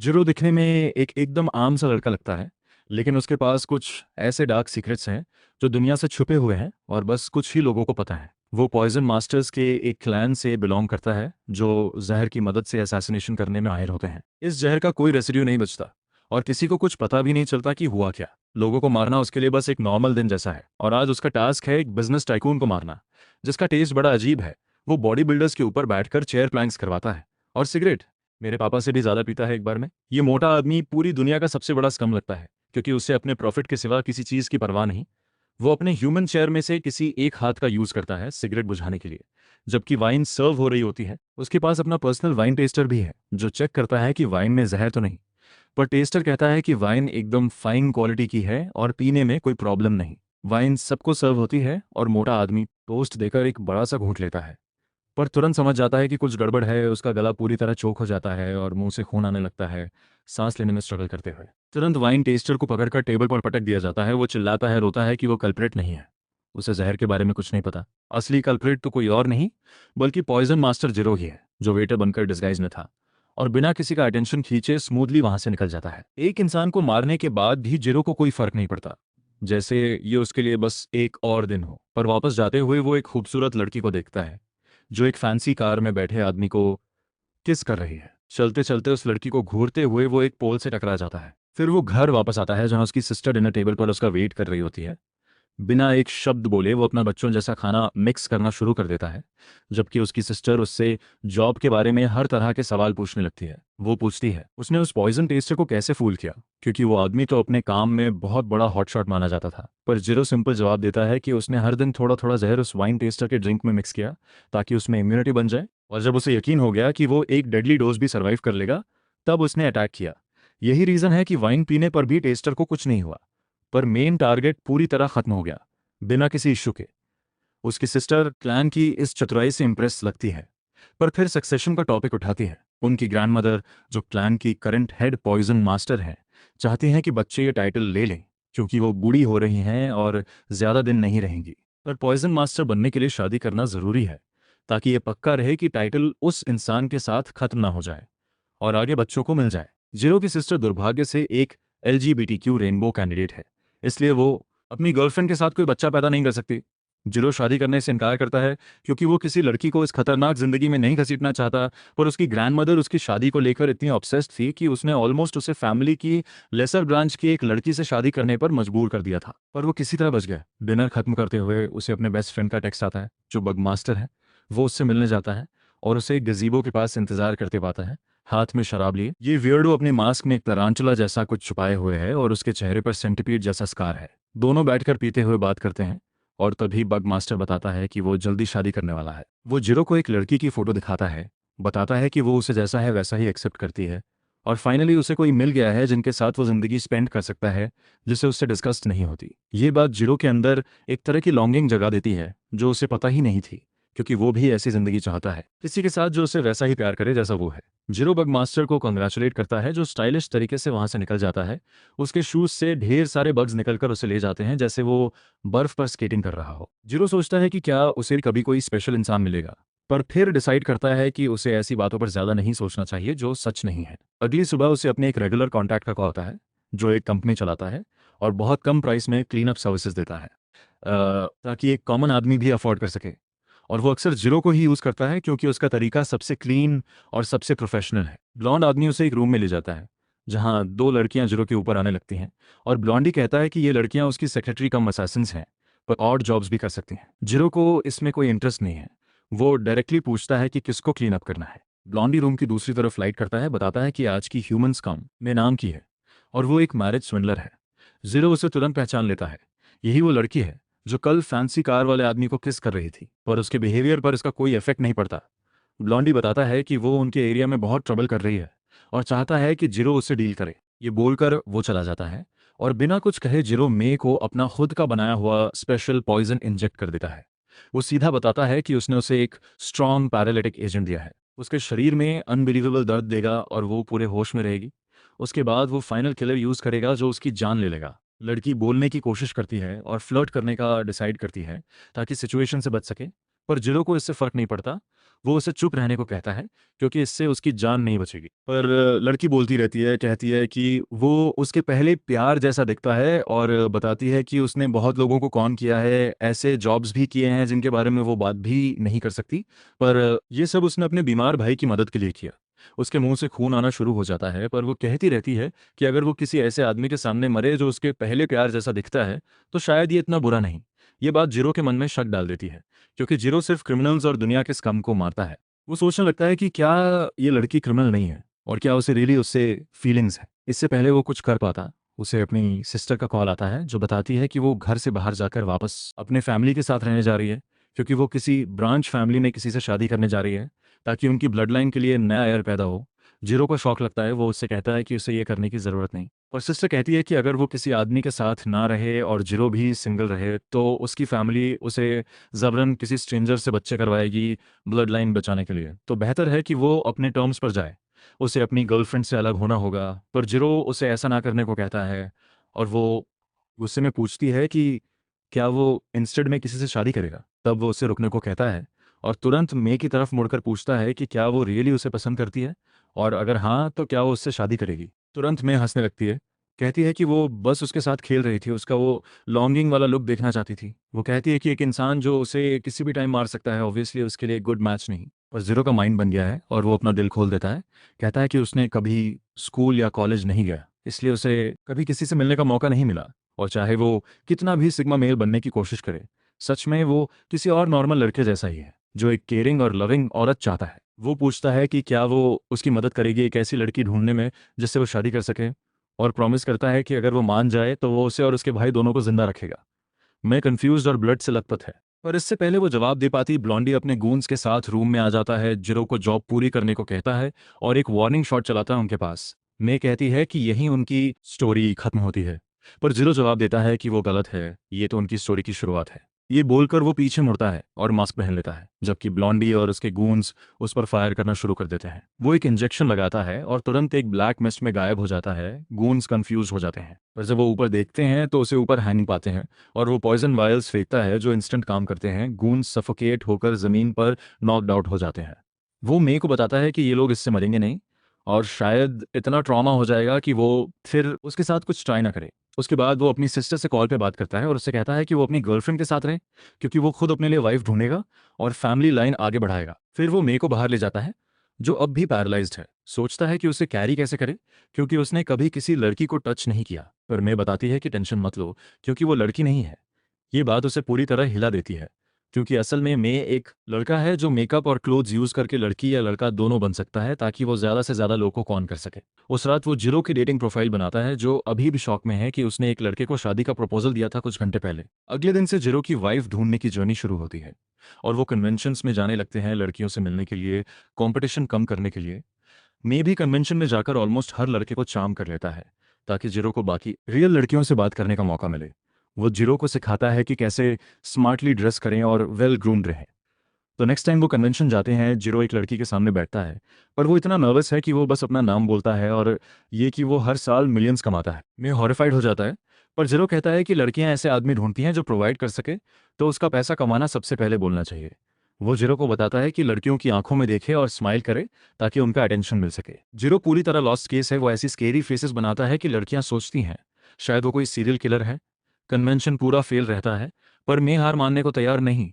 Zero दिखने में एक एकदम आम सा लड़का लगता है, लेकिन उसके पास कुछ ऐसे डार्क सीक्रेट्स हैं जो दुनिया से छुपे हुए हैं और बस कुछ ही लोगों को पता है। वो पॉइजन मास्टर्स के एक क्लैन से बिलोंग करता है जो जहर की मदद से असैसिनेशन करने में माहिर होते हैं। इस जहर का कोई रेसिड्यू नहीं बचता और किसी को कुछ पता भी नहीं चलता कि हुआ क्या। लोगों को मारना उसके लिए बस एक नॉर्मल दिन जैसा है और आज उसका टास्क है एक बिजनेस टाइकून को मारना जिसका टेस्ट बड़ा अजीब है। वो बॉडी बिल्डर्स के ऊपर बैठकर चेयर प्लैंक्स करवाता है और सिगरेट मेरे पापा से भी ज्यादा पीता है एक बार में। ये मोटा आदमी पूरी दुनिया का सबसे बड़ा स्कम लगता है क्योंकि उससे अपने प्रॉफिट के सिवा किसी चीज की परवाह नहीं। वो अपने ह्यूमन शेयर में से किसी एक हाथ का यूज करता है सिगरेट बुझाने के लिए। जबकि वाइन सर्व हो रही होती है उसके पास अपना पर्सनल वाइन टेस्टर भी है जो चेक करता है कि वाइन में जहर तो नहीं। पर टेस्टर कहता है कि वाइन एकदम फाइन क्वालिटी की है और पीने में कोई प्रॉब्लम नहीं। वाइन सबको सर्व होती है और मोटा आदमी टोस्ट देकर एक बड़ा सा घूंट लेता है, पर तुरंत समझ जाता है कि कुछ गड़बड़ है। उसका गला पूरी तरह चोक हो जाता है और मुंह से खून आने लगता है सांस लेने में स्ट्रगल करते हुए। तुरंत वाइन टेस्टर को पकड़कर टेबल पर पटक दिया जाता है। वो चिल्लाता है, रोता है कि वो कल्प्रिट नहीं है, उसे जहर के बारे में कुछ नहीं पता। असली कल्प्रिट तो कोई और नहीं बल्कि पॉइजन मास्टर जिरो ही है जो वेटर बनकर डिस्गाइज में था और बिना किसी का अटेंशन खींचे स्मूथली वहां से निकल जाता है। एक इंसान को मारने के बाद भी जिरो को कोई फर्क नहीं पड़ता, जैसे ये उसके लिए बस एक और दिन हो। पर वापस जाते हुए वो एक खूबसूरत लड़की को देखता है जो एक फैंसी कार में बैठे आदमी को किस कर रही है। चलते चलते उस लड़की को घूरते हुए वो एक पोल से टकरा जाता है। फिर वो घर वापस आता है जहां उसकी सिस्टर डिनर टेबल पर उसका वेट कर रही होती है। बिना एक शब्द बोले वो अपना बच्चों जैसा खाना मिक्स करना शुरू कर देता है, जबकि उसकी सिस्टर उससे जॉब के बारे में हर तरह के सवाल पूछने लगती है। वो पूछती है उसने उस पॉइजन टेस्टर को कैसे फूल किया, क्योंकि वो आदमी तो अपने काम में बहुत बड़ा हॉटशॉट माना जाता था। पर जीरो सिंपल जवाब देता है कि उसने हर दिन थोड़ा थोड़ा जहर उस वाइन टेस्टर के ड्रिंक में मिक्स किया ताकि उसमें इम्यूनिटी बन जाए, और जब उसे यकीन हो गया कि वो एक डेडली डोज भी सर्वाइव कर लेगा तब उसने अटैक किया। यही रीजन है कि वाइन पीने पर भी टेस्टर को कुछ नहीं हुआ, पर मेन टारगेट पूरी तरह खत्म हो गया बिना किसी इश्यू के। उसकी सिस्टर क्लैन की इस चतुराई से इंप्रेस लगती है, पर फिर सक्सेशन का टॉपिक उठाती है। उनकी ग्रैंडमदर, जो क्लैन की करंट हेड पॉइजन मास्टर है, चाहती हैं कि बच्चे ये टाइटल ले लें क्योंकि वो बूढ़ी हो रही हैं और ज्यादा दिन नहीं रहेंगी। पर पॉइजन मास्टर बनने के लिए शादी करना जरूरी है ताकि ये पक्का रहे कि टाइटल उस इंसान के साथ खत्म ना हो जाए और आगे बच्चों को मिल जाए। जीरो की सिस्टर दुर्भाग्य से एक LGBTQ रेनबो कैंडिडेट है, इसलिए वो अपनी गर्लफ्रेंड के साथ कोई बच्चा पैदा नहीं कर सकती। जिरो शादी करने से इनकार करता है क्योंकि वो किसी लड़की को इस खतरनाक जिंदगी में नहीं घसीटना चाहता। पर उसकी ग्रैंडमदर उसकी शादी को लेकर इतनी ऑब्सेस्ड थी कि उसने ऑलमोस्ट उसे फैमिली की लेसर ब्रांच की एक लड़की से शादी करने पर मजबूर कर दिया था, पर वो किसी तरह बच गया। डिनर खत्म करते हुए उसे अपने बेस्ट फ्रेंड का टेक्स्ट आता है जो बग मास्टर है। वो उससे मिलने जाता है और उसे गजीबो के पास इंतजार करते पाता है, हाथ में शराब लिए। ये वियर्डो अपने मास्क में एक तरांचुला जैसा कुछ छुपाए हुए है और उसके चेहरे पर सेंटीपीड जैसा स्कार है। दोनों बैठकर पीते हुए बात करते हैं और तभी बग मास्टर बताता है कि वो जल्दी शादी करने वाला है। वो जिरो को एक लड़की की फोटो दिखाता है, बताता है कि वो उसे जैसा है वैसा ही एक्सेप्ट करती है और फाइनली उसे कोई मिल गया है जिनके साथ वो जिंदगी स्पेंड कर सकता है जिसे उससे डिस्कस नहीं होती। ये बात जिरो के अंदर एक तरह की लॉन्गिंग जगा देती है जो उसे पता ही नहीं थी, क्योंकि वो भी ऐसी जिंदगी चाहता है किसी के साथ जो उसे वैसा ही प्यार करे जैसा वो है। जिरो बग मास्टर को कंग्रेचुलेट करता है जो स्टाइलिश तरीके से वहां से निकल जाता है। उसके शूज से ढेर सारे बग्स निकलकर उसे ले जाते हैं जैसे वो बर्फ पर स्केटिंग कर रहा हो। जीरो सोचता है कि क्या उसे कभी कोई स्पेशल इंसान मिलेगा, पर फिर डिसाइड करता है कि उसे ऐसी बातों पर ज्यादा नहीं सोचना चाहिए जो सच नहीं है। अगली सुबह उसे अपने एक रेगुलर कॉन्टैक्ट का कॉल आता है जो एक कंपनी चलाता है और बहुत कम प्राइस में क्लीन अप सर्विसेज देता है ताकि एक कॉमन आदमी भी अफोर्ड कर सके। और वो अक्सर जीरो को ही यूज करता है क्योंकि उसका तरीका सबसे क्लीन और सबसे प्रोफेशनल है। ब्लॉन्ड आदमी उसे एक रूम में ले जाता है जहां दो लड़कियां जीरो के ऊपर आने लगती हैं और ब्लॉन्डी कहता है कि ये लड़कियां उसकी सेक्रेटरी कम असासिन्स हैं, पर ऑड जॉब्स भी कर सकती हैं। जीरो को इसमें कोई इंटरेस्ट नहीं है। वो डायरेक्टली पूछता है कि किसको क्लीन अप करना है। ब्लॉन्डी रूम की दूसरी तरफ लाइट करता है, बताता है कि आज की ह्यूमंस कम में नाम की है और वो एक मैरिज स्विंडलर है। जीरो उसे तुरंत पहचान लेता है, यही वो लड़की है जो कल फैंसी कार वाले आदमी को किस कर रही थी, पर उसके बिहेवियर पर इसका कोई इफेक्ट नहीं पड़ता। ब्लॉन्डी बताता है कि वो उनके एरिया में बहुत ट्रबल कर रही है और चाहता है कि जिरो उससे डील करे। ये बोलकर वो चला जाता है और बिना कुछ कहे जिरो मे को अपना खुद का बनाया हुआ स्पेशल पॉइजन इंजेक्ट कर देता है। वो सीधा बताता है कि उसने उसे एक स्ट्रॉन्ग पैरालिटिक एजेंट दिया है, उसके शरीर में अनबिलीवेबल दर्द देगा और वो पूरे होश में रहेगी। उसके बाद वो फाइनल किलर यूज करेगा जो उसकी जान ले लेगा। लड़की बोलने की कोशिश करती है और फ्लर्ट करने का डिसाइड करती है ताकि सिचुएशन से बच सके, पर जिरो को इससे फर्क नहीं पड़ता। वो उसे चुप रहने को कहता है क्योंकि इससे उसकी जान नहीं बचेगी। पर लड़की बोलती रहती है, कहती है कि वो उसके पहले प्यार जैसा दिखता है और बताती है कि उसने बहुत लोगों को कॉन किया है, ऐसे जॉब्स भी किए हैं जिनके बारे में वो बात भी नहीं कर सकती, पर ये सब उसने अपने बीमार भाई की मदद के लिए किया। उसके मुंह से खून आना शुरू हो जाता है, पर वो कहती रहती है कि अगर वो किसी ऐसे आदमी के सामने मरे जो उसके पहले प्यार जैसा दिखता है तो शायद ये इतना बुरा नहीं। ये बात जिरो के मन में शक डाल देती है, क्योंकि जिरो सिर्फ क्रिमिनल्स और दुनिया के स्कम को मारता है। वो सोचने लगता है कि क्या ये लड़की क्रिमिनल नहीं है, और क्या उसे रियली उससे फीलिंग्स है। इससे पहले वो कुछ कर पाता, उसे अपनी सिस्टर का कॉल आता है जो बताती है कि वो घर से बाहर जाकर वापस अपने फैमिली के साथ रहने जा रही है, क्योंकि वो किसी ब्रांच फैमिली में किसी से शादी करने जा रही है ताकि उनकी ब्लड लाइन के लिए नया एयर पैदा हो। जीरो को शौक लगता है, वो उससे कहता है कि उसे ये करने की ज़रूरत नहीं। और सिस्टर कहती है कि अगर वो किसी आदमी के साथ ना रहे और जीरो भी सिंगल रहे तो उसकी फैमिली उसे ज़बरन किसी स्ट्रेंजर से बच्चे करवाएगी ब्लड लाइन बचाने के लिए, तो बेहतर है कि वो अपने टर्म्स पर जाए। उसे अपनी गर्लफ्रेंड से अलग होना होगा, पर जीरो उसे ऐसा ना करने को कहता है। और वो गुस्से में पूछती है कि क्या वो इंस्टेड में किसी से शादी करेगा। तब वो उसे रुकने को कहता है और तुरंत मे की तरफ मुड़कर पूछता है कि क्या वो रियली उसे पसंद करती है, और अगर हाँ तो क्या वो उससे शादी करेगी। तुरंत मे हंसने लगती है, कहती है कि वो बस उसके साथ खेल रही थी, उसका वो लॉन्गिंग वाला लुक देखना चाहती थी। वो कहती है कि एक इंसान जो उसे किसी भी टाइम मार सकता है ऑब्वियसली उसके लिए गुड मैच नहीं। पर जीरो का माइंड बन गया है और वो अपना दिल खोल देता है। कहता है कि उसने कभी स्कूल या कॉलेज नहीं गया, इसलिए उसे कभी किसी से मिलने का मौका नहीं मिला, और चाहे वो कितना भी सिग्मा मेल बनने की कोशिश करे, सच में वो किसी और नॉर्मल लड़के जैसा ही है जो एक केयरिंग और लविंग औरत चाहता है। वो पूछता है कि क्या वो उसकी मदद करेगी एक ऐसी लड़की ढूंढने में जिससे वो शादी कर सके, और प्रॉमिस करता है कि अगर वो मान जाए तो वो उसे और उसके भाई दोनों को जिंदा रखेगा। मैं कंफ्यूज्ड और ब्लड से लथपथ है। पर इससे पहले वो जवाब दे पाती, ब्लॉन्डी अपने गूंस के साथ रूम में आ जाता है, जिरो को जॉब पूरी करने को कहता है और एक वार्निंग शॉट चलाता है उनके पास। मे कहती है कि यही उनकी स्टोरी खत्म होती है, पर जिरो जवाब देता है कि वो गलत है, ये तो उनकी स्टोरी की शुरुआत है। ये बोलकर वो पीछे मुड़ता है और मास्क पहन लेता है, जबकि ब्लॉन्डी और उसके गूंस उस पर फायर करना शुरू कर देते हैं। वो एक इंजेक्शन लगाता है और तुरंत एक ब्लैक मिस्ट में गायब हो जाता है। गूंस कंफ्यूज हो जाते हैं, पर जब वो ऊपर देखते हैं तो उसे ऊपर है नहीं पाते हैं, और वो पॉइजन वायल्स फेंकता है जो इंस्टेंट काम करते हैं। गूंस सफोकेट होकर जमीन पर नॉकड आउट हो जाते हैं। वो मे को बताता है कि ये लोग इससे मरेंगे नहीं, और शायद इतना ट्रॉमा हो जाएगा कि वो फिर उसके साथ कुछ ट्राई ना करे। उसके बाद वो अपनी सिस्टर से कॉल पे बात करता है और उससे कहता है कि वो अपनी गर्लफ्रेंड के साथ रहे, क्योंकि वो खुद अपने लिए वाइफ ढूंढेगा और फैमिली लाइन आगे बढ़ाएगा। फिर वो मे को बाहर ले जाता है जो अब भी पैरालाइज्ड है। सोचता है कि उसे कैरी कैसे करे, क्योंकि उसने कभी किसी लड़की को टच नहीं किया। पर मे बताती है कि टेंशन मत लो, क्योंकि वो लड़की नहीं है। ये बात उसे पूरी तरह हिला देती है, क्योंकि असल में मे एक लड़का है जो मेकअप और क्लोथ्स यूज करके लड़की या लड़का दोनों बन सकता है ताकि वो ज्यादा से ज्यादा लोगों को कॉन कर सके। उस रात वो जिरो की डेटिंग प्रोफाइल बनाता है, जो अभी भी शॉक में है कि उसने एक लड़के को शादी का प्रपोजल दिया था कुछ घंटे पहले। अगले दिन से जिरो की वाइफ ढूंढने की जर्नी शुरू होती है, और वो कन्वेंशंस में जाने लगते हैं लड़कियों से मिलने के लिए, कंपटीशन कम करने के लिए। मे भी कन्वेंशन में जाकर ऑलमोस्ट हर लड़के को चार्म कर लेता है ताकि जिरो को बाकी रियल लड़कियों से बात करने का मौका मिले। वो जिरो को सिखाता है कि कैसे स्मार्टली ड्रेस करें और वेल ग्रूम्ड रहें। तो नेक्स्ट टाइम वो कन्वेंशन जाते हैं, जिरो एक लड़की के सामने बैठता है, पर वो इतना नर्वस है कि वो बस अपना नाम बोलता है और ये कि वो हर साल मिलियंस कमाता है। मैं हॉरिफाइड हो जाता है, पर जिरो कहता है कि लड़कियां ऐसे आदमी ढूंढती हैं जो प्रोवाइड कर सके, तो उसका पैसा कमाना सबसे पहले बोलना चाहिए। वो जिरो को बताता है कि लड़कियों की आंखों में देखे और स्माइल करे ताकि उनका अटेंशन मिल सके। जिरो पूरी तरह लॉस्ट केस है, वो ऐसी स्केरी फेसेस बनाता है कि लड़कियां सोचती हैं शायद वो कोई सीरियल किलर है। कन्वेंशन पूरा फेल रहता है, पर मैं हार मानने को तैयार नहीं।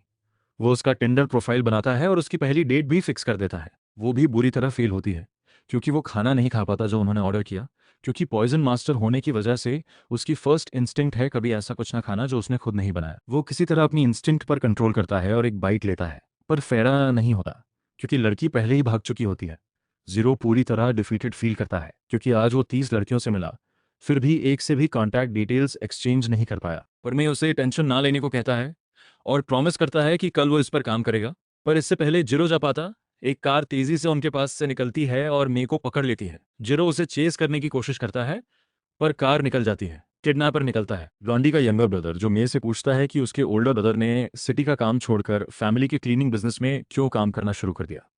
वो उसका टिंडर प्रोफाइल बनाता है और उसकी पहली डेट भी फिक्स कर देता है। वो भी बुरी तरह फेल होती है, क्योंकि वो खाना नहीं खा पाता जो उन्होंने ऑर्डर किया, क्योंकि पॉइजन मास्टर होने की वजह से उसकी फर्स्ट इंस्टिंक्ट है कभी ऐसा कुछ ना खाना जो उसने खुद नहीं बनाया। वो किसी तरह अपनी इंस्टिंक्ट पर कंट्रोल करता है और एक बाइट लेता है, पर फेरा नहीं होता, क्योंकि लड़की पहले ही भाग चुकी होती है। जीरो पूरी तरह डिफीटेड फील करता है, क्योंकि आज वो 30 लड़कियों से मिला, फिर भी एक से भी कॉन्टैक्ट डिटेल्स एक्सचेंज नहीं कर पाया। पर मैं उसे टेंशन ना लेने को कहता है और प्रॉमिस करता है कि कल वो इस पर काम करेगा। पर इससे पहले जिरो जा पाता, एक कार तेजी से उनके पास से निकलती है और मे को पकड़ लेती है। जिरो उसे चेस करने की कोशिश करता है, पर कार निकल जाती है। किडनैपर निकलता है, ब्लॉन्डी का यंगर ब्रदर, जो मे से पूछता है कि उसके ओल्डर ब्रदर ने सिटी का काम छोड़कर फैमिली के क्लीनिंग बिजनेस में क्यों काम करना शुरू कर दिया।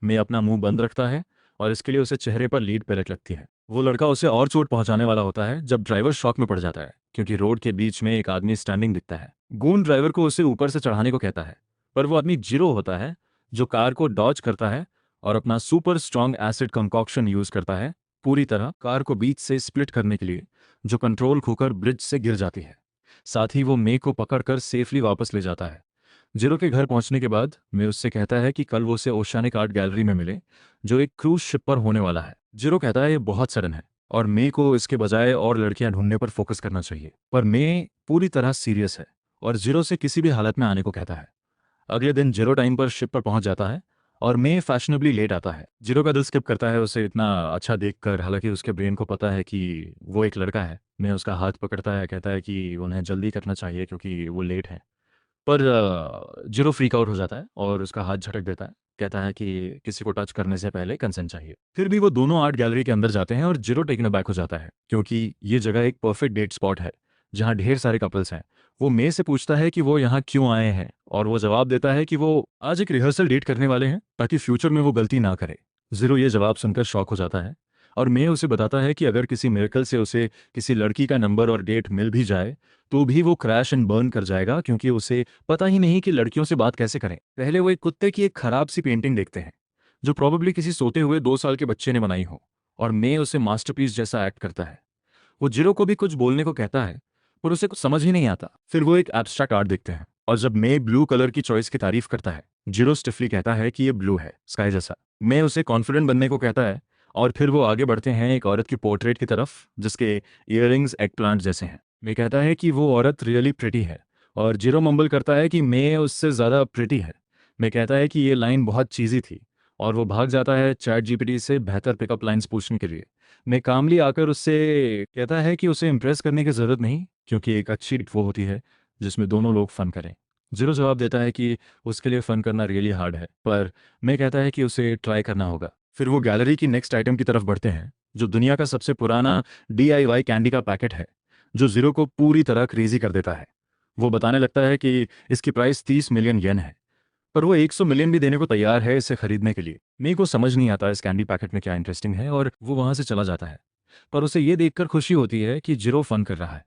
मे अपना मुंह बंद रखता है और इसके लिए उसे चेहरे पर लीड पेरेक लगती है। वो लड़का उसे और चोट पहुंचाने वाला होता है जब ड्राइवर शॉक में पड़ जाता है, क्योंकि रोड के बीच में एक आदमी स्टैंडिंग दिखता है। गून ड्राइवर को उसे ऊपर से चढ़ाने को कहता है, पर वो आदमी जिरो होता है जो कार को डॉज करता है और अपना super strong acid concoction use करता है पूरी तरह कार को बीच से स्प्लिट करने के लिए, जो कंट्रोल खोकर ब्रिज से गिर जाती है। साथ ही वो मे को पकड़कर सेफली वापस ले जाता है। जीरो के घर पहुंचने के बाद मे उससे कहता है कि कल वो उसे ओशियानिक आर्ट गैलरी में मिले, जो एक क्रूज शिप पर होने वाला है। जीरो कहता है ये बहुत सडन है और मे को इसके बजाय और लड़कियां ढूंढने पर फोकस करना चाहिए, पर मे पूरी तरह सीरियस है और जीरो से किसी भी हालत में आने को कहता है। अगले दिन जीरो टाइम पर शिप पर पहुंच जाता है और मे फैशनेबली लेट आता है। जीरो का दिल स्किप करता है उसे इतना अच्छा देखकर, हालांकि उसके ब्रेन को पता है कि वो एक लड़का है। मे उसका हाथ पकड़ता है, कहता है कि उन्हें जल्दी करना चाहिए क्योंकि वो लेट है। पर जीरो फ्रीक आउट हो जाता है और उसका हाथ झटक देता है, कहता है कि किसी को टच करने से पहले कंसेंट चाहिए। फिर भी वो दोनों आर्ट गैलरी के अंदर जाते हैं और जीरो टेकन अबैक हो जाता है क्योंकि ये जगह एक परफेक्ट डेट स्पॉट है जहाँ ढेर सारे कपल्स हैं। वो मे से पूछता है कि वो यहाँ क्यों आए हैं और वो जवाब देता है कि वो आज एक रिहर्सल डेट करने वाले हैं ताकि फ्यूचर में वो गलती ना करे। जीरो ये जवाब सुनकर शॉक हो जाता है और मे उसे बताता है कि अगर किसी मिरेकल से उसे किसी लड़की का नंबर और डेट मिल भी जाए तो भी वो क्रैश एंड बर्न कर जाएगा क्योंकि उसे पता ही नहीं कि लड़कियों से बात कैसे करें। पहले वो एक कुत्ते की एक खराब सी पेंटिंग देखते हैं जो प्रॉबेबली किसी सोते हुए 2 साल के बच्चे ने बनाई हो, और मे उसे मास्टरपीस जैसा एक्ट करता है। वो जीरो को भी कुछ बोलने को कहता है पर उसे कुछ समझ ही नहीं आता। फिर वो एक एब्स्ट्रैक्ट आर्ट देखते हैं और जब मे ब्लू कलर की चॉइस की तारीफ करता है, जीरो स्टिफली कहता है कि ये ब्लू है, स्काई जैसा। मे उसे कॉन्फिडेंट बनने को कहता है और फिर वो आगे बढ़ते हैं एक औरत की पोर्ट्रेट की तरफ जिसके इयररिंग्स एग प्लांट जैसे हैं। मे कहता है कि वो औरत रियली प्रिटी है और जीरो मम्बल करता है कि मे उससे ज़्यादा प्रिटी है। मे कहता है कि ये लाइन बहुत चीज़ी थी और वो भाग जाता है चैट जीपीटी से बेहतर पिकअप लाइंस पूछने के लिए। मैं कामली आकर उससे कहता है कि उसे इम्प्रेस करने की ज़रूरत नहीं क्योंकि एक अच्छी डेट वो होती है जिसमें दोनों लोग फ़न करें। जीरो जवाब देता है कि उसके लिए फ़न करना रियली हार्ड है, पर मैं कहता है कि उसे ट्राई करना होगा। फिर वो गैलरी की नेक्स्ट आइटम की तरफ बढ़ते हैं जो दुनिया का सबसे पुराना DIY कैंडी का पैकेट है, जो जीरो को पूरी तरह क्रेजी कर देता है। वो बताने लगता है कि इसकी प्राइस 30 मिलियन येन है, पर वो 100 मिलियन भी देने को तैयार है इसे खरीदने के लिए। मी को समझ नहीं आता इस कैंडी पैकेट में क्या इंटरेस्टिंग है और वो वहां से चला जाता है, पर उसे ये देखकर खुशी होती है कि जीरो फन कर रहा है।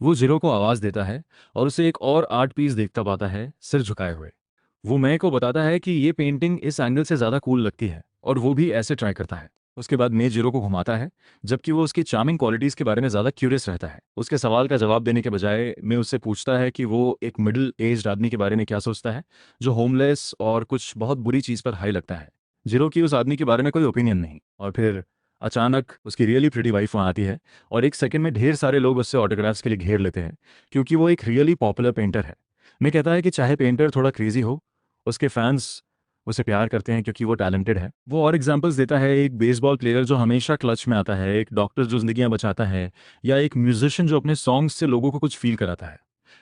वो जीरो को आवाज़ देता है और उसे एक और आर्ट पीस देखता पाता है सिर झुकाए हुए। वो मैं को बताता है कि ये पेंटिंग इस एंगल से ज़्यादा कूल लगती है और वो भी ऐसे ट्राई करता है। उसके बाद मैं जीरो को घुमाता है जबकि वो उसकी चार्मिंग क्वालिटीज़ के बारे में ज़्यादा क्यूरियस रहता है। उसके सवाल का जवाब देने के बजाय मैं उससे पूछता है कि वो एक मिडिल एज्ड आदमी के बारे में क्या सोचता है जो होमलेस और कुछ बहुत बुरी चीज़ पर हाई लगता है। जीरो की उस आदमी के बारे में कोई ओपिनियन नहीं, और फिर अचानक उसकी रियली प्रिटी वाइफ वहाँ आती है और एक सेकंड में ढेर सारे लोग उससे ऑटोग्राफ्स के लिए घेर लेते हैं क्योंकि वो एक रियली पॉपुलर पेंटर है। मैं कहता है कि चाहे पेंटर थोड़ा क्रेजी हो, उसके फैंस उसे प्यार करते हैं क्योंकि वो टैलेंटेड है। वो और एग्जांपल्स देता है, एक बेसबॉल प्लेयर जो हमेशा क्लच में आता है, एक डॉक्टर जो जिंदगियां बचाता है, या एक म्यूजिशियन जो अपने सॉन्ग्स से लोगों को कुछ फील कराता है।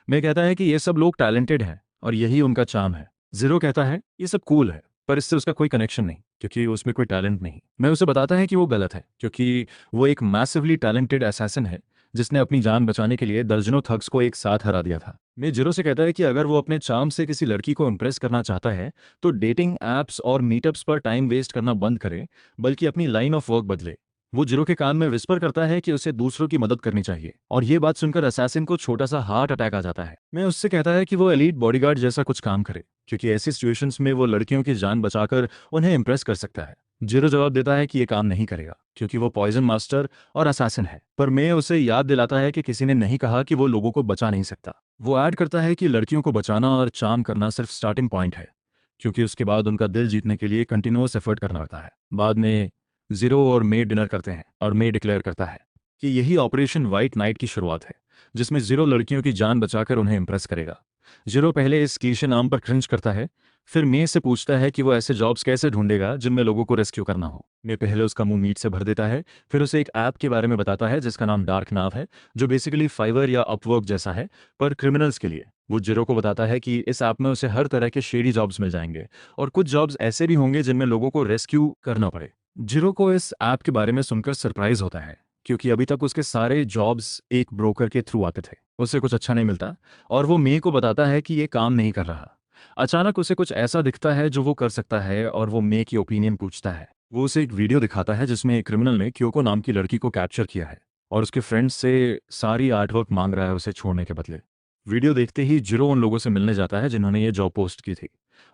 मैं कहता है कि ये सब लोग टैलेंटेड हैं और यही उनका चार्म है। जीरो कहता है ये सब कूल है पर इससे उसका कोई कनेक्शन नहीं क्योंकि उसमें कोई टैलेंट नहीं। मैं उसे बताता है कि वो गलत है क्योंकि वो एक मैसिवली टैलेंटेड असैसिन है जिसने अपनी जान बचाने के लिए दर्जनों थग्स को एक साथ हरा दिया था। मैं जीरो से कहता है कि अगर वो अपने चार्म से किसी लड़की को इम्प्रेस करना चाहता है तो डेटिंग ऐप्स और मीटअप्स पर टाइम वेस्ट करना बंद करे, बल्कि अपनी लाइन ऑफ वर्क बदले। वो जीरो के कान में विस्पर करता है कि उसे दूसरों की मदद करनी चाहिए, और ये बात सुनकर असैसिन को छोटा सा हार्ट अटैक आ जाता है। मैं उससे कहता है कि वो एलीट बॉडीगार्ड जैसा कुछ काम करे क्योंकि ऐसी सिचुएशंस में वो लड़कियों की जान बचाकर उन्हें इम्प्रेस कर सकता है। जीरो जवाब देता है कि ये काम नहीं करेगा क्योंकि वो पॉइजन मास्टर और असैसिन है, पर मैं उसे याद दिलाता है कि किसी ने नहीं कहा कि वो लोगों को बचा नहीं सकता। वो ऐड करता है कि लड़कियों को बचाना और चार्म करना सिर्फ स्टार्टिंग पॉइंट है क्योंकि उसके बाद उनका दिल जीतने के लिए कंटिन्यूअस एफर्ट करना होता है। बाद में जीरो और मे डिनर करते हैं और मे डिक्लेयर करता है कि यही ऑपरेशन वाइट नाइट की शुरुआत है जिसमें जीरो लड़कियों की जान बचाकर उन्हें इंप्रेस करेगा। जीरो पहले इस क्लीशे नाम पर क्रिंज करता है, फिर मे से पूछता है कि वो ऐसे जॉब्स कैसे ढूंढेगा जिनमें लोगों को रेस्क्यू करना हो। मे पहले उसका मुंह मीट से भर देता है, फिर उसे एक ऐप के बारे में बताता है जिसका नाम डार्क नाव है, जो बेसिकली फाइवर या अपवर्क जैसा है पर क्रिमिनल्स के लिए। वो जीरो को बताता है कि इस ऐप में उसे हर तरह के शेडी जॉब्स मिल जाएंगे और कुछ जॉब्स ऐसे भी होंगे जिनमें लोगों को रेस्क्यू करना पड़े। जीरो को इस ऐप के बारे में सुनकर सरप्राइज होता है क्योंकि अभी तक उसके सारे जॉब्स एक ब्रोकर के थ्रू आते थे, उसे कुछ अच्छा नहीं मिलता, और वो मे को बताता है कि ये काम नहीं कर रहा। अचानक उसे कुछ ऐसा दिखता है जो वो कर सकता है और वो मे की ओपिनियन पूछता है। वो उसे एक वीडियो दिखाता है जिसमें एक क्रिमिनल ने क्योको नाम की लड़की को कैप्चर किया है और उसके फ्रेंड्स से सारी आर्टवर्क मांग रहा है उसे छोड़ने के बदले। वीडियो देखते ही जीरो उन लोगों से मिलने जाता है जिन्होंने ये जॉब पोस्ट की थी।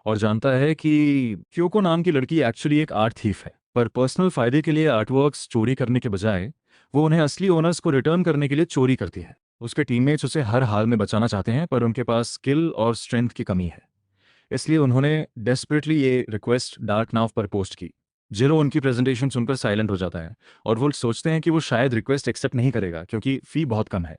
और जानता है कि क्योको नाम की लड़की एक्चुअली एक आर्ट थीफ है, पर पर्सनल फायदे के लिए आर्टवर्क्स चोरी करने के बजाय वो उन्हें असली ओनर्स को रिटर्न करने के लिए चोरी करती है। उसके टीममेट्स उसे हर हाल में बचाना चाहते हैं, पर उनके पास स्किल और स्ट्रेंथ की कमी है। इसलिए उन्होंने डेस्परेटली ये रिक्वेस्ट डार्क नाव पर पोस्ट की। जिरो उनकी प्रेजेंटेशन सुनकर साइलेंट हो जाता है और वो सोचते हैं कि वो शायद रिक्वेस्ट एक्सेप्ट नहीं करेगा क्योंकि फ़ी बहुत कम है।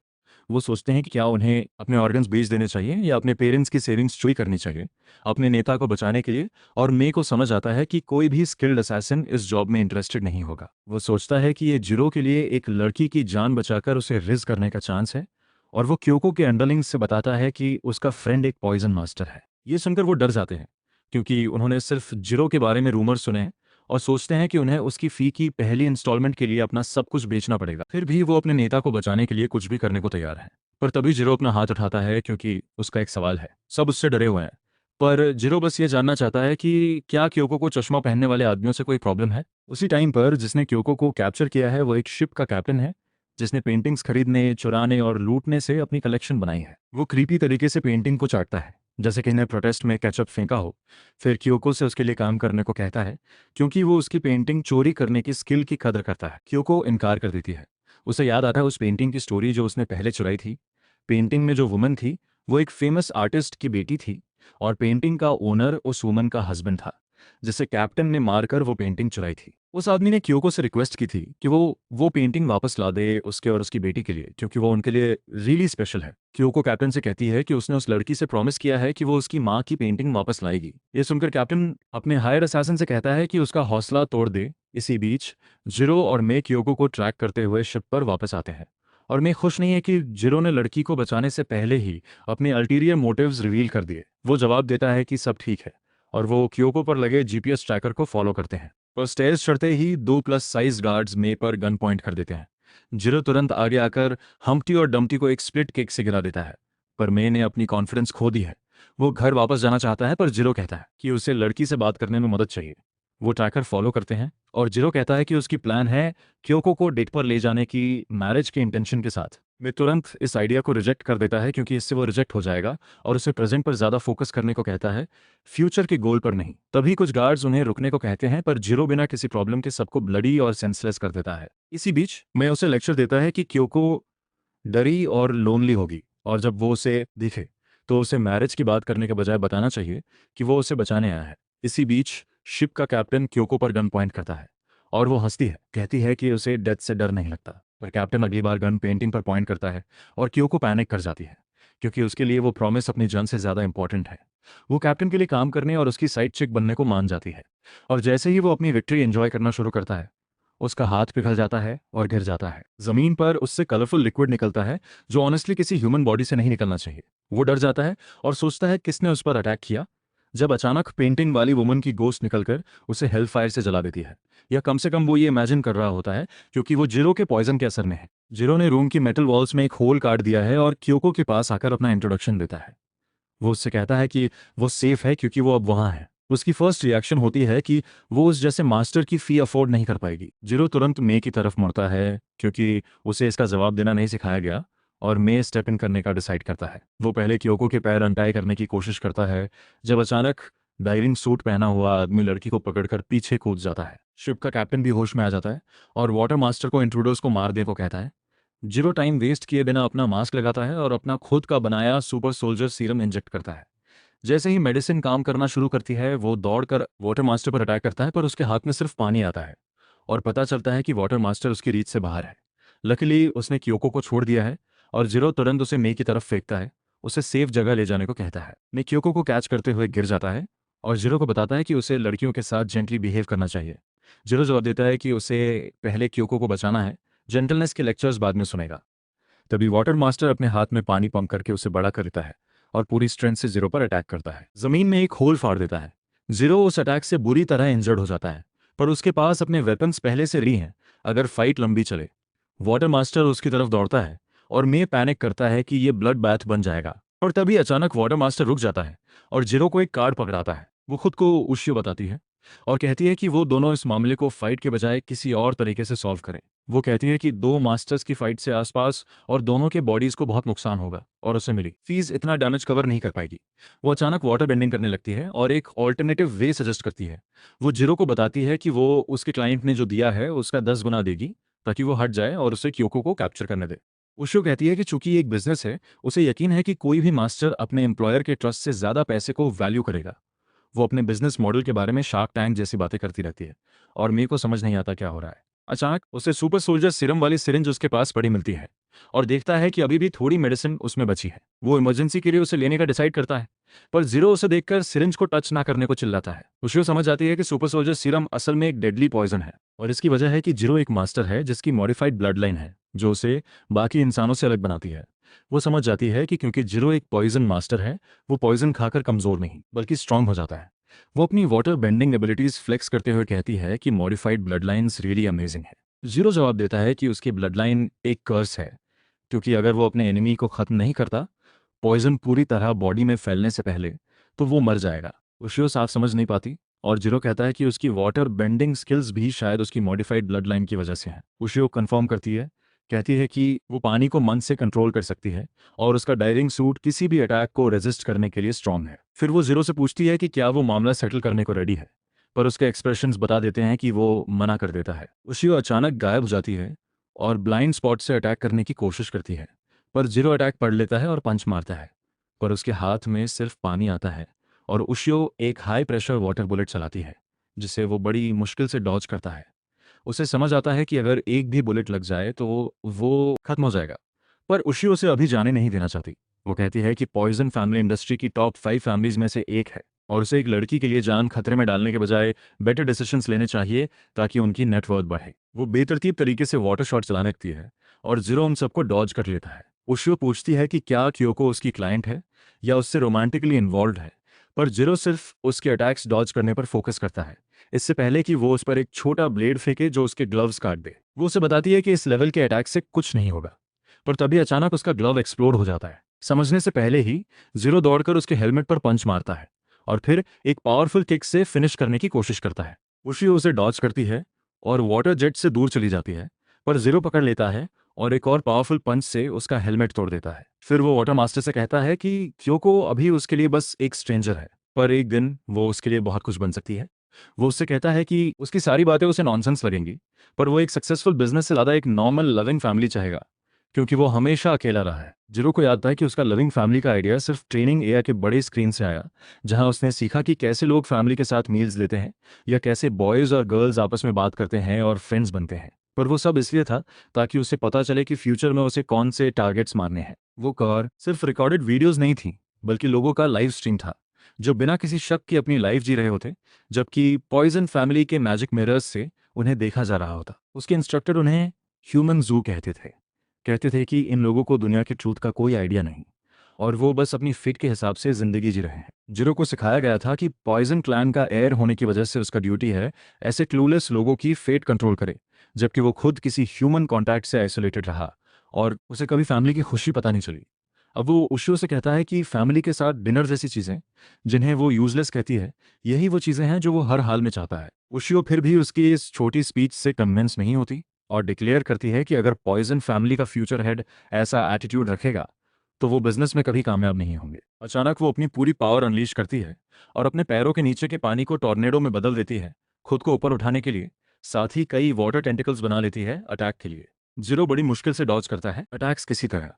वो सोचते हैं कि क्या उन्हें अपने ऑर्गन्स बेच देने चाहिए या अपने पेरेंट्स की सेविंग्स चोरी करनी चाहिए अपने नेता को बचाने के लिए। और मे को समझ आता है कि कोई भी स्किल्ड असैसिन इस जॉब में इंटरेस्टेड नहीं होगा। वो सोचता है कि ये जिरो के लिए एक लड़की की जान बचाकर उसे रिस्क करने का चांस है, और वो क्योको के अंडरलिंग्स से बताता है कि उसका फ्रेंड एक पॉइजन मास्टर है। ये सुनकर वो डर जाते हैं क्योंकि उन्होंने सिर्फ जिरो के बारे में रूमर सुने हैं और सोचते हैं कि उन्हें उसकी फ़ी की पहली इंस्टॉलमेंट के लिए अपना सब कुछ बेचना पड़ेगा। फिर भी वो अपने नेता को बचाने के लिए कुछ भी करने को तैयार है। पर तभी जिरो अपना हाथ उठाता है क्योंकि उसका एक सवाल है। सब उससे डरे हुए हैं, पर जिरो बस ये जानना चाहता है कि क्या क्योको को चश्मा पहनने वाले आदमियों से कोई प्रॉब्लम है। उसी टाइम पर जिसने क्योको को कैप्चर किया है वो एक शिप का कैप्टन है जिसने पेंटिंग्स खरीदने, चुराने और लूटने से अपनी कलेक्शन बनाई है। वो क्रीपी तरीके से पेंटिंग को चाटता है जैसे कि ने प्रोटेस्ट में केचप फेंका हो। फिर क्योको से उसके लिए काम करने को कहता है क्योंकि वो उसकी पेंटिंग चोरी करने की स्किल की कदर करता है। क्योको इनकार कर देती है। उसे याद आता है उस पेंटिंग की स्टोरी जो उसने पहले चुराई थी। पेंटिंग में जो वुमन थी वो एक फेमस आर्टिस्ट की बेटी थी, और पेंटिंग का ओनर उस वुमन का हस्बैंड था जिसे कैप्टन ने मारकर वो पेंटिंग चुराई थी। उस आदमी ने क्योको से रिक्वेस्ट की थी कि वो पेंटिंग वापस ला दे उसके और उसकी बेटी के लिए क्योंकि वो उनके लिए रियली स्पेशल है। क्योको कैप्टन से कहती है कि उसने उस लड़की से प्रॉमिस किया है कि वो उसकी माँ की पेंटिंग वापस लाएगी। ये सुनकर कैप्टन अपने हायर असैसिन से कहता है कि उसका हौसला तोड़ दे। इसी बीच जिरो और मे क्योको को ट्रैक करते हुए शिप पर वापस आते हैं, और मे खुश नहीं है कि जिरो ने लड़की को बचाने से पहले ही अपने अल्टीरियर मोटिव्स रिवील कर दिए। वो जवाब देता है कि सब ठीक है, और वो क्योको पर लगे जीपीएस ट्रैकर को फॉलो करते हैं। पर स्टेयर्स चढ़ते ही 2+ साइज गार्ड्स मे पर गन पॉइंट कर देते हैं। जिरो तुरंत आगे आकर हम्प्टी और डम्प्टी को एक स्प्लिट किक से गिरा देता है, पर मे ने अपनी कॉन्फिडेंस खो दी है। वो घर वापस जाना चाहता है, पर जिरो कहता है कि उसे लड़की से बात करने में मदद चाहिए। वो ट्रैकर फॉलो करते हैं और जिरो कहता है कि उसकी प्लान है क्योको को डेट पर ले जाने की, मैरिज के इंटेंशन के साथ। मैं तुरंत इस आइडिया को रिजेक्ट कर देता है क्योंकि इससे वो रिजेक्ट हो जाएगा, और उसे प्रेजेंट पर ज़्यादा फोकस करने को कहता है, फ्यूचर के गोल पर नहीं। तभी कुछ गार्ड्स उन्हें रुकने को कहते हैं, पर जिरो बिना किसी प्रॉब्लम के सबको ब्लडी और सेंसलेस कर देता है। इसी बीच मैं उसे लेक्चर देता है कि क्योको डरी और लोनली होगी, और जब वो उसे दिखे तो उसे मैरिज की बात करने के बजाय बताना चाहिए कि वो उसे बचाने आया है। इसी बीच शिप का कैप्टन क्योको पर गन पॉइंट करता है और वो हंसती है, कहती है कि उसे डेथ से डर नहीं लगता। पर कैप्टन अगली बार गन पेंटिंग पर पॉइंट करता है और क्योको पैनिक कर जाती है क्योंकि उसके लिए वो प्रॉमिस अपनी जान से ज़्यादा इंपॉर्टेंट है। वो कैप्टन के लिए काम करने और उसकी साइड चिक बनने को मान जाती है, और जैसे ही वो अपनी विक्ट्री एंजॉय करना शुरू करता है उसका हाथ पिघल जाता है और गिर जाता है। जमीन पर उससे कलरफुल लिक्विड निकलता है जो ऑनेस्टली किसी ह्यूमन बॉडी से नहीं निकलना चाहिए। वो डर जाता है और सोचता है किसने उस पर अटैक किया, जब अचानक पेंटिंग वाली वुमन की गोस्ट निकलकर उसे हेल फायर से जला देती है। या कम से कम वो ये इमेजिन कर रहा होता है क्योंकि वो जिरो के पॉइजन के असर में है। जिरो ने रूम की मेटल वॉल्स में एक होल काट दिया है और क्योको के पास आकर अपना इंट्रोडक्शन देता है। वो उससे कहता है कि वो सेफ है क्योंकि वो अब वहां है। उसकी फर्स्ट रिएक्शन होती है कि वो उस जैसे मास्टर की फी अफोर्ड नहीं कर पाएगी। जिरो तुरंत मे की तरफ मुड़ता है क्योंकि उसे इसका जवाब देना नहीं सिखाया गया, और मे स्टेप इन करने का डिसाइड करता है। वो पहले क्योको के पैर अनटाई करने की कोशिश करता है जब अचानक डाइविंग सूट पहना हुआ आदमी लड़की को पकड़कर पीछे कूद जाता है। शिप का कैप्टन भी होश में आ जाता है और वाटर मास्टर को इंट्रूडर्स को मार दे को कहता है। जिरो टाइम वेस्ट किए बिना अपना मास्क लगाता है और अपना खुद का बनाया सुपर सोल्जर सीरम इंजेक्ट करता है। जैसे ही मेडिसिन काम करना शुरू करती है वो दौड़कर वाटर मास्टर पर अटैक करता है, पर उसके हाथ में सिर्फ पानी आता है और पता चलता है कि वाटर मास्टर उसकी रीच से बाहर है। लकीली उसने क्योको को छोड़ दिया है और जिरो तुरंत उसे मे की तरफ फेंकता है, उसे सेफ जगह ले जाने को कहता है। मे क्योको को कैच करते हुए गिर जाता है और जिरो को बताता है कि उसे लड़कियों के साथ जेंटली बिहेव करना चाहिए। जिरो जवाब देता है कि उसे पहले क्योको को बचाना है, जेंटलनेस के लेक्चर्स बाद में सुनेगा। तभी वाटर मास्टर अपने हाथ में पानी पंप करके उसे बड़ा कर देता है और पूरी स्ट्रेंथ से जिरो पर अटैक करता है। जमीन में एक होल फाड़ देता है। जिरो उस अटैक से बुरी तरह इंजर्ड हो जाता है, पर उसके पास अपने वेपन्स पहले से री हैं अगर फाइट लंबी चले। वाटर मास्टर उसकी तरफ दौड़ता है और मे पैनिक करता है कि ये ब्लड बैथ बन जाएगा, और तभी अचानक वाटर मास्टर रुक जाता है और जिरो को एक कार्ड पकड़ाता है। वो खुद को उशियो बताती है और कहती है कि वो दोनों इस मामले को फाइट के बजाय किसी और तरीके से सॉल्व करें। वो कहती है कि दो मास्टर्स की फाइट से आसपास और दोनों के बॉडीज को बहुत नुकसान होगा और उसे मिली फीस इतना डैमेज कवर नहीं कर पाएगी। वो अचानक वाटर बेंडिंग करने लगती है और एक ऑल्टरनेटिव वे सजेस्ट करती है। वो जिरो को बताती है कि वो उसके क्लाइंट ने जो दिया है उसका 10 गुना देगी ताकि वो हट जाए और उसे क्योको को कैप्चर करने दे। उशो कहती है कि चूंकि ये एक बिजनेस है, उसे यकीन है कि कोई भी मास्टर अपने एम्प्लॉयर के ट्रस्ट से ज़्यादा पैसे को वैल्यू करेगा। वो अपने बिजनेस मॉडल के बारे में शार्क टैंक जैसी बातें करती रहती है और मेरे को समझ नहीं आता क्या हो रहा है। अचानक उसे सुपर सोल्जर सीरम वाली सिरिंज उसके पास पड़ी मिलती है और देखता है कि अभी भी थोड़ी मेडिसिन उसमें बची है। वो इमरजेंसी के लिए उसे लेने का डिसाइड करता है, पर जीरो उसे देखकर सिरिंज को टच ना करने को चिल्लाता है। उसे समझ जाती है कि सुपर सोल्जर सीरम असल में एक डेडली पॉइजन है और इसकी वजह है कि जीरो एक मास्टर है जिसकी मॉडिफाइड ब्लड लाइन है जो उसे बाकी इंसानों से अलग बनाती है। वो समझ जाती है कि क्योंकि जीरो एक पॉइजन मास्टर है, वो पॉइजन खाकर कमजोर नहीं बल्कि स्ट्रांग हो जाता है। वो अपनी वाटर बेंडिंग एबिलिटीज फ्लेक्स करते हुए कहती है कि modified blood lines really amazing है। जीरो जवाब देता है कि उसकी ब्लड लाइन एक कर्स है, क्योंकि अगर वो अपने एनिमी को खत्म नहीं करता पॉइजन पूरी तरह बॉडी में फैलने से पहले, तो वो मर जाएगा। उशियो साफ समझ नहीं पाती और जीरो कहता है कि उसकी वाटर बेंडिंग स्किल्स भी शायद उसकी मॉडिफाइड ब्लड लाइन की वजह से हैं। उशियो कंफर्म करती है, कहती है कि वो पानी को मन से कंट्रोल कर सकती है और उसका डाइविंग सूट किसी भी अटैक को रेजिस्ट करने के लिए स्ट्रांग है। फिर वो जीरो से पूछती है कि क्या वो मामला सेटल करने को रेडी है, पर उसके एक्सप्रेशंस बता देते हैं कि वो मना कर देता है। उशियो अचानक गायब हो जाती है और ब्लाइंड स्पॉट से अटैक करने की कोशिश करती है, पर जीरो अटैक पढ़ लेता है और पंच मारता है, पर उसके हाथ में सिर्फ पानी आता है और उशियो एक हाई प्रेशर वाटर बुलेट चलाती है जिसे वो बड़ी मुश्किल से डॉज करता है। उसे समझ आता है कि अगर एक भी बुलेट लग जाए तो वो खत्म हो जाएगा, पर उशियो उसे अभी जाने नहीं देना चाहती। वो कहती है कि पॉइजन फैमिली इंडस्ट्री की टॉप 5 फैमिलीज में से एक है और उसे एक लड़की के लिए जान खतरे में डालने के बजाय बेटर डिसीजंस लेने चाहिए ताकि उनकी नेटवर्थ बढ़े। वो बेतरतीब तरीके से वाटर शॉट चलाने लगती है और जीरो उन सबको डॉज कर लेता है। उशियो पूछती है कि क्या क्योको उसकी क्लाइंट है या उससे रोमांटिकली इन्वॉल्व है, पर जीरो सिर्फ उसके अटैक्स डॉज करने पर फोकस करता है, इससे पहले कि वो उस पर एक छोटा ब्लेड फेंके जो उसके ग्लव्स काट दे। वो उसे बताती है कि इस लेवल के अटैक से कुछ नहीं होगा, पर तभी अचानक उसका ग्लव एक्सप्लोड हो जाता है। समझने से पहले ही जीरो दौड़कर उसके हेलमेट पर पंच मारता है और फिर एक पावरफुल किक से फिनिश करने की कोशिश करता है। उशियो उसे डॉज करती है और वाटर जेट से दूर चली जाती है, पर जीरो पकड़ लेता है और एक और पावरफुल पंच से उसका हेलमेट तोड़ देता है। फिर वो वाटर मास्टर से कहता है कि क्योको अभी उसके लिए बस एक स्ट्रेंजर है, पर एक दिन वो उसके लिए बहुत कुछ बन सकती है। वो उससे कहता है कि उसकी सारी बातें उसे नॉनसेंस लगेंगी, पर वो एक सक्सेसफुल बिजनेस से ज़्यादा एक नॉर्मल लविंग फैमिली चाहेगा, क्योंकि वो हमेशा अकेला रहा है। जीरो को याद था कि उसका लविंग फैमिली का आइडिया सिर्फ ट्रेनिंग एआई के बड़े स्क्रीन से आया, जहां उसने सीखा कि कैसे लोग फैमिली के साथ मील्स लेते हैं या कैसे बॉयज़ और गर्ल्स आपस में बात करते हैं और फ्रेंड्स बनते हैं। पर वो सब इसलिए था ताकि उसे पता चले कि फ्यूचर में उसे कौन से टारगेट्स मारने हैं। वो कार सिर्फ रिकॉर्डेड वीडियोज़ नहीं थी, बल्कि लोगों का लाइव स्ट्रीम था जो बिना किसी शक की अपनी लाइफ जी रहे होते, जबकि पॉइजन फैमिली के मैजिक मिरर्स से उन्हें देखा जा रहा होता। उसके इंस्ट्रक्टर उन्हें ह्यूमन जू कहते थे कि इन लोगों को दुनिया के ट्रूथ का कोई आइडिया नहीं और वो बस अपनी फिट के हिसाब से जिंदगी जी रहे हैं। जीरो को सिखाया गया था कि पॉइजन क्लैन का एयर होने की वजह से उसका ड्यूटी है ऐसे क्लूलेस लोगों की फेट कंट्रोल करे, जबकि वो खुद किसी ह्यूमन कॉन्टैक्ट से आइसोलेटेड रहा और उसे कभी फैमिली की खुशी पता नहीं चली। अब वो उशियो से कहता है कि फैमिली के साथ डिनर जैसी चीज़ें जिन्हें वो यूजलेस कहती है, यही वो चीज़ें हैं जो वो हर हाल में चाहता है। उशियो फिर भी उसकी इस छोटी स्पीच से कन्विंस नहीं होती और डिक्लेयर करती है कि अगर पॉइजन फैमिली का फ्यूचर हेड ऐसा एटीट्यूड रखेगा तो वो बिजनेस में कभी कामयाब नहीं होंगे। अचानक वो अपनी पूरी पावर अनलीश करती है और अपने पैरों के नीचे के पानी को टॉर्नेडो में बदल देती है, खुद को ऊपर उठाने के लिए। साथ ही कई वाटर टेंटिकल्स बना लेती है अटैक के लिए। जीरो बड़ी मुश्किल से डॉज करता है अटैक्स किसी तरह,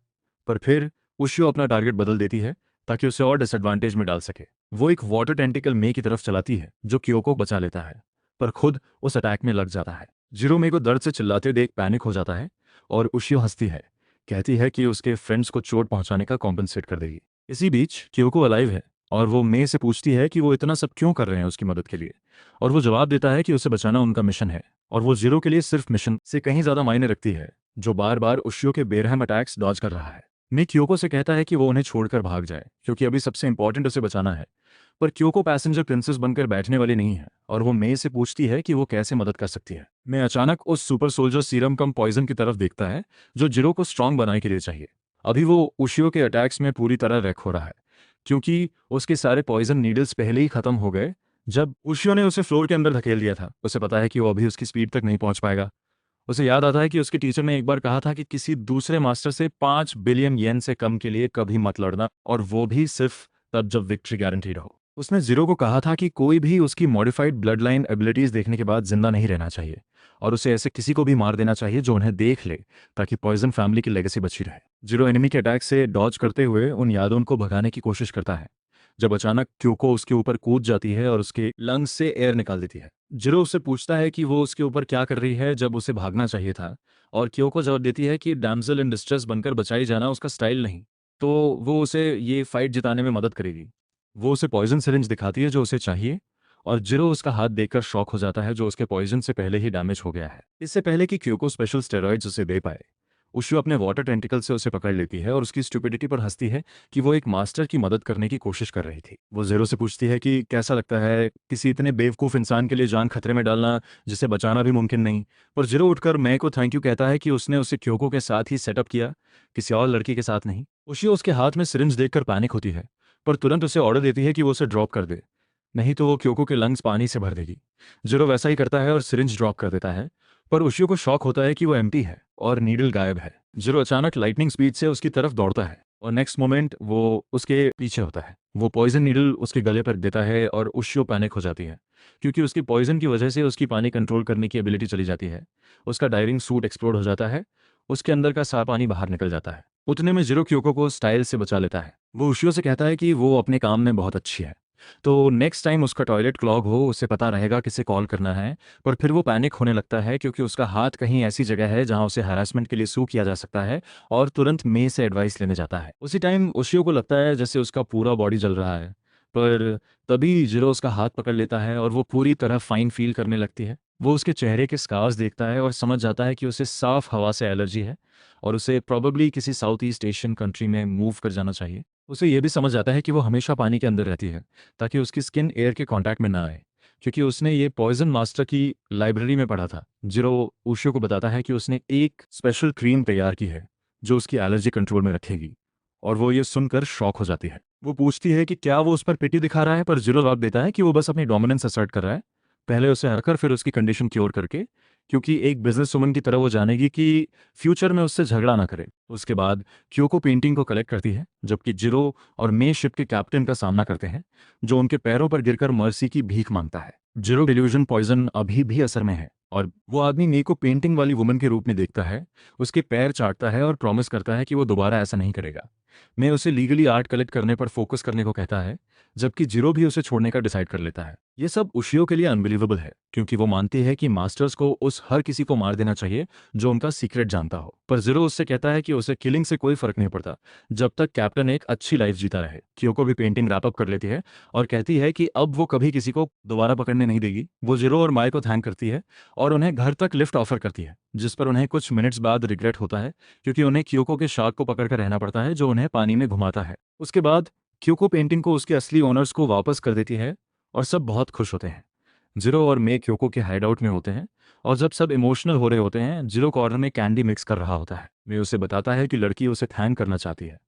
पर फिर उशियो अपना टारगेट बदल देती है ताकि उसे और डिसएडवांटेज में डाल सके। वो एक वाटर टेंटिकल मे की तरफ चलाती है जो क्योको बचा लेता है, पर खुद उस अटैक में लग जाता है। जीरो मे को दर्द से चिल्लाते देख पैनिक हो जाता है और उशियो हंसती है, कहती है कि उसके फ्रेंड्स को चोट पहुंचाने का कॉम्पनसेट कर देगी। इसी बीच क्योको अलाइव है और वो मे से पूछती है कि वो इतना सब क्यों कर रहे हैं उसकी मदद के लिए, और वो जवाब देता है कि उसे बचाना उनका मिशन है और वो जीरो के लिए सिर्फ मिशन से कहीं ज़्यादा मायने रखती है, जो बार बार उशियो के बेरहम अटैक्स डॉज कर रहा है। मे क्योको से कहता है कि वो उन्हें छोड़कर भाग जाए क्योंकि अभी सबसे इंपॉर्टेंट उसे बचाना है, पर क्योको पैसेंजर प्रिंसेस बनकर बैठने वाली नहीं है और वो मे से पूछती है कि वो कैसे मदद कर सकती है। मे अचानक उस सुपर सोल्जर सीरम कम पॉइजन की तरफ देखता है जो जीरो को स्ट्रांग बनाने के लिए चाहिए। अभी वो उशियो के अटैक्स में पूरी तरह रैक हो रहा है क्योंकि उसके सारे पॉइजन नीडल्स पहले ही खत्म हो गए जब उशियो ने उसे फ्लोर के अंदर धकेल दिया था। उसे पता है कि वो अभी उसकी स्पीड तक नहीं पहुंच पाएगा उसे याद आता है कि उसके टीचर ने एक बार कहा था कि किसी दूसरे मास्टर से 5 बिलियन येन से कम के लिए कभी मत लड़ना, और वो भी सिर्फ तब जब विक्ट्री गारंटीड हो। उसने जीरो को कहा था कि कोई भी उसकी मॉडिफाइड ब्लड लाइन एबिलिटीज देखने के बाद जिंदा नहीं रहना चाहिए, और उसे ऐसे किसी को भी मार देना चाहिए जो उन्हें देख ले, ताकि पॉइजन फैमिली की लेगेसी बची रहे। जीरो एनिमी के अटैक से डॉज करते हुए उन यादों को भगाने की कोशिश करता है, जब अचानक क्योको उसके ऊपर कूद जाती है और उसके लंग्स से एयर निकाल देती है। जीरो उससे पूछता है कि वो उसके ऊपर क्या कर रही है जब उसे भागना चाहिए था, और क्योको जवाब देती है कि डैम्सel इन डिस्ट्रेस बनकर बचाई जाना उसका स्टाइल नहीं, तो वो उसे ये फाइट जिताने में मदद करेगी। वो उसे पॉइजन सिरिंज दिखाती है जो उसे चाहिए, और जीरो उसका हाथ देखकर शॉक हो जाता है, जो उसके पॉइजन से पहले ही डैमेज हो गया है। इससे पहले कि क्योको स्पेशल स्टेरॉइड्स उसे दे पाए, उशु अपने वाटर टेंटिकल से उसे पकड़ लेती है और उसकी स्टुपिडिटी पर हंसती है कि वो एक मास्टर की मदद करने की कोशिश कर रही थी। वो जीरो से पूछती है कि कैसा लगता है किसी इतने बेवकूफ़ इंसान के लिए जान खतरे में डालना, जिसे बचाना भी मुमकिन नहीं। पर जीरो उठकर मैं को थैंक यू कहता है कि उसने उसे क्योको के साथ ही सेटअप किया, किसी और लड़की के साथ नहीं। उशी उसके हाथ में सिरिंज देखकर पैनिक होती है, पर तुरंत उसे ऑर्डर देती है कि वो उसे ड्रॉप कर दे, नहीं तो वो क्योको के लंग्स पानी से भर देगी। जीरो वैसा ही करता है और सिरिंज ड्रॉप कर देता है, पर उशियो को शॉक होता है कि वो एम्प्टी है और नीडल गायब है। जीरो अचानक लाइटनिंग स्पीड से उसकी तरफ दौड़ता है, और नेक्स्ट मोमेंट वो उसके पीछे होता है। वो पॉइजन नीडल उसके गले पर देता है और उशियो पैनिक हो जाती है, क्योंकि उसकी पॉइजन की वजह से उसकी पानी कंट्रोल करने की एबिलिटी चली जाती है। उसका डाइविंग सूट एक्सप्लोड हो जाता है, उसके अंदर का सारा पानी बाहर निकल जाता है। उतने में जीरो क्योको को स्टाइल से बचा लेता है। वो उशियो से कहता है कि वो अपने काम में बहुत अच्छी है, तो नेक्स्ट टाइम उसका टॉयलेट क्लॉग हो उसे पता रहेगा किसे कॉल करना है। पर फिर वो पैनिक होने लगता है, क्योंकि उसका हाथ कहीं ऐसी जगह है जहां उसे हैरेसमेंट के लिए सू किया जा सकता है, और तुरंत मे से एडवाइस लेने जाता है। उसी टाइम उशियो को लगता है जैसे उसका पूरा बॉडी जल रहा है, पर तभी जीरो उसका हाथ पकड़ लेता है और वो पूरी तरह फाइन फील करने लगती है। वो उसके चेहरे के स्कार्स देखता है और समझ जाता है कि उसे साफ हवा से एलर्जी है, और उसे प्रॉबेबली किसी साउथ ईस्ट एशियन कंट्री में मूव कर जाना चाहिए। उसे यह भी समझ आता है कि वो हमेशा पानी के अंदर रहती है, ताकि उसकी स्किन एयर के कांटेक्ट में ना आए, क्योंकि उसने ये पॉइजन मास्टर की लाइब्रेरी में पढ़ा था। जीरो उशियो को बताता है कि उसने एक स्पेशल क्रीम तैयार की है जो उसकी एलर्जी कंट्रोल में रखेगी, और वो ये सुनकर शॉक हो जाती है। वो पूछती है कि क्या वो उस पर पिटी दिखा रहा है, पर जीरो जवाब देता है कि वो बस अपनी डोमिनेंस असर्ट कर रहा है, पहले उसे हरकर फिर उसकी कंडीशन क्योर करके, क्योंकि एक बिजनेस वुमन की तरह वो जानेगी कि फ्यूचर में उससे झगड़ा ना करे। उसके बाद क्योको पेंटिंग को कलेक्ट करती है, जबकि जीरो और मे शिप के कैप्टन का सामना करते हैं, जो उनके पैरों पर गिरकर मर्सी की भीख मांगता है। जीरो डिल्यूजन पॉइजन अभी भी असर में है, और वो आदमी मे को पेंटिंग वाली वुमन के रूप में देखता है, उसके पैर चाटता है और प्रॉमिस करता है कि वो दोबारा ऐसा नहीं करेगा। मैं उसे लीगली आर्ट कलेक्ट करने पर फोकस करने को कहता है, जबकि जीरो भी उसे छोड़ने का डिसाइड कर लेता है। ये सब उशियो के लिए अनबिलीवेबल है, क्योंकि वो मानती है कि मास्टर्स को उस हर किसी को मार देना चाहिए जो उनका सीक्रेट जानता हो। पर जीरो उससे कहता है कि उसे किलिंग से कोई फर्क नहीं पड़ता, जब तक कैप्टन एक अच्छी लाइफ जीता रहे। क्योको भी पेंटिंग रैप अप कर लेती है और कहती है कि अब वो कभी किसी को दोबारा पकड़ने नहीं देगी। वो जीरो और माई को थैंक करती है और उन्हें घर तक लिफ्ट ऑफर करती है, जिस पर उन्हें कुछ मिनट्स बाद रिग्रेट होता है, क्योंकि उन्हें क्योको के शार्क को पकड़कर रहना पड़ता है जो उन्हें पानी में घुमाता है। उसके बाद क्योको पेंटिंग को उसके असली ओनर्स को वापस कर देती है, और सब बहुत खुश होते हैं। जीरो और मे क्योको के हाइडआउट में होते हैं, और जब सब इमोशनल हो रहे होते हैं, जीरो कॉर्नर में कैंडी मिक्स कर रहा होता है। मे उसे बताता है कि लड़की उसे थैंक करना चाहती है,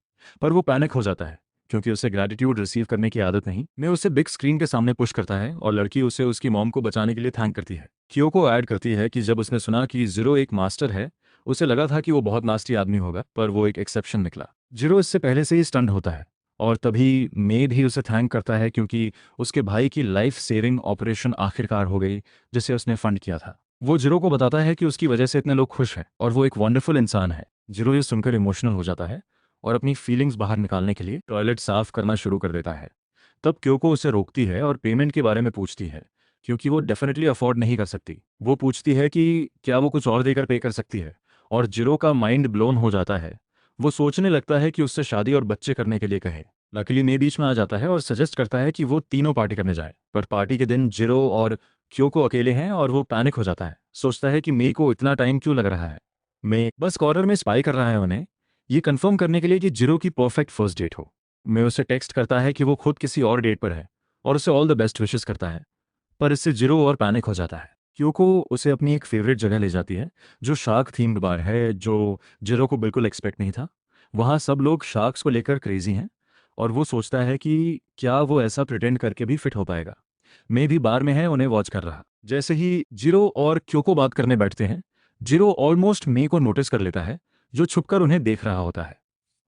पर वो पैनिक हो जाता है, क्योंकि उसे ग्रैटिट्यूड रिसीव करने की आदत नहीं। मे उसे बिग स्क्रीन के सामने पुश करता है, और लड़की उसे उसकी मॉम को बचाने के लिए थैंक करती है। क्योको ऐड करती है कि जब उसने सुना कि जीरो एक मास्टर है, उसे लगा था कि वो बहुत नास्टी आदमी होगा, पर वो एक एक्सेप्शन निकला। जीरो इससे पहले से ही स्टंड होता है, और तभी मे भी उसे थैंक करता है, क्योंकि उसके भाई की लाइफ सेविंग ऑपरेशन आखिरकार हो गई, जिसे उसने फंड किया था। वो जीरो को बताता है कि उसकी वजह से इतने लोग खुश हैं और वो एक वंडरफुल इंसान है। जीरो ये सुनकर इमोशनल हो जाता है और अपनी फीलिंग्स बाहर निकालने के लिए टॉयलेट साफ करना शुरू कर देता है। तब क्योको उसे रोकती है और पेमेंट के बारे में पूछती है, क्योंकि वो डेफिनेटली अफोर्ड नहीं कर सकती। वो पूछती है कि क्या वो कुछ और देकर पे कर सकती है, और जीरो का माइंड ब्लोन हो जाता है। वो सोचने लगता है कि उससे शादी और बच्चे करने के लिए कहे। लकीली मे बीच में आ जाता है और सजेस्ट करता है कि वो तीनों पार्टी करने जाए, पर पार्टी के दिन जीरो और क्योको अकेले हैं, और वो पैनिक हो जाता है। सोचता है कि मे को इतना टाइम क्यों लग रहा है। मे बस कॉर्नर में स्पाई कर रहा है उन्हें, ये कंफर्म करने के लिए कि जीरो की परफेक्ट फर्स्ट डेट हो। मे उसे टेक्स्ट करता है कि वो खुद किसी और डेट पर है, और उसे ऑल द बेस्ट विशेस करता है, पर इससे जीरो और पैनिक हो जाता है। क्योको उसे अपनी एक फेवरेट जगह ले जाती है, जो शार्क थीम्ड बार है, जो जीरो को बिल्कुल एक्सपेक्ट नहीं था। वहाँ सब लोग शार्क्स को लेकर क्रेजी हैं, और वो सोचता है कि क्या वो ऐसा प्रिटेंड करके भी फिट हो पाएगा। मे भी बार में है, उन्हें वॉच कर रहा। जैसे ही जीरो और क्योको बात करने बैठते हैं, जीरो ऑलमोस्ट मे को नोटिस कर लेता है, जो छुपकर उन्हें देख रहा होता है।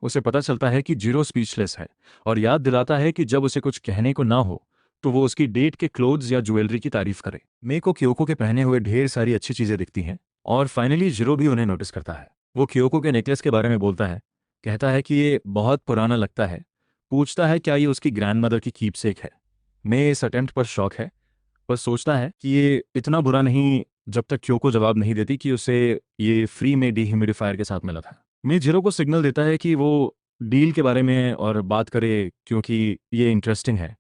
उसे पता चलता है कि जीरो स्पीचलेस है और याद दिलाता है कि जब उसे कुछ कहने को ना हो तो वो उसकी डेट के क्लोथ्स या ज्वेलरी की तारीफ करे। मे को क्योको के पहने हुए ढेर सारी अच्छी चीजें दिखती हैं और फाइनली जीरो भी उन्हें नोटिस करता है। वो क्योको के नेकलेस के बारे में बोलता है, कहता है कि ये बहुत पुराना लगता है, पूछता है क्या ये उसकी ग्रैंडमदर की कीपसेक है। मे इस अटेम्प्ट पर शौक है, पर सोचता है कि ये इतना बुरा नहीं जब तक क्योको जवाब नहीं देती कि उसे ये फ्री में डिह्यूमिडिफायर के साथ मिला था। मे जीरो को सिग्नल देता है कि वो डील के बारे में और बात करे क्योंकि ये इंटरेस्टिंग है,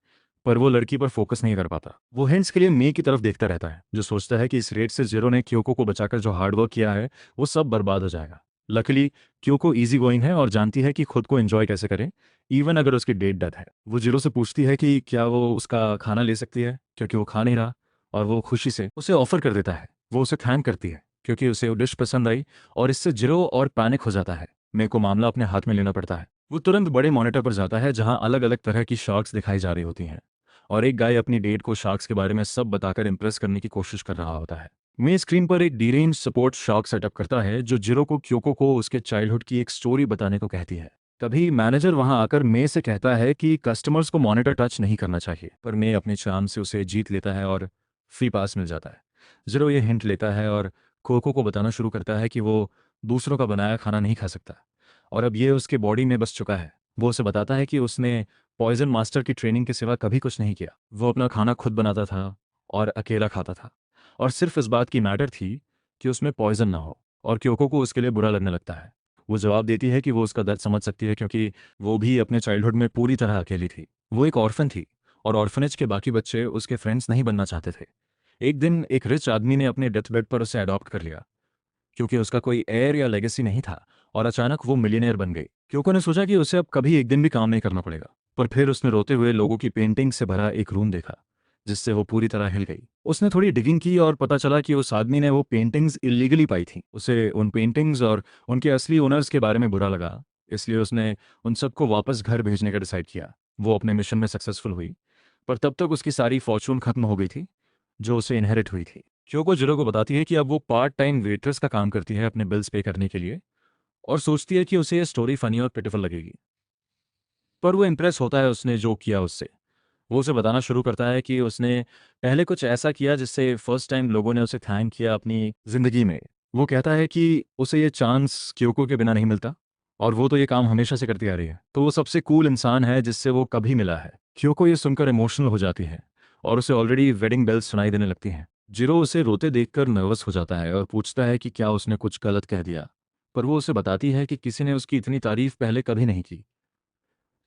पर वो लड़की पर फोकस नहीं कर पाता। वो हिंट्स के लिए मे की तरफ देखता रहता है, जो सोचता है कि इस रेट से जीरो ने क्योको को बचाकर जो हार्डवर्क किया है वो सब बर्बाद हो जाएगा। लकीली क्योको इजी गोइंग है और जानती है कि खुद को एंजॉय कैसे करें, इवन अगर उसकी डेट डेथ है। वो जीरो से पूछती है कि क्या वो उसका खाना ले सकती है क्योंकि वो खा नहीं रहा, और वो खुशी से उसे ऑफर कर देता है। वो उसे थैंक करती है क्योंकि उसे वो डिश पसंद आई और इससे जीरो और पैनिक हो जाता है। मेरे को मामला अपने हाथ में लेना पड़ता है। वो तुरंत बड़े मॉनिटर पर जाता है जहां अलग अलग तरह की शार्क्स दिखाई जा रही होती हैं और एक गाय अपनी डेट को शार्क्स के बारे में सब बताकर इंप्रेस करने की कोशिश कर रहा होता है। मैं स्क्रीन पर एक डीरेंज सपोर्ट शार्क सेटअप करता है जो जीरो को क्योको को उसके चाइल्डहुड की एक स्टोरी बताने को कहती है। तभी मैनेजर वहां आकर मे से कहता है कि कस्टमर्स को मॉनिटर टच नहीं करना चाहिए, पर मे अपने चार्म से उसे जीत लेता है और फ्री पास मिल जाता है। जीरो ये हिंट लेता है और कोको को बताना शुरू करता है कि वो दूसरों का बनाया खाना नहीं खा सकता और अब ये उसके बॉडी में बस चुका है। वो उसे बताता है कि उसने पॉइजन मास्टर की ट्रेनिंग के सिवा कभी कुछ नहीं किया। वो अपना खाना खुद बनाता था और अकेला खाता था, और सिर्फ इस बात की मैटर थी कि उसमें पॉइजन ना हो, और क्योको को उसके लिए बुरा लगने लगता है। वो जवाब देती है कि वो उसका दर्द समझ सकती है क्योंकि वो भी अपने चाइल्डहुड में पूरी तरह अकेली थी। वो एक ऑर्फन थी और ऑर्फनेज के बाकी बच्चे उसके फ्रेंड्स नहीं बनना चाहते थे। एक दिन एक रिच आदमी ने अपने डेथ बेड पर उसे अडॉप्ट कर लिया क्योंकि उसका कोई एयर या लेगेसी नहीं था, और अचानक वो मिलियनेयर बन गई। क्योको ने सोचा कि उसे अब कभी एक दिन भी काम नहीं करना पड़ेगा, पर फिर उसने रोते हुए लोगों की पेंटिंग से भरा एक रूम देखा जिससे वो पूरी तरह हिल गई। उसने थोड़ी डिगिंग की और पता चला कि उस आदमी ने वो पेंटिंग्स इलीगली पाई थी। उसे उन पेंटिंग्स और उनके असली ओनर्स के बारे में बुरा लगा, इसलिए उसने उन सबको वापस घर भेजने का डिसाइड किया। वो अपने मिशन में सक्सेसफुल हुई, पर तब तक उसकी सारी फॉर्चून खत्म हो गई थी जो उसे इनहेरिट हुई थी। क्योको जीरो को बताती है कि अब वो पार्ट टाइम वेट्रेस का काम करती है अपने बिल्स पे करने के लिए, और सोचती है कि उसे ये स्टोरी फनी और पिटिफुल लगेगी। पर वो इम्प्रेस होता है उसने जो किया उससे। वो उसे बताना शुरू करता है कि उसने पहले कुछ ऐसा किया जिससे फर्स्ट टाइम लोगों ने उसे थैंक किया अपनी ज़िंदगी में। वो कहता है कि उसे ये चांस क्योको के बिना नहीं मिलता, और वो तो ये काम हमेशा से करती आ रही है, तो वो सबसे कूल इंसान है जिससे वो कभी मिला है। क्योको ये सुनकर इमोशनल हो जाती है और उसे ऑलरेडी वेडिंग बेल्स सुनाई देने लगती हैं। जीरो उसे रोते देखकर नर्वस हो जाता है और पूछता है कि क्या उसने कुछ गलत कह दिया, पर वो उसे बताती है कि किसी ने उसकी इतनी तारीफ पहले कभी नहीं की।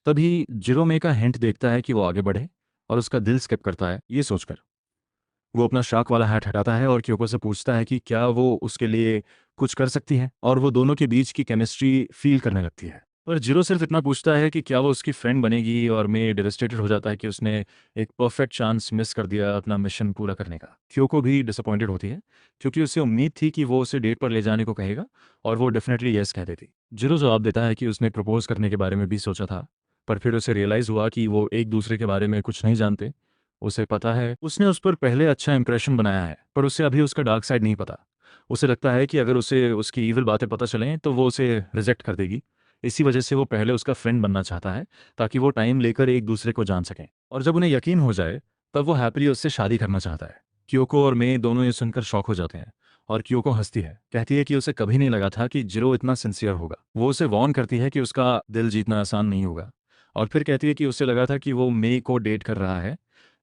तभी जिरोमे का हिंट देखता है कि वो आगे बढ़े, और उसका दिल स्किप करता है ये सोचकर। वो अपना शार्क वाला हैट हटाता है और क्योको से पूछता है कि क्या वो उसके लिए कुछ कर सकती है, और वो दोनों के बीच की केमिस्ट्री फील करने लगती है। पर जीरो सिर्फ इतना पूछता है कि क्या वो उसकी फ्रेंड बनेगी, और मे डेवास्टेटेड हो जाता है कि उसने एक परफेक्ट चांस मिस कर दिया अपना मिशन पूरा करने का। क्योको भी डिसअपॉइंटेड होती है क्योंकि उसे उम्मीद थी कि वो उसे डेट पर ले जाने को कहेगा, और वो डेफिनेटली यस कह देती। जीरो जवाब देता है कि उसने प्रपोज करने के बारे में भी सोचा था, पर फिर उसे रियलाइज़ हुआ कि वो एक दूसरे के बारे में कुछ नहीं जानते। उसे पता है उसने उस पर पहले अच्छा इंप्रेशन बनाया है, पर उसे अभी उसका डार्क साइड नहीं पता। उसे लगता है कि अगर उसे उसकी ईविल बातें पता चलें तो वो उसे रिजेक्ट कर देगी। इसी वजह से वो पहले उसका फ्रेंड बनना चाहता है ताकि वो टाइम लेकर एक दूसरे को जान सकें, और जब उन्हें यकीन हो जाए तब वो हैप्पीली उससे शादी करना चाहता है। क्योको और मे दोनों ये सुनकर शॉक हो जाते हैं, और क्योको हंसती है, कहती है कि उसे कभी नहीं लगा था कि जिरो इतना सिंसियर होगा। वो उसे वॉर्न करती है कि उसका दिल जीतना आसान नहीं होगा, और फिर कहती है कि उसे लगा था कि वो मे को डेट कर रहा है।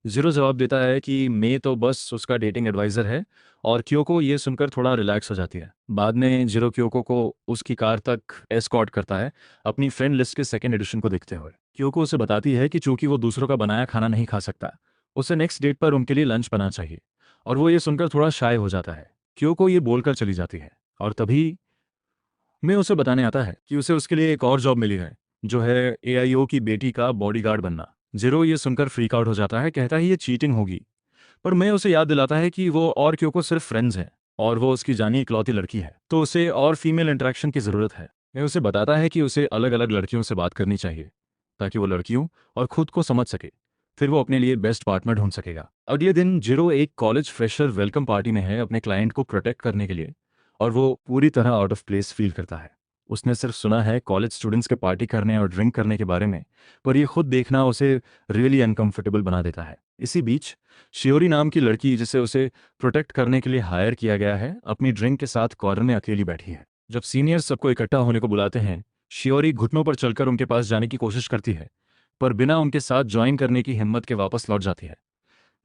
जीरो जवाब देता है कि मे तो बस उसका डेटिंग एडवाइज़र है, और क्योको ये सुनकर थोड़ा रिलैक्स हो जाती है। बाद में जीरो क्योको को उसकी कार तक एस्कॉर्ट करता है, अपनी फ्रेंड लिस्ट के सेकंड एडिशन को देखते हुए। क्योको उसे बताती है कि चूंकि वो दूसरों का बनाया खाना नहीं खा सकता, उसे नेक्स्ट डेट पर उनके लिए लंच बनाना चाहिए, और वो ये सुनकर थोड़ा शाय हो जाता है। क्योको ये बोलकर चली जाती है, और तभी मैं उसे बताने आता है कि उसे उसके लिए एक और जॉब मिली है, जो है एआईओ की बेटी का बॉडीगार्ड बनना। जीरो ये सुनकर फ्रीक आउट हो जाता है, कहता है ये चीटिंग होगी, पर मैं उसे याद दिलाता है कि वो और क्योंकि सिर्फ फ्रेंड्स हैं, और वो उसकी जानी इकलौती लड़की है, तो उसे और फीमेल इंटरेक्शन की ज़रूरत है। मैं उसे बताता है कि उसे अलग अलग लड़कियों से बात करनी चाहिए ताकि वो लड़कियों और खुद को समझ सके, फिर वो अपने लिए बेस्ट पार्टनर ढूंढ सकेगा। अगले दिन जीरो एक कॉलेज फ्रेशर वेलकम पार्टी में है अपने क्लाइंट को प्रोटेक्ट करने के लिए, और वो पूरी तरह आउट ऑफ प्लेस फील करता है। उसने सिर्फ सुना है कॉलेज स्टूडेंट्स के पार्टी करने और ड्रिंक करने के बारे में, पर ये खुद देखना उसे रियली अनकंफर्टेबल बना देता है। इसी बीच शियोरी नाम की लड़की, जिसे उसे प्रोटेक्ट करने के लिए हायर किया गया है, अपनी ड्रिंक के साथ कॉर्नर में अकेली बैठी है। जब सीनियर्स सबको इकट्ठा होने को बुलाते हैं, शियोरी घुटनों पर चलकर उनके पास जाने की कोशिश करती है, पर बिना उनके साथ ज्वाइन करने की हिम्मत के वापस लौट जाती है।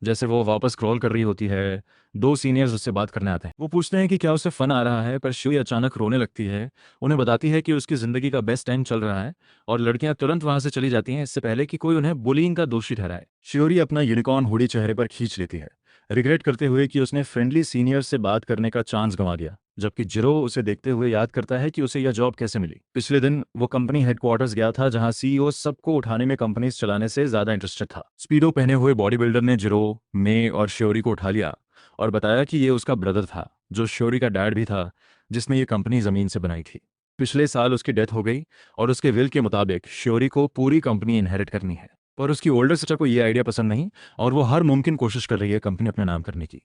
जैसे वो वापस क्रॉल कर रही होती है, दो सीनियर्स उससे बात करने आते हैं। वो पूछते हैं कि क्या उसे फन आ रहा है, पर शियोरी अचानक रोने लगती है। उन्हें बताती है कि उसकी ज़िंदगी का बेस्ट टाइम चल रहा है, और लड़कियां तुरंत वहां से चली जाती हैं इससे पहले कि कोई उन्हें बुलिंग का दोषी ठहराए। शियोरी अपना यूनिकॉर्न हुडी चेहरे पर खींच लेती है, रिग्रेट करते हुए कि उसने फ्रेंडली सीनियर से बात करने का चांस गंवा दिया। जबकि जिरो उसे देखते हुए याद करता है कि उसे यह जॉब कैसे मिली। पिछले दिन वो कंपनी हेडक्वार्टर्स गया था, जहां सीईओ सबको उठाने में कंपनीज चलाने से ज्यादा इंटरेस्टेड था। स्पीडो पहने हुए बॉडी बिल्डर ने जिरो, मे और श्योरी को उठा लिया और बताया कि ये उसका ब्रदर था, जो श्योरी का डैड भी था, जिसने ये कंपनी जमीन से बनाई थी। पिछले साल उसकी डेथ हो गई और उसके विल के मुताबिक श्योरी को पूरी कंपनी इनहेरिट करनी है। पर उसकी ओल्डर सिस्टर को यह आइडिया पसंद नहीं, और वो हर मुमकिन कोशिश कर रही है कंपनी अपने नाम करने की।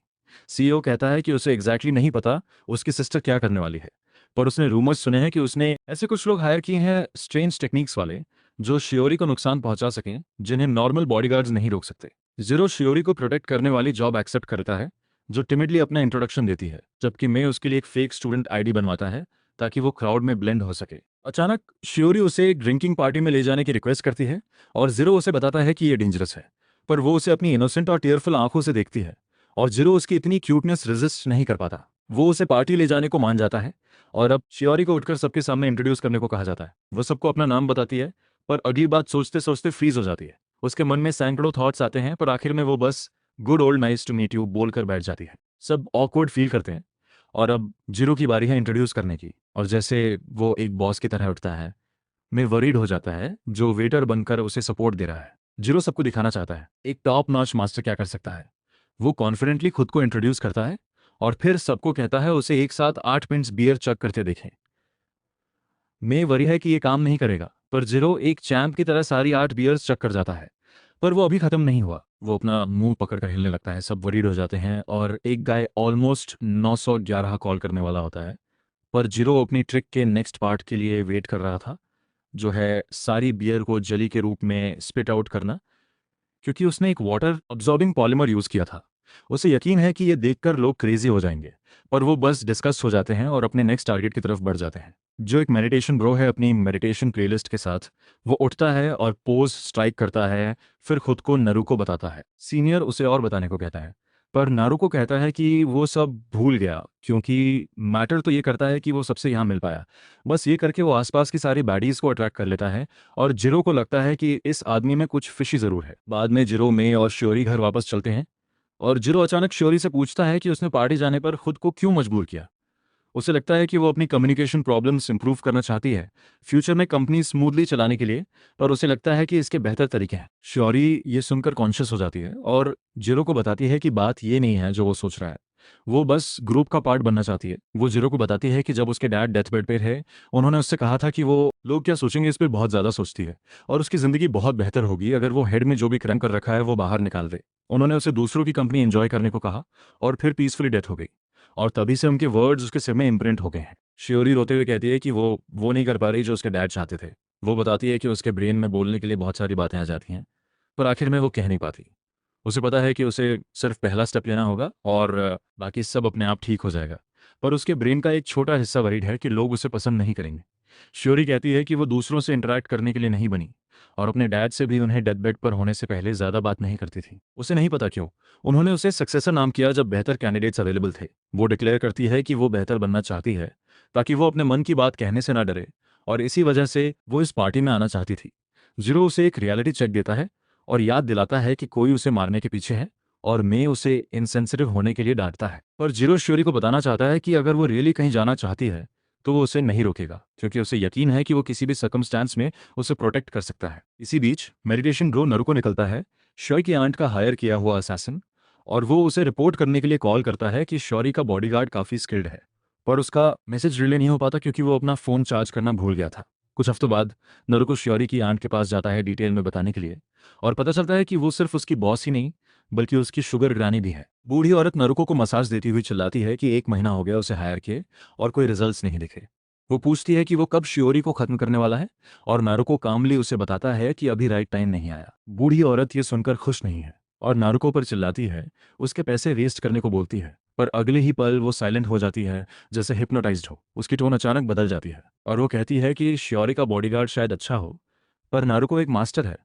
सीईओ कहता है कि उसे एग्जैक्टली नहीं पता उसकी सिस्टर क्या करने वाली है, पर उसने रूमर्स सुने हैं कि उसने ऐसे कुछ लोग हायर किए हैं, स्ट्रेंज टेक्निक्स वाले, जो शियोरी को नुकसान पहुंचा सकें, जिन्हें नॉर्मल बॉडीगार्ड्स नहीं रोक सकते। जीरो शियोरी को प्रोटेक्ट करने वाली जॉब एक्सेप्ट करता है, जो टिमिडली अपना इंट्रोडक्शन देती है, जबकि मैं उसके लिए एक फेक स्टूडेंट आईडी बनवाता है ताकि वो क्राउड में ब्लेंड हो सके। अचानक शियोरी उसे एक ड्रिंकिंग पार्टी में ले जाने की रिक्वेस्ट करती है, और जीरो उसे बताता है कि ये डेंजरस है, पर वो उसे अपनी इनोसेंट और टीयरफुल आंखों से देखती है, और जिरो उसकी इतनी क्यूटनेस रेजिस्ट नहीं कर पाता। वो उसे पार्टी ले जाने को मान जाता है, और अब शियोरी को उठकर सबके सामने इंट्रोड्यूस करने को कहा जाता है। वो सबको अपना नाम बताती है, पर अगली बात सोचते सोचते फ्रीज हो जाती है। उसके मन में सैकड़ों थॉट्स आते हैं, पर आखिर में वो बस good old nice to meet you बोलकर बैठ जाती है। सब ऑकवर्ड फील करते हैं, और अब जिरो की बारी है इंट्रोड्यूस करने की। और जैसे वो एक बॉस की तरह उठता है, मैं वरीड हो जाता है, जो वेटर बनकर उसे सपोर्ट दे रहा है। जिरो सबको दिखाना चाहता है एक टॉप नॉच मास्टर क्या कर सकता है। वो कॉन्फिडेंटली खुद को इंट्रोड्यूस करता है, और फिर सबको कहता है उसे एक साथ 8 पिंट्स बियर चक करते देखें। मैं वरी है कि ये काम नहीं करेगा, पर जिरो एक चैंप की तरह सारी 8 बियर्स चक कर जाता है। पर वो अभी खत्म नहीं हुआ। वो अपना मुंह पकड़कर हिलने लगता है, सब वरीड हो जाते हैं, और एक गाय ऑलमोस्ट 911 कॉल करने वाला होता है। पर जिरो अपनी ट्रिक के नेक्स्ट पार्ट के लिए वेट कर रहा था, जो है सारी बियर को जली के रूप में स्पिट आउट करना, क्योंकि उसने एक वाटर अब्जॉर्बिंग पॉलीमर यूज किया था। उसे यकीन है कि ये देखकर लोग क्रेजी हो जाएंगे, पर वो बस डिस्कस हो जाते हैं और अपने नेक्स्ट टारगेट की तरफ बढ़ जाते हैं। जो एक मेडिटेशन ब्रो है, अपनी मेडिटेशन प्लेलिस्ट के साथ वो उठता है और पोज स्ट्राइक करता है, फिर खुद को नरू को बताता है। सीनियर उसे और बताने को कहता है, पर नारू को कहता है कि वो सब भूल गया, क्योंकि मैटर तो ये करता है कि वो सबसे यहाँ मिल पाया। बस ये करके वो आसपास की सारी बैडीज को अट्रैक्ट कर लेता है, और जिरो को लगता है कि इस आदमी में कुछ फिशी जरूर है। बाद में जिरो, मे और श्योरी घर वापस चलते हैं, और जिरो अचानक श्योरी से पूछता है कि उसने पार्टी जाने पर खुद को क्यों मजबूर किया। उसे लगता है कि वो अपनी कम्युनिकेशन प्रॉब्लम्स इंप्रूव करना चाहती है फ्यूचर में कंपनी स्मूथली चलाने के लिए, पर उसे लगता है कि इसके बेहतर तरीके हैं। श्योरी ये सुनकर कॉन्शियस हो जाती है, और जिरो को बताती है कि बात ये नहीं है जो वो सोच रहा है। वो बस ग्रुप का पार्ट बनना चाहती है। वो जिरो को बताती है कि जब उसके डैड डेथ बेड पे है, उन्होंने उससे कहा था कि वो लोग क्या सोचेंगे इस पर बहुत ज़्यादा सोचती है, और उसकी ज़िंदगी बहुत बेहतर होगी अगर वो हेड में जो भी क्रैम कर रखा है वो बाहर निकाल दे। उन्होंने उसे दूसरों की कंपनी एंजॉय करने को कहा, और फिर पीसफुली डेथ हो गई, और तभी से उनके वर्ड्स उसके सिर में इम्प्रिंट हो गए हैं। श्योरी रोते हुए कहती है कि वो नहीं कर पा रही जो उसके डैड चाहते थे। वो बताती है कि उसके ब्रेन में बोलने के लिए बहुत सारी बातें आ जाती हैं, पर आखिर में वो कह नहीं पाती। उसे पता है कि उसे सिर्फ पहला स्टेप लेना होगा, और बाकी सब अपने आप ठीक हो जाएगा। पर उसके ब्रेन का एक छोटा हिस्सा वरीड है कि लोग उसे पसंद नहीं करेंगे। श्योरी कहती है कि वो दूसरों से इंटरेक्ट करने के लिए नहीं बनी, और अपने डैड से भी उन्हें डेथ बेड पर होने से पहले ज़्यादा बात नहीं करती थी। उसे नहीं पता क्यों उन्होंने उसे सक्सेसर नाम किया जब बेहतर कैंडिडेट्स अवेलेबल थे। वो डिक्लेयर करती है कि वो बेहतर बनना चाहती है, ताकि वो अपने मन की बात कहने से ना डरे, और इसी वजह से वो इस पार्टी में आना चाहती थी। जीरो उसे एक रियलिटी चेक देता है, और याद दिलाता है कि कोई उसे मारने के पीछे है, और मैं उसे इनसेंसिटिव होने के लिए डांटता है। पर जीरो श्योरी को बताना चाहता है कि अगर वो रियली कहीं जाना चाहती है तो वो उसे नहीं रोकेगा, क्योंकि उसे यकीन है कि वो किसी भी सर्कमस्टांस में उसे प्रोटेक्ट कर सकता है। इसी बीच मेडिटेशन ब्रो नरुको निकलता है, शॉय की आंट का हायर किया हुआ असैसिन, और वो उसे रिपोर्ट करने के लिए कॉल करता है कि शॉरी का बॉडीगार्ड काफ़ी स्किल्ड है। पर उसका मैसेज रिले नहीं हो पाता, क्योंकि वो अपना फ़ोन चार्ज करना भूल गया था। कुछ हफ्तों बाद नरुको श्योरी की आंट के पास जाता है डिटेल में बताने के लिए, और पता चलता है कि वो सिर्फ उसकी बॉस ही नहीं, बल्कि उसकी शुगर ग्रानी भी है। बूढ़ी औरत नारुको को मसाज देती हुई चिल्लाती है कि 1 महीना हो गया उसे हायर किए और कोई रिजल्ट्स नहीं दिखे। वो पूछती है कि वो कब शियोरी को खत्म करने वाला है, और नारुको कामली उसे बताता है कि अभी राइट टाइम नहीं आया। बूढ़ी औरत ये सुनकर खुश नहीं है और नारुको पर चिल्लाती है, उसके पैसे वेस्ट करने को बोलती है। पर अगले ही पल वो साइलेंट हो जाती है, जैसे हिप्नोटाइज्ड हो। उसकी टोन अचानक बदल जाती है और वो कहती है कि शियोरी का बॉडीगार्ड शायद अच्छा हो, पर नारुको एक मास्टर है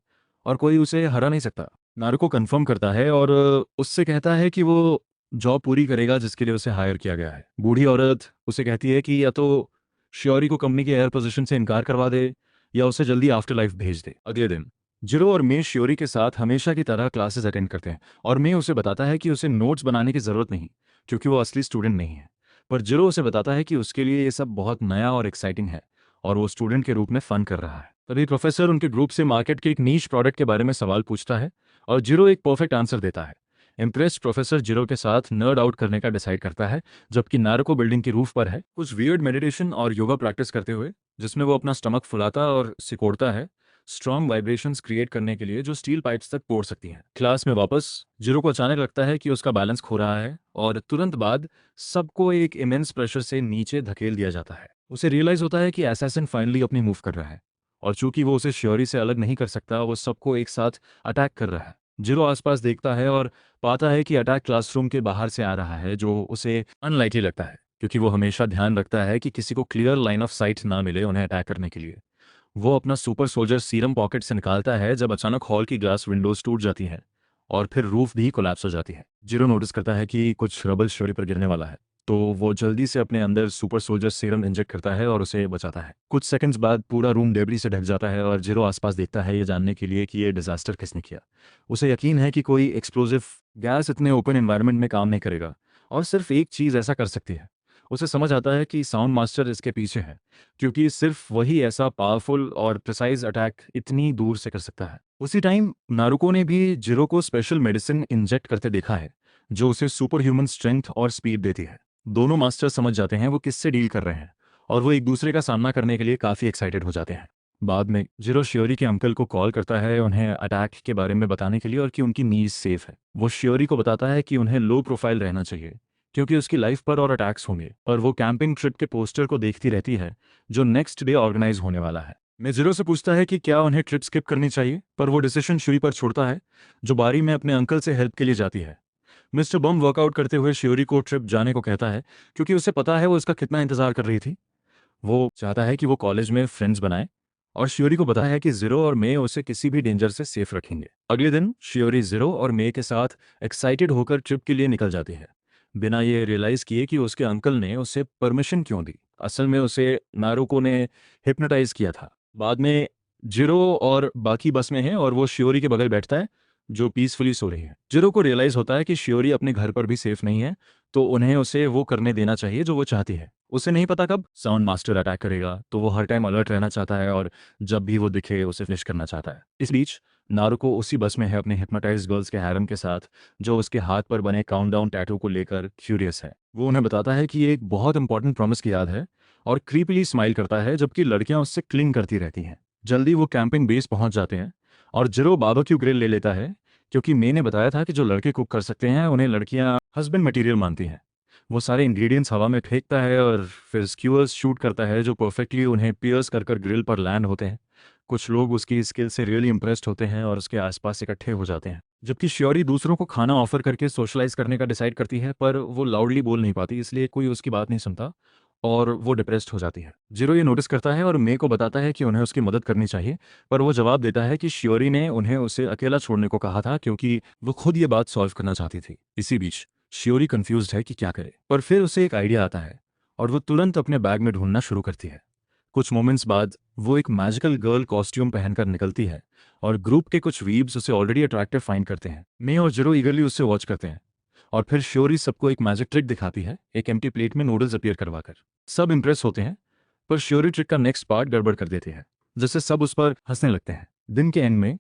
और कोई उसे हरा नहीं सकता। नारुको कंफर्म करता है और उससे कहता है कि वो जॉब पूरी करेगा जिसके लिए उसे हायर किया गया है। बूढ़ी औरत उसे कहती है कि या तो श्योरी को कंपनी के एयर पोजीशन से इनकार करवा दे या उसे जल्दी आफ्टर लाइफ भेज दे। अगले दिन जिरो और मे श्योरी के साथ हमेशा की तरह क्लासेस अटेंड करते हैं और मे उसे बताता है कि उसे नोट्स बनाने की ज़रूरत नहीं, क्योंकि वो असली स्टूडेंट नहीं है। पर जिरो उसे बताता है कि उसके लिए ये सब बहुत नया और एक्साइटिंग है और वो स्टूडेंट के रूप में फ़न कर रहा है। तभी प्रोफेसर उनके ग्रुप से मार्केट के एक नीश प्रोडक्ट के बारे में सवाल पूछता है और जिरो एक परफेक्ट आंसर देता है। इम्प्रेस्ड प्रोफेसर जिरो के साथ नर्ड आउट करने का डिसाइड करता है, जबकि नारुको बिल्डिंग की रूफ पर है, कुछ वियर्ड मेडिटेशन और योगा प्रैक्टिस करते हुए, जिसमें वो अपना स्टमक फुलाता और सिकोड़ता है, स्ट्रॉन्ग वाइब्रेशंस क्रिएट करने के लिए जो स्टील पाइप्स तक पहुंच सकती हैं। क्लास में वापस जिरो को अचानक लगता है कि उसका बैलेंस खो रहा है और तुरंत बाद सबको एक इमेंस प्रेशर से नीचे धकेल दिया जाता है। उसे रियलाइज होता है कि असैसिन फाइनली अपनी मूव कर रहा है और चूंकि वो उसे श्योरी से अलग नहीं कर सकता, वो सबको एक साथ अटैक कर रहा है। जिरो आसपास देखता है और पाता है कि अटैक क्लासरूम के बाहर से आ रहा है, जो उसे अनलाइकली लगता है, क्योंकि वो हमेशा ध्यान रखता है कि किसी को क्लियर लाइन ऑफ साइट ना मिले उन्हें अटैक करने के लिए। वो अपना सुपर सोल्जर सीरम पॉकेट से निकालता है जब अचानक हॉल की ग्लास विंडोज टूट जाती है और फिर रूफ भी कोलैप्स हो जाती है। जिरो नोटिस करता है कि कुछ रबल श्योरी पर गिरने वाला है, तो वो जल्दी से अपने अंदर सुपर सोल्जर सीरम इंजेक्ट करता है और उसे बचाता है। कुछ सेकंड्स बाद पूरा रूम डेब्री से ढक जाता है और जिरो आसपास देखता है ये जानने के लिए कि ये डिजास्टर किसने किया। उसे यकीन है कि कोई एक्सप्लोजिव गैस इतने ओपन एनवायरनमेंट में काम नहीं करेगा और सिर्फ एक चीज़ ऐसा कर सकती है। उसे समझ आता है कि साउंड मास्टर इसके पीछे है, क्योंकि सिर्फ वही ऐसा पावरफुल और प्रिसाइज अटैक इतनी दूर से कर सकता है। उसी टाइम नारुको ने भी जिरो को स्पेशल मेडिसिन इंजेक्ट करते देखा है, जो उसे सुपर ह्यूमन स्ट्रेंथ और स्पीड देती है। दोनों मास्टर समझ जाते हैं वो किससे डील कर रहे हैं और वो एक दूसरे का सामना करने के लिए काफ़ी एक्साइटेड हो जाते हैं। बाद में जिरो श्योरी के अंकल को कॉल करता है उन्हें अटैक के बारे में बताने के लिए और कि उनकी नीज सेफ है। वो श्योरी को बताता है कि उन्हें लो प्रोफाइल रहना चाहिए, क्योंकि उसकी लाइफ पर और अटैक्स होंगे, और वो कैंपिंग ट्रिप के पोस्टर को देखती रहती है जो नेक्स्ट डे ऑर्गेनाइज होने वाला है। मैं जिरो से पूछता है कि क्या उन्हें ट्रिप स्किप करनी चाहिए, पर वो डिसीजन श्योरी पर छोड़ता है, जो बारी में अपने अंकल से हेल्प के लिए जाती है। मिस्टर बम वर्कआउट करते हुए श्योरी को ट्रिप जाने को कहता है, क्योंकि उसे पता है वो इसका कितना इंतजार कर रही थी। वो चाहता है कि वो कॉलेज में फ्रेंड्स बनाए और श्योरी को बताया है कि जीरो और मे उसे किसी भी डेंजर से सेफ रखेंगे। अगले दिन श्योरी जीरो और मे के साथ एक्साइटेड होकर ट्रिप के लिए निकल जाती है, बिना ये रियलाइज किए कि उसके अंकल ने उसे परमिशन क्यों दी। असल में उसे नारुको ने हिप्नोटाइज किया था। बाद में जीरो और बाकी बस में है और वो श्योरी के बगल बैठता है, जो पीसफुली सो रही है। जीरो को रियलाइज होता है कि श्योरी अपने घर पर भी सेफ नहीं है, तो उन्हें उसे वो करने देना चाहिए जो वो चाहती है। उसे नहीं पता कब साउंड मास्टर अटैक करेगा, तो वो हर टाइम अलर्ट रहना चाहता है और जब भी वो दिखे उसे फिनिश करना चाहता है। इस बीच नारुको उसी बस में है अपने हिप्नोटाइज्ड गर्ल्स के हैरम के साथ, जो उसके हाथ पर बने काउंटडाउन टैटू को लेकर क्यूरियस है। वो उन्हें बताता है कि ये एक बहुत इंपॉर्टेंट प्रॉमिस की याद है और क्रीपीली स्माइल करता है, जबकि लड़कियां उससे क्लिंग करती रहती हैं। जल्दी वो कैंपिंग बेस पहुंच जाते हैं और जिरो बारबेक्यू ग्रिल ले लेता है, क्योंकि मे ने बताया था कि जो लड़के कुक कर सकते हैं उन्हें लड़कियां हस्बैंड मटेरियल मानती हैं। वो सारे इंग्रेडिएंट्स हवा में फेंकता है और फिर स्क्यूअर्स शूट करता है, जो परफेक्टली उन्हें पियर्स कर कर ग्रिल पर लैंड होते हैं। कुछ लोग उसकी स्किल से रियली इंप्रेस्ड होते हैं और उसके आसपास इकट्ठे हो जाते हैं, जबकि श्योरी दूसरों को खाना ऑफर करके सोशलाइज करने का डिसाइड करती है, पर वो लाउडली बोल नहीं पाती, इसलिए कोई उसकी बात नहीं सुनता और वो डिप्रेस्ड हो जाती है। जीरो ये नोटिस करता है और मे को बताता है कि उन्हें उसकी मदद करनी चाहिए, पर वो जवाब देता है कि श्योरी ने उन्हें उसे अकेला छोड़ने को कहा था, क्योंकि वो खुद ये बात सॉल्व करना चाहती थी। इसी बीच श्योरी कंफ्यूज्ड है कि क्या करे, पर फिर उसे एक आइडिया आता है और वो तुरंत अपने बैग में ढूंढना शुरू करती है। कुछ मोमेंट्स बाद वो एक मैजिकल गर्ल कॉस्ट्यूम पहनकर निकलती है और ग्रुप के कुछ वीब्स उसे ऑलरेडी अट्रैक्टिव फाइंड करते हैं। मे और जीरो ईगरली उससे वॉच करते हैं और फिर श्योरी सबको एक मैजिक ट्रिक दिखाती है, एक एम्प्टी प्लेट में नूडल्स अपीयर करवाकर। सब इंप्रेस होते हैं, पर श्योरी ट्रिक का नेक्स्ट पार्ट गड़बड़ कर देती है, जिससे सब उस पर हंसने लगते हैं। दिन के एंड में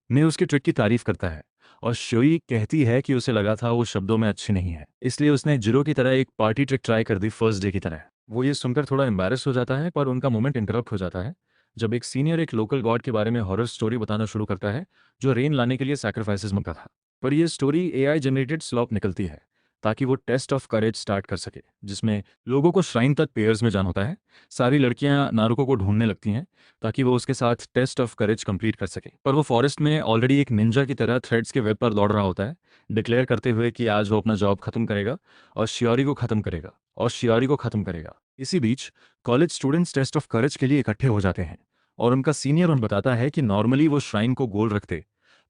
ने उसकी ट्रिक की तारीफ करता है और शोई कहती है कि उसे लगा था वो शब्दों में अच्छी नहीं है, इसलिए उसने जीरो की तरह एक पार्टी ट्रिक ट्राई कर दी फर्स्ट डे की तरह। वो ये सुनकर थोड़ा एम्बैरेस हो जाता है, पर उनका मोमेंट इंटरप्ट हो जाता है जब एक सीनियर एक लोकल गॉड के बारे में हॉरर स्टोरी बताना शुरू करता है, जो रेन लाने के लिए सैक्रिफाइसेस मांगता था। पर यह स्टोरी एआई जनरेटेड स्लॉप निकलती है ताकि वो टेस्ट ऑफ करेज स्टार्ट कर सके, जिसमें लोगों को श्राइन तक पेयर्स में जाना होता है। सारी लड़कियां नारुको को ढूंढने लगती हैं ताकि वो उसके साथ टेस्ट ऑफ करेज कंप्लीट कर सके, पर वो फॉरेस्ट में ऑलरेडी एक निंजा की तरह थ्रेड्स के वेब पर दौड़ रहा होता है, डिक्लेयर करते हुए कि आज वो अपना जॉब खत्म करेगा और शियोरी को खत्म करेगा और शियोरी को खत्म करेगा। इसी बीच college students test of courage के लिए इकट्ठे हो जाते हैं और उनका सीनियर उन्हें बताता है कि नॉर्मली वो श्राइन को गोल रखते,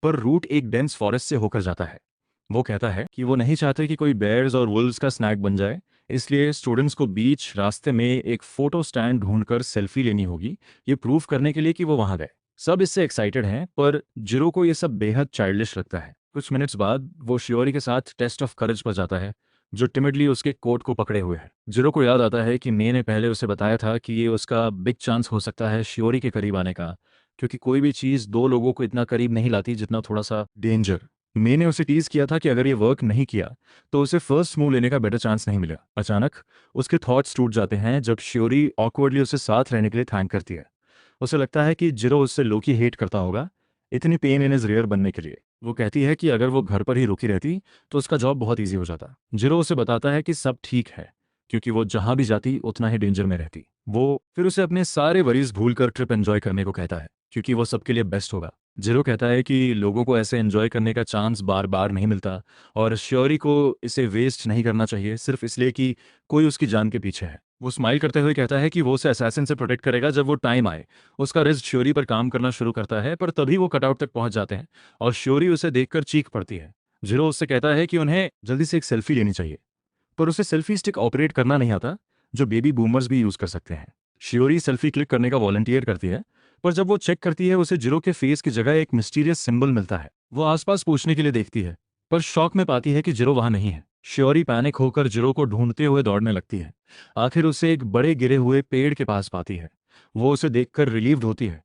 पर रूट एक डेंस फॉरेस्ट से होकर जाता है। वो कहता है कि वो नहीं चाहते कि कोई बेयर्स और वुल्व्स का स्नैक बन जाए, इसलिए स्टूडेंट्स को बीच रास्ते में एक फोटो स्टैंड ढूंढकर सेल्फी लेनी होगी, ये प्रूफ करने के लिए कि वो वहां गए। सब इससे एक्साइटेड हैं, पर जिरो को ये सब बेहद चाइल्डिश लगता है। कुछ मिनट्स बाद वो शियोरी के साथ टेस्ट ऑफ करेज पर जाता है, जो टिमिडली उसके कोट को पकड़े हुए है। जिरो को याद आता है कि मे ने पहले उसे बताया था कि ये उसका बिग चांस हो सकता है शियोरी के करीब आने का, क्योंकि कोई भी चीज़ दो लोगों को इतना करीब नहीं लाती जितना थोड़ा सा डेंजर। मैंने उसे टीज किया था कि अगर ये वर्क नहीं किया तो उसे फर्स्ट मूव लेने का बेटर चांस नहीं मिला। अचानक उसके थॉट्स टूट जाते हैं जब श्योरी ऑकवर्डली उसे साथ रहने के लिए थैंक करती है। उसे लगता है कि जिरो उससे लोकी हेट करता होगा इतनी पेन इन इज रियर बनने के लिए। वो कहती है कि अगर वो घर पर ही रुकी रहती तो उसका जॉब बहुत ईजी हो जाता। जिरो उसे बताता है कि सब ठीक है, क्योंकि वो जहां भी जाती उतना ही डेंजर में रहती। वो फिर उसे अपने सारे वरीज भूलकर ट्रिप एंजॉय करने को कहता है, क्योंकि वो सबके लिए बेस्ट होगा। जिरो कहता है कि लोगों को ऐसे एंजॉय करने का चांस बार बार नहीं मिलता और श्योरी को इसे वेस्ट नहीं करना चाहिए सिर्फ इसलिए कि कोई उसकी जान के पीछे है। वो स्माइल करते हुए कहता है कि वो उसे असैसिन से प्रोटेक्ट करेगा जब वो टाइम आए। उसका रिस्ट श्योरी पर काम करना शुरू करता है, पर तभी वो कटआउट तक पहुंच जाते हैं और श्योरी उसे देखकर चीख पड़ती है। जिरो उससे कहता है कि उन्हें जल्दी से एक सेल्फी लेनी चाहिए, पर उसे सेल्फी स्टिक ऑपरेट करना नहीं आता, जो बेबी बूमर्स भी यूज कर सकते हैं। शियोरी सेल्फी क्लिक करने का वॉलंटियर करती है, पर जब वो चेक करती है उसे जिरो के फेस की जगह एक मिस्टीरियस सिंबल मिलता है। वो आसपास पूछने के लिए देखती है, पर शॉक में पाती है कि जिरो वहां नहीं है। श्योरी पैनिक होकर जिरो को ढूंढते हुए दौड़ने लगती है। आखिर उसे एक बड़े गिरे हुए पेड़ के पास पाती है। वो उसे देखकर रिलीव्ड होती है,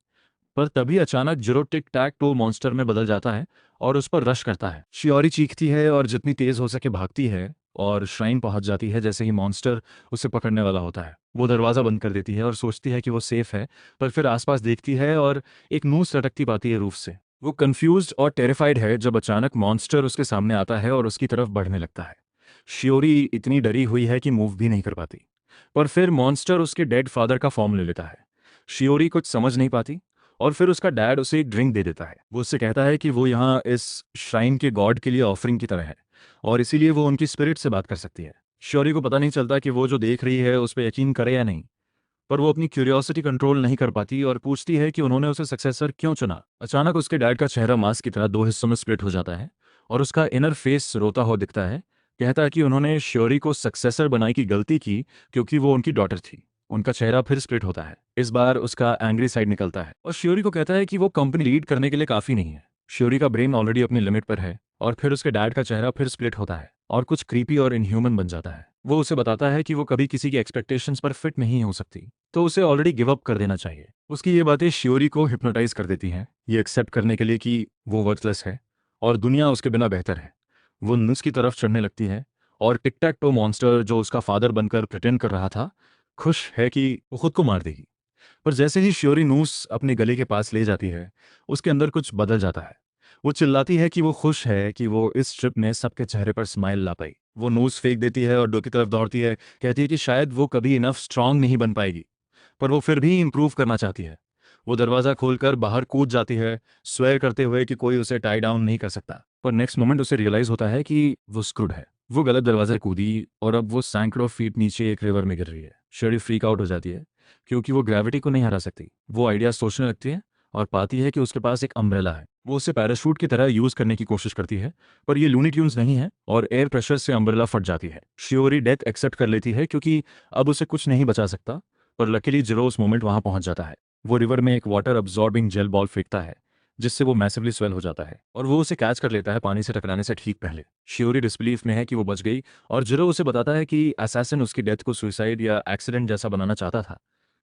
पर तभी अचानक zero tick tech to monster में बदल जाता है और उस पर रश करता है। शियोरी चीखती है और जितनी तेज हो सके भागती है और श्राइन पहुंच जाती है जैसे ही मॉन्स्टर उसे पकड़ने वाला होता है। वो दरवाज़ा बंद कर देती है और सोचती है कि वो सेफ है, पर फिर आसपास देखती है और एक नूस लटकती पाती है रूफ से। वो कंफ्यूज्ड और टेरिफाइड है जब अचानक मॉन्स्टर उसके सामने आता है और उसकी तरफ बढ़ने लगता है। शियोरी इतनी डरी हुई है कि मूव भी नहीं कर पाती, पर फिर मॉन्स्टर उसके डेड फादर का फॉर्म ले लेता है। शियोरी कुछ समझ नहीं पाती और फिर उसका डैड उसे एक ड्रिंक दे देता है। वो उससे कहता है कि वो यहाँ इस श्राइन के गॉड के लिए ऑफरिंग की तरह है और इसीलिए वो उनकी स्पिरिट से बात कर सकती है। श्योरी को पता नहीं चलता कि वो जो देख रही है उस पर यकीन करे या नहीं, पर वो अपनी क्यूरियोसिटी कंट्रोल नहीं कर पाती और पूछती है कि उन्होंने उसे सक्सेसर क्यों चुना। अचानक उसके डैड का चेहरा मास्क की तरह दो हिस्सों में स्प्लिट हो जाता है और उसका इनर फेस रोता हुआ दिखता है। कहता है कि उन्होंने श्योरी को सक्सेसर बनाने की गलती की क्योंकि वो उनकी डॉटर थी। उनका चेहरा फिर स्प्लिट होता है। इस बार उसका एंग्री साइड निकलता है और श्योरी को कहता है कि वो कंपनी लीड करने के लिए काफ़ी नहीं है। श्योरी का ब्रेन ऑलरेडी अपनी लिमिट पर है और फिर उसके डैड का चेहरा फिर स्प्लिट होता है और कुछ क्रीपी और इनह्यूमन बन जाता है। वो उसे बताता है कि वो कभी किसी की एक्सपेक्टेशंस पर फिट नहीं हो सकती, तो उसे ऑलरेडी गिव अप कर देना चाहिए। उसकी ये बातें श्योरी को हिप्नोटाइज कर देती हैं, ये एक्सेप्ट करने के लिए कि वो वर्थलेस है और दुनिया उसके बिना बेहतर है। वो नुस की तरफ चढ़ने लगती है और टिक टैक टो मॉन्स्टर जो उसका फादर बनकर प्रिटेंड कर रहा था, खुश है कि वो खुद को मार देगी। पर जैसे ही श्योरी नूस अपने गले के पास ले जाती है, उसके अंदर कुछ बदल जाता है। वो चिल्लाती है कि वो खुश है कि वो इस ट्रिप में सबके चेहरे पर स्माइल ला पाई। वो नूस फेंक देती है और डो की तरफ दौड़ती है, कहती है कि शायद वो कभी इनफ स्ट्रांग नहीं बन पाएगी, पर वो फिर भी इंप्रूव करना चाहती है। वो दरवाज़ा खोलकर बाहर कूद जाती है, स्वेयर करते हुए कि कोई उसे टाई डाउन नहीं कर सकता। पर नेक्स्ट मोमेंट उसे रियलाइज होता है कि वो स्क्रूड है। वो गलत दरवाजे कूदी और अब वो सैकड़ों फीट नीचे एक रिवर में गिर रही है। शेरी फ्रीक आउट हो जाती है क्योंकि वो ग्रेविटी को नहीं हरा सकती। वो आइडिया सोचने लगती है और पाती है कि उसके पास एक अम्ब्रेला है। वो उसे पैराशूट की तरह यूज करने की कोशिश करती है, पर ये लूनी ट्यून्स नहीं है और एयर प्रेशर से अम्ब्रेला फट जाती है। शियोरी डेथ एक्सेप्ट कर लेती है क्योंकि अब उसे कुछ नहीं बचा सकता, पर लकीली जिरो उस मोमेंट वहां पहुंच जाता है। वो रिवर में एक वाटर अब्जॉर्बिंग जेल बॉल फेंकता है जिससे वो मैसिवली स्वेल हो जाता है और वो उसे कैच कर लेता है पानी से टकराने से ठीक पहले। शियोरी डिसबिलीफ में है कि वो बच गई और जिरो उसे बताता है कि असैसिन उसकी डेथ को सुसाइड या एक्सीडेंट जैसा बनाना चाहता था,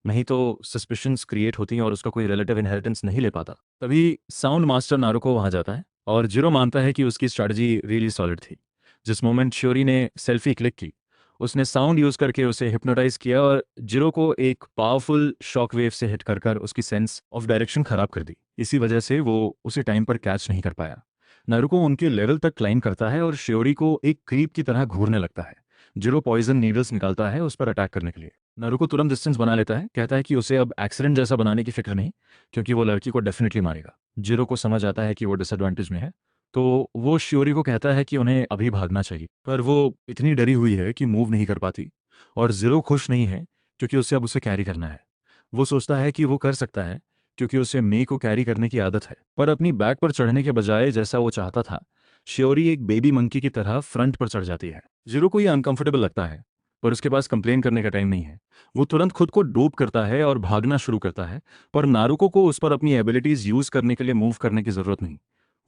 नहीं तो सस्पिशंस क्रिएट होती हैं और उसका कोई रिलेटिव इनहेरिटेंस नहीं ले पाता। तभी साउंड मास्टर नारुको वहां जाता है और जिरो मानता है कि उसकी स्ट्रैटेजी रियली सॉलिड थी। जिस मोमेंट श्योरी ने सेल्फी क्लिक की, उसने साउंड यूज करके उसे हिप्नोटाइज किया और जिरो को एक पावरफुल शॉक वेव से हिट कर कर उसकी सेंस ऑफ डायरेक्शन खराब कर दी। इसी वजह से वो उसे टाइम पर कैच नहीं कर पाया। नारुको उनके लेवल तक क्लाइम करता है और शियोरी को एक क्रीप की तरह घूरने लगता है। जिरो पॉइजन नीडल्स निकालता है उस पर अटैक करने के लिए। नारुको तुरंत डिस्टेंस बना लेता है, कहता है कि उसे अब एक्सीडेंट जैसा बनाने की फिक्र नहीं, क्योंकि वो लड़की को डेफिनेटली मारेगा। जिरो को समझ आता है कि वो डिसएडवांटेज में है, तो वो शियोरी को कहता है कि उन्हें अभी भागना चाहिए, पर वो इतनी डरी हुई है कि मूव नहीं कर पाती। और जिरो खुश नहीं है, क्योंकि उसे अब उसे कैरी करना है। वो सोचता है कि वो कर सकता है, क्योंकि उसे मे को कैरी करने की आदत है, पर अपनी बैक पर चढ़ने के बजाय जैसा वो चाहता था, शियोरी एक बेबी मंकी की तरह फ्रंट पर चढ़ जाती है। जिरो को ये अनकंफर्टेबल लगता है, पर उसके पास कंप्लेन करने का टाइम नहीं है। वो तुरंत खुद को डोप करता है और भागना शुरू करता है, पर नारुको को उस पर अपनी एबिलिटीज यूज करने के लिए मूव करने की जरूरत नहीं।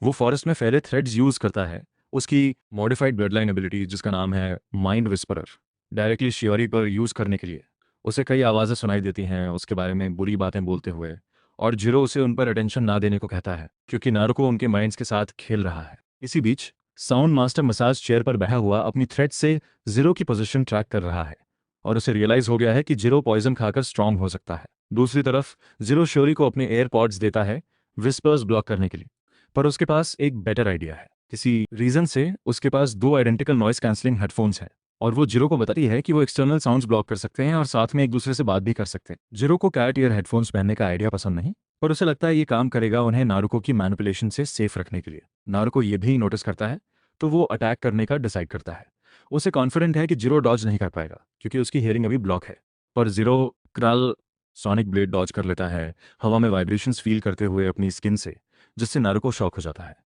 वो फॉरेस्ट में फैले थ्रेड्स यूज करता है, उसकी मॉडिफाइड ब्लडलाइन एबिलिटी जिसका नाम है माइंड विस्परर, डायरेक्टली शियोरी पर यूज करने के लिए। उसे कई आवाज़ें सुनाई देती हैं उसके बारे में बुरी बातें बोलते हुए, और जिरो उसे उन पर अटेंशन ना देने को कहता है, क्योंकि नारुको उनके माइंड्स के साथ खेल रहा है। इसी बीच साउंड मास्टर मसाज चेयर पर बैठा हुआ अपनी थ्रेड से जिरो की पोजीशन ट्रैक कर रहा है, और उसे रियलाइज हो गया है कि जिरो पॉइजन खाकर स्ट्रांग हो सकता है। दूसरी तरफ जिरो शियोरी को अपने एयरपॉड्स देता है विस्पर्स ब्लॉक करने के लिए, पर उसके पास एक बेटर आइडिया है। किसी रीजन से उसके पास दो आइडेंटिकल नॉइस कैंसलिंग हेडफोन्स हैं, और वो जिरो को बताती है कि वो एक्सटर्नल साउंड्स ब्लॉक कर सकते हैं और साथ में एक दूसरे से बात भी कर सकते हैं। जिरो को कैट ईयर हेडफोन्स पहनने का आइडिया पसंद नहीं, पर उसे लगता है ये काम करेगा उन्हें नारुको की मैनिपुलेशन से सेफ रखने के लिए। नारुको ये भी नोटिस करता है, तो वो अटैक करने का डिसाइड करता है। उसे कॉन्फिडेंट है कि जिरो डॉज नहीं कर पाएगा, क्योंकि उसकी हियरिंग अभी ब्लॉक है। पर zero crawl sonic blade dodge कर लेता है, हवा में वाइब्रेशंस फील करते हुए अपनी स्किन से, जिससे नारुको शॉक हो जाता है।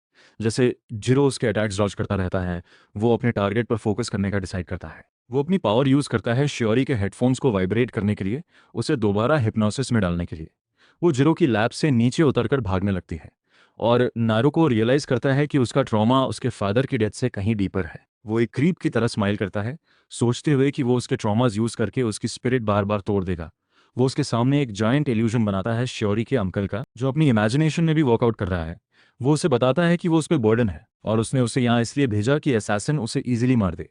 जैसे जिरो उसके अटैक्स डॉज करता रहता है, वो अपने टारगेट पर फोकस करने का डिसाइड करता है। वो अपनी पावर यूज करता है शियोरी के हेडफोन्स को वाइब्रेट करने के लिए, उसे दोबारा हिप्नोसिस में डालने के लिए। वो जिरो की लैब से नीचे उतरकर भागने लगती है, और नारुको रियलाइज करता है कि उसका ट्रॉमा उसके फादर की डेथ से कहीं डीपर है। वो एक क्रीप की तरह स्माइल करता है, सोचते हुए कि वो उसके ट्रॉमास यूज करके उसकी स्पिरिट बार बार तोड़ देगा। वो उसके सामने एक जायंट इल्यूजन बनाता है शियोरी के अंकल का, जो अपनी इमेजिनेशन में भी वर्कआउट कर रहा है। वो उसे बताता है कि वो उस पर बर्डन है, और उसने उसे यहाँ इसलिए भेजा कि असैसिन उसे इजीली मार दे।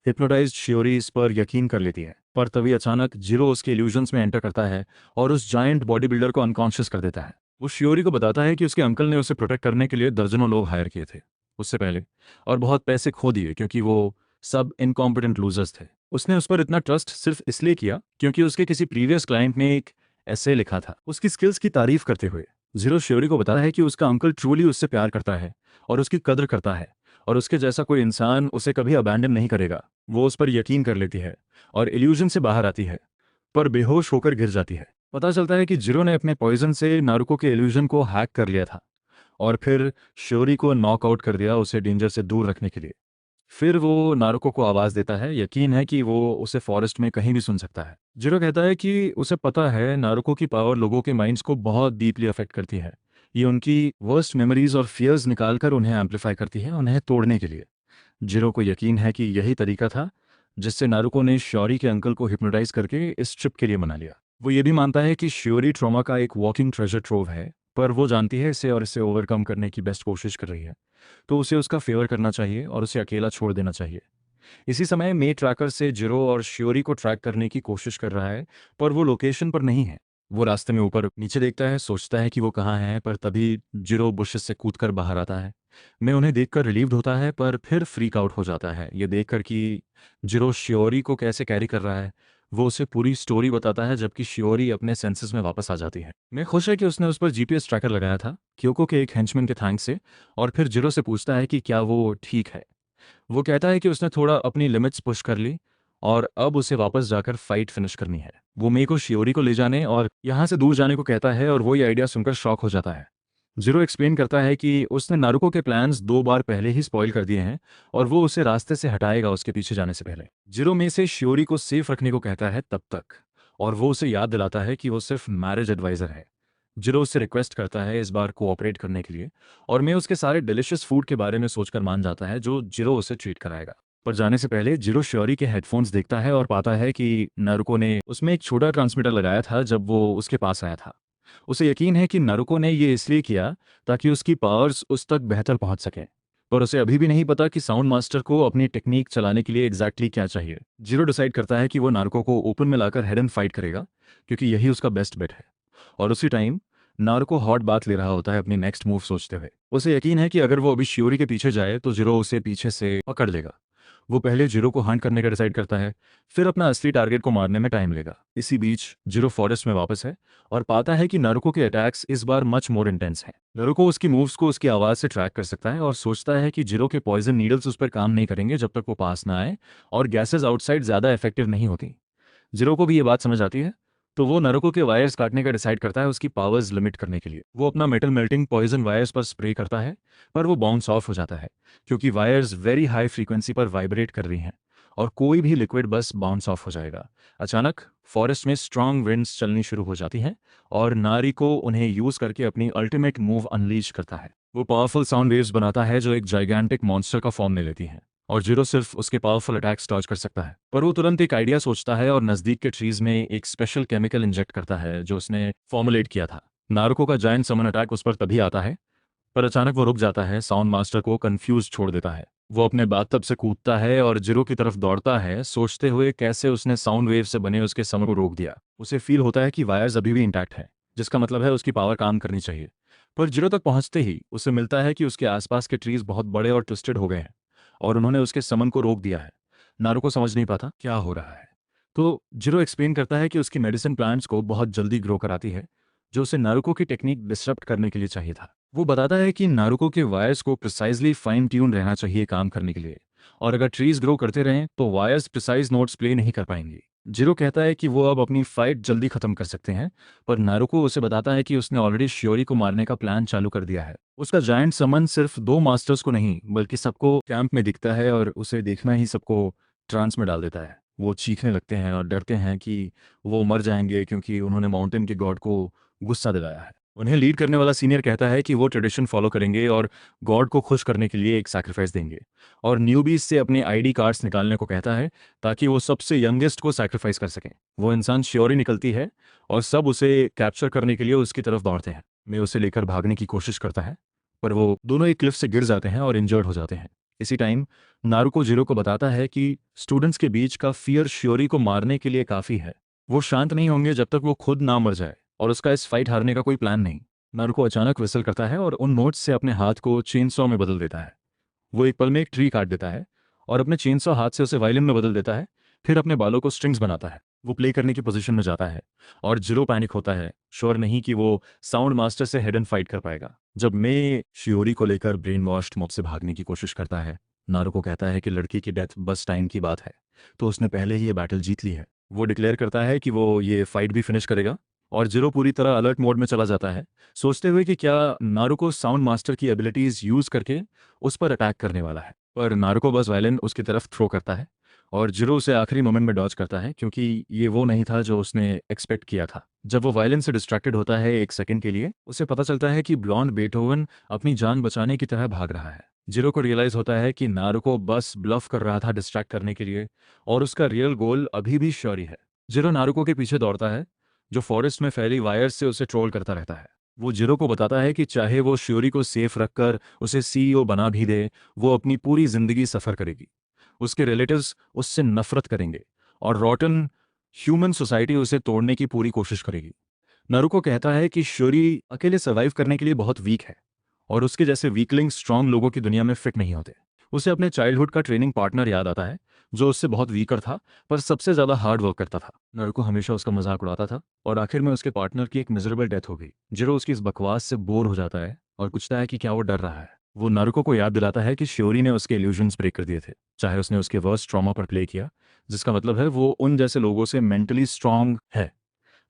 हिप्नोटाइज्ड शियोरी इस पर यकीन कर लेती है, पर तभी अचानक जिरो उसके इल्यूजन्स में एंटर करता है और उस जायंट बॉडी बिल्डर को अनकॉन्शियस कर देता है। वो शियोरी को बताता है कि उसके अंकल ने उसे प्रोटेक्ट करने के लिए दर्जनों लोग हायर किए थे उससे पहले, और बहुत पैसे खो दिए क्योंकि वो सब इनकॉम्पिटेंट लूजर्स थे। उसने उस पर इतना ट्रस्ट सिर्फ इसलिए किया क्योंकि उसके किसी प्रीवियस क्लाइंट ने एक ऐसे लिखा था उसकी स्किल्स की तारीफ करते हुए। जीरो शियोरी को बताता है कि उसका अंकल ट्रूली उससे प्यार करता है और उसकी कद्र करता है, और उसके जैसा कोई इंसान उसे कभी अबैंडन नहीं करेगा। वो उस पर यकीन कर लेती है और इल्यूजन से बाहर आती है, पर बेहोश होकर गिर जाती है। पता चलता है कि जिरो ने अपने पॉइजन से नारुको के इल्यूजन को हैक कर लिया था, और फिर शियोरी को नॉकआउट कर दिया उसे डेंजर से दूर रखने के लिए। फिर वो नारुको को आवाज़ देता है, यकीन है कि वो उसे फॉरेस्ट में कहीं भी सुन सकता है। जिरो कहता है कि उसे पता है नारुको की पावर लोगों के माइंड्स को बहुत डीपली अफेक्ट करती है। ये उनकी वर्स्ट मेमोरीज और फियर्स निकालकर उन्हें एम्पलीफाई करती है, उन्हें तोड़ने के लिए। जिरो को यकीन है कि यही तरीका था जिससे नारुको ने शियोरी के अंकल को हिप्नोटाइज करके इस ट्रिप के लिए मना लिया। वो ये भी मानता है कि शियोरी ट्रॉमा का एक वॉकिंग ट्रेजर ट्रोव है, पर वो जानती है इसे और इसे ओवरकम करने की बेस्ट कोशिश कर रही है, तो उसे उसका फेवर करना चाहिए और उसे अकेला छोड़ देना चाहिए। इसी समय मे ट्रैकर से जिरो और शियोरी को ट्रैक करने की कोशिश कर रहा है, पर वो लोकेशन पर नहीं है। वो रास्ते में ऊपर नीचे देखता है, सोचता है कि वो कहाँ है, पर तभी जिरो बुशेस से कूदकर बाहर आता है। मैं उन्हें देखकर रिलीव्ड होता है, पर फिर फ्रीक आउट हो जाता है ये देखकर कि जिरो शियोरी को कैसे कैरी कर रहा है। वो उसे पूरी स्टोरी बताता है, जबकि शियोरी अपने सेंसेस में वापस आ जाती है। मैं खुश है कि उसने उस पर जीपीएस ट्रैकर लगाया था, क्योको के एक हेंचमैन के थैंक्स से। और फिर जिरो से पूछता है कि क्या वो ठीक है। वो कहता है कि उसने थोड़ा अपनी लिमिट्स पुश कर ली और अब उसे वापस जाकर फाइट फिनिश करनी है। वो मे को शियोरी को ले जाने और यहाँ से दूर जाने को कहता है, और वो ये आइडिया सुनकर शॉक हो जाता है। जीरो एक्सप्लेन करता है कि उसने नारुको के प्लान्स 2 बार पहले ही स्पॉइल कर दिए हैं, और वो उसे रास्ते से हटाएगा उसके पीछे जाने से पहले। जीरो मे से शियोरी को सेफ रखने को कहता है तब तक, और वो उसे याद दिलाता है कि वो सिर्फ मैरिज एडवाइजर है। जीरो उससे रिक्वेस्ट करता है इस बार कोऑपरेट करने के लिए, और मैं उसके सारे डिलिशियस फूड के बारे में सोचकर मान जाता है जो जीरो उसे ट्रीट कराएगा। पर जाने से पहले जीरो शियोरी के हेडफोन्स देखता है और पाता है कि नारुको ने उसमें एक छोटा ट्रांसमीटर लगाया था जब वो उसके पास आया था। उसे यकीन है कि नारुको ने ये इसलिए किया ताकि उसकी पावर्स उस तक बेहतर पहुंच सकें, पर उसे अभी भी नहीं पता कि साउंड मास्टर को अपनी टेक्निक चलाने के लिए एग्जैक्टली क्या चाहिए। जीरो डिसाइड करता है कि वो नारुको को ओपन में लाकर हेड एंड फाइट करेगा, क्योंकि यही उसका बेस्ट बेट है। और उसी टाइम नारुको हॉट बात ले रहा होता है अपनी नेक्स्ट मूव सोचते हुए। उसे यकीन है कि अगर वो अभी शियोरी के पीछे जाए तो जीरो उसे पीछे से पकड़ लेगा। वो पहले जीरो को हंट करने का डिसाइड करता है, फिर अपना असली टारगेट को मारने में टाइम लेगा। इसी बीच जीरो फॉरेस्ट में वापस है और पाता है कि नारुको के अटैक्स इस बार मच मोर इंटेंस हैं। नारुको उसकी मूव्स को उसकी आवाज़ से ट्रैक कर सकता है और सोचता है कि जीरो के पॉइजन नीडल्स उस पर काम नहीं करेंगे जब तक वो पास ना आए और गैसेज आउटसाइड ज़्यादा इफेक्टिव नहीं होती। जीरो को भी ये बात समझ आती है, तो वो नारुको के वायर्स काटने का डिसाइड करता है उसकी पावर्स लिमिट करने के लिए। वो अपना मेटल मेल्टिंग पॉइजन वायर्स पर स्प्रे करता है, पर वो बाउंस ऑफ हो जाता है क्योंकि वायर्स वेरी हाई फ्रीक्वेंसी पर वाइब्रेट कर रही हैं और कोई भी लिक्विड बस बाउंस ऑफ हो जाएगा। अचानक फॉरेस्ट में स्ट्रांग विंड्स चलनी शुरू हो जाती हैं और नारी को उन्हें यूज करके अपनी अल्टीमेट मूव अनलीज करता है। वो पावरफुल साउंड वेव्स बनाता है जो एक जाइगेंटिक मॉन्स्टर का फॉर्म ले लेती हैं और जीरो सिर्फ उसके पावरफुल अटैक्स डॉज कर सकता है। पर वो तुरंत एक आइडिया सोचता है और नज़दीक के ट्रीज में एक स्पेशल केमिकल इंजेक्ट करता है जो उसने फॉर्मुलेट किया था। नारुको का जायंट समन अटैक उस पर तभी आता है, पर अचानक वो रुक जाता है, साउंड मास्टर को कंफ्यूज छोड़ देता है। वो अपने बाथटब से कूदता है और जीरो की तरफ दौड़ता है, सोचते हुए कैसे उसने साउंड वेव से बने उसके समर को रोक दिया। उसे फील होता है कि वायर्स अभी भी इंटैक्ट है, जिसका मतलब है उसकी पावर काम करनी चाहिए। पर जीरो तक पहुंचते ही उसे मिलता है कि उसके आसपास के ट्रीज बहुत बड़े और ट्विस्टेड हो गए हैं और उन्होंने उसके समन को रोक दिया है। नारुको समझ नहीं पाता क्या हो रहा है, तो जीरो एक्सप्लेन करता है कि उसकी मेडिसिन प्लांट्स को बहुत जल्दी ग्रो कराती है, जो उसे नारुको की टेक्निक डिसरप्ट करने के लिए चाहिए था। वो बताता है कि नारुको के वायर्स को प्रिसाइजली फाइन ट्यून रहना चाहिए काम करने के लिए, और अगर ट्रीज ग्रो करते रहें तो वायर्स प्रिसाइज नोट्स प्ले नहीं कर पाएंगी। जीरो कहता है कि वो अब अपनी फाइट जल्दी खत्म कर सकते हैं, पर नारुको उसे बताता है कि उसने ऑलरेडी शियोरी को मारने का प्लान चालू कर दिया है। उसका जायंट समन सिर्फ दो मास्टर्स को नहीं बल्कि सबको कैंप में दिखता है और उसे देखना ही सबको ट्रांस में डाल देता है। वो चीखने लगते हैं और डरते हैं कि वो मर जाएंगे क्योंकि उन्होंने माउंटेन के गॉड को गुस्सा दिलाया है। उन्हें लीड करने वाला सीनियर कहता है कि वो ट्रेडिशन फॉलो करेंगे और गॉड को खुश करने के लिए एक सैक्रिफाइस देंगे, और न्यूबीज से अपने आईडी कार्ड्स निकालने को कहता है ताकि वो सबसे यंगेस्ट को सैक्रिफाइस कर सकें। वो इंसान श्योरी निकलती है और सब उसे कैप्चर करने के लिए उसकी तरफ दौड़ते हैं। मैं उसे लेकर भागने की कोशिश करता है, पर वो दोनों एक क्लिफ से गिर जाते हैं और इंजर्ड हो जाते हैं। इसी टाइम नारुको जीरो को बताता है कि स्टूडेंट्स के बीच का फियर श्योरी को मारने के लिए काफ़ी है। वो शांत नहीं होंगे जब तक वो खुद ना मर जाए, और उसका इस फाइट हारने का कोई प्लान नहीं। नारुको अचानक विसल करता है और उन नोट्स से अपने हाथ को चेनसॉ में बदल देता है। वो एक पल में एक ट्री काट देता है और अपने चेनसॉ हाथ से उसे वायलिन में बदल देता है, फिर अपने बालों को स्ट्रिंग्स बनाता है। वो प्ले करने की पोजीशन में जाता है और जीरो पैनिक होता है, श्योर नहीं कि वो साउंड मास्टर से हेड एंड फाइट कर पाएगा। जब मैं शियोरी को लेकर ब्रेन वॉश्ड मॉब से भागने की कोशिश करता है, नारुको कहता है कि लड़की की डेथ बस टाइम की बात है, तो उसने पहले ही ये बैटल जीत ली है। वो डिक्लेयर करता है कि वो ये फाइट भी फिनिश करेगा, और जीरो पूरी तरह अलर्ट मोड में चला जाता है, सोचते हुए कि क्या नारुको साउंड मास्टर की एबिलिटीज यूज करके उस पर अटैक करने वाला है। पर नारुको बस वायलिन उसकी तरफ थ्रो करता है और जीरो उसे आखिरी मोमेंट में डॉज करता है क्योंकि ये वो नहीं था जो उसने एक्सपेक्ट किया था। जब वो वायलिन से डिस्ट्रैक्टेड होता है एक सेकंड के लिए, उसे पता चलता है कि ब्लॉन्ड बेटहोवन अपनी जान बचाने की तरह भाग रहा है। जीरो को रियलाइज होता है कि नारुको बस ब्लफ कर रहा था डिस्ट्रैक्ट करने के लिए, और उसका रियल गोल अभी भी श्योरी है। जीरो नारुको के पीछे दौड़ता है, जो फॉरेस्ट में फैली वायर्स से उसे ट्रोल करता रहता है। वो जीरो को बताता है कि चाहे वो श्योरी को सेफ रखकर उसे सीईओ बना भी दे, वो अपनी पूरी जिंदगी सफ़र करेगी। उसके रिलेटिव्स उससे नफरत करेंगे और रॉटन ह्यूमन सोसाइटी उसे तोड़ने की पूरी कोशिश करेगी। नारुको कहता है कि श्योरी अकेले सर्वाइव करने के लिए बहुत वीक है और उसके जैसे वीकलिंग स्ट्रांग लोगों की दुनिया में फिट नहीं होते। उसे अपने चाइल्डहुड का ट्रेनिंग पार्टनर याद आता है, जो उससे बहुत वीकर था पर सबसे ज़्यादा हार्ड वर्क करता था। नारुको हमेशा उसका मजाक उड़ाता था और आखिर में उसके पार्टनर की एक मिजरेबल डेथ हो गई। जीरो उसकी इस बकवास से बोर हो जाता है और पूछता है कि क्या वो डर रहा है। वो नारुको को याद दिलाता है कि श्योरी ने उसके इल्यूजन्स ब्रेक कर दिए थे, चाहे उसने उसके वर्स्ट ट्रॉमा पर प्ले किया, जिसका मतलब है वो उन जैसे लोगों से मेंटली स्ट्रांग है।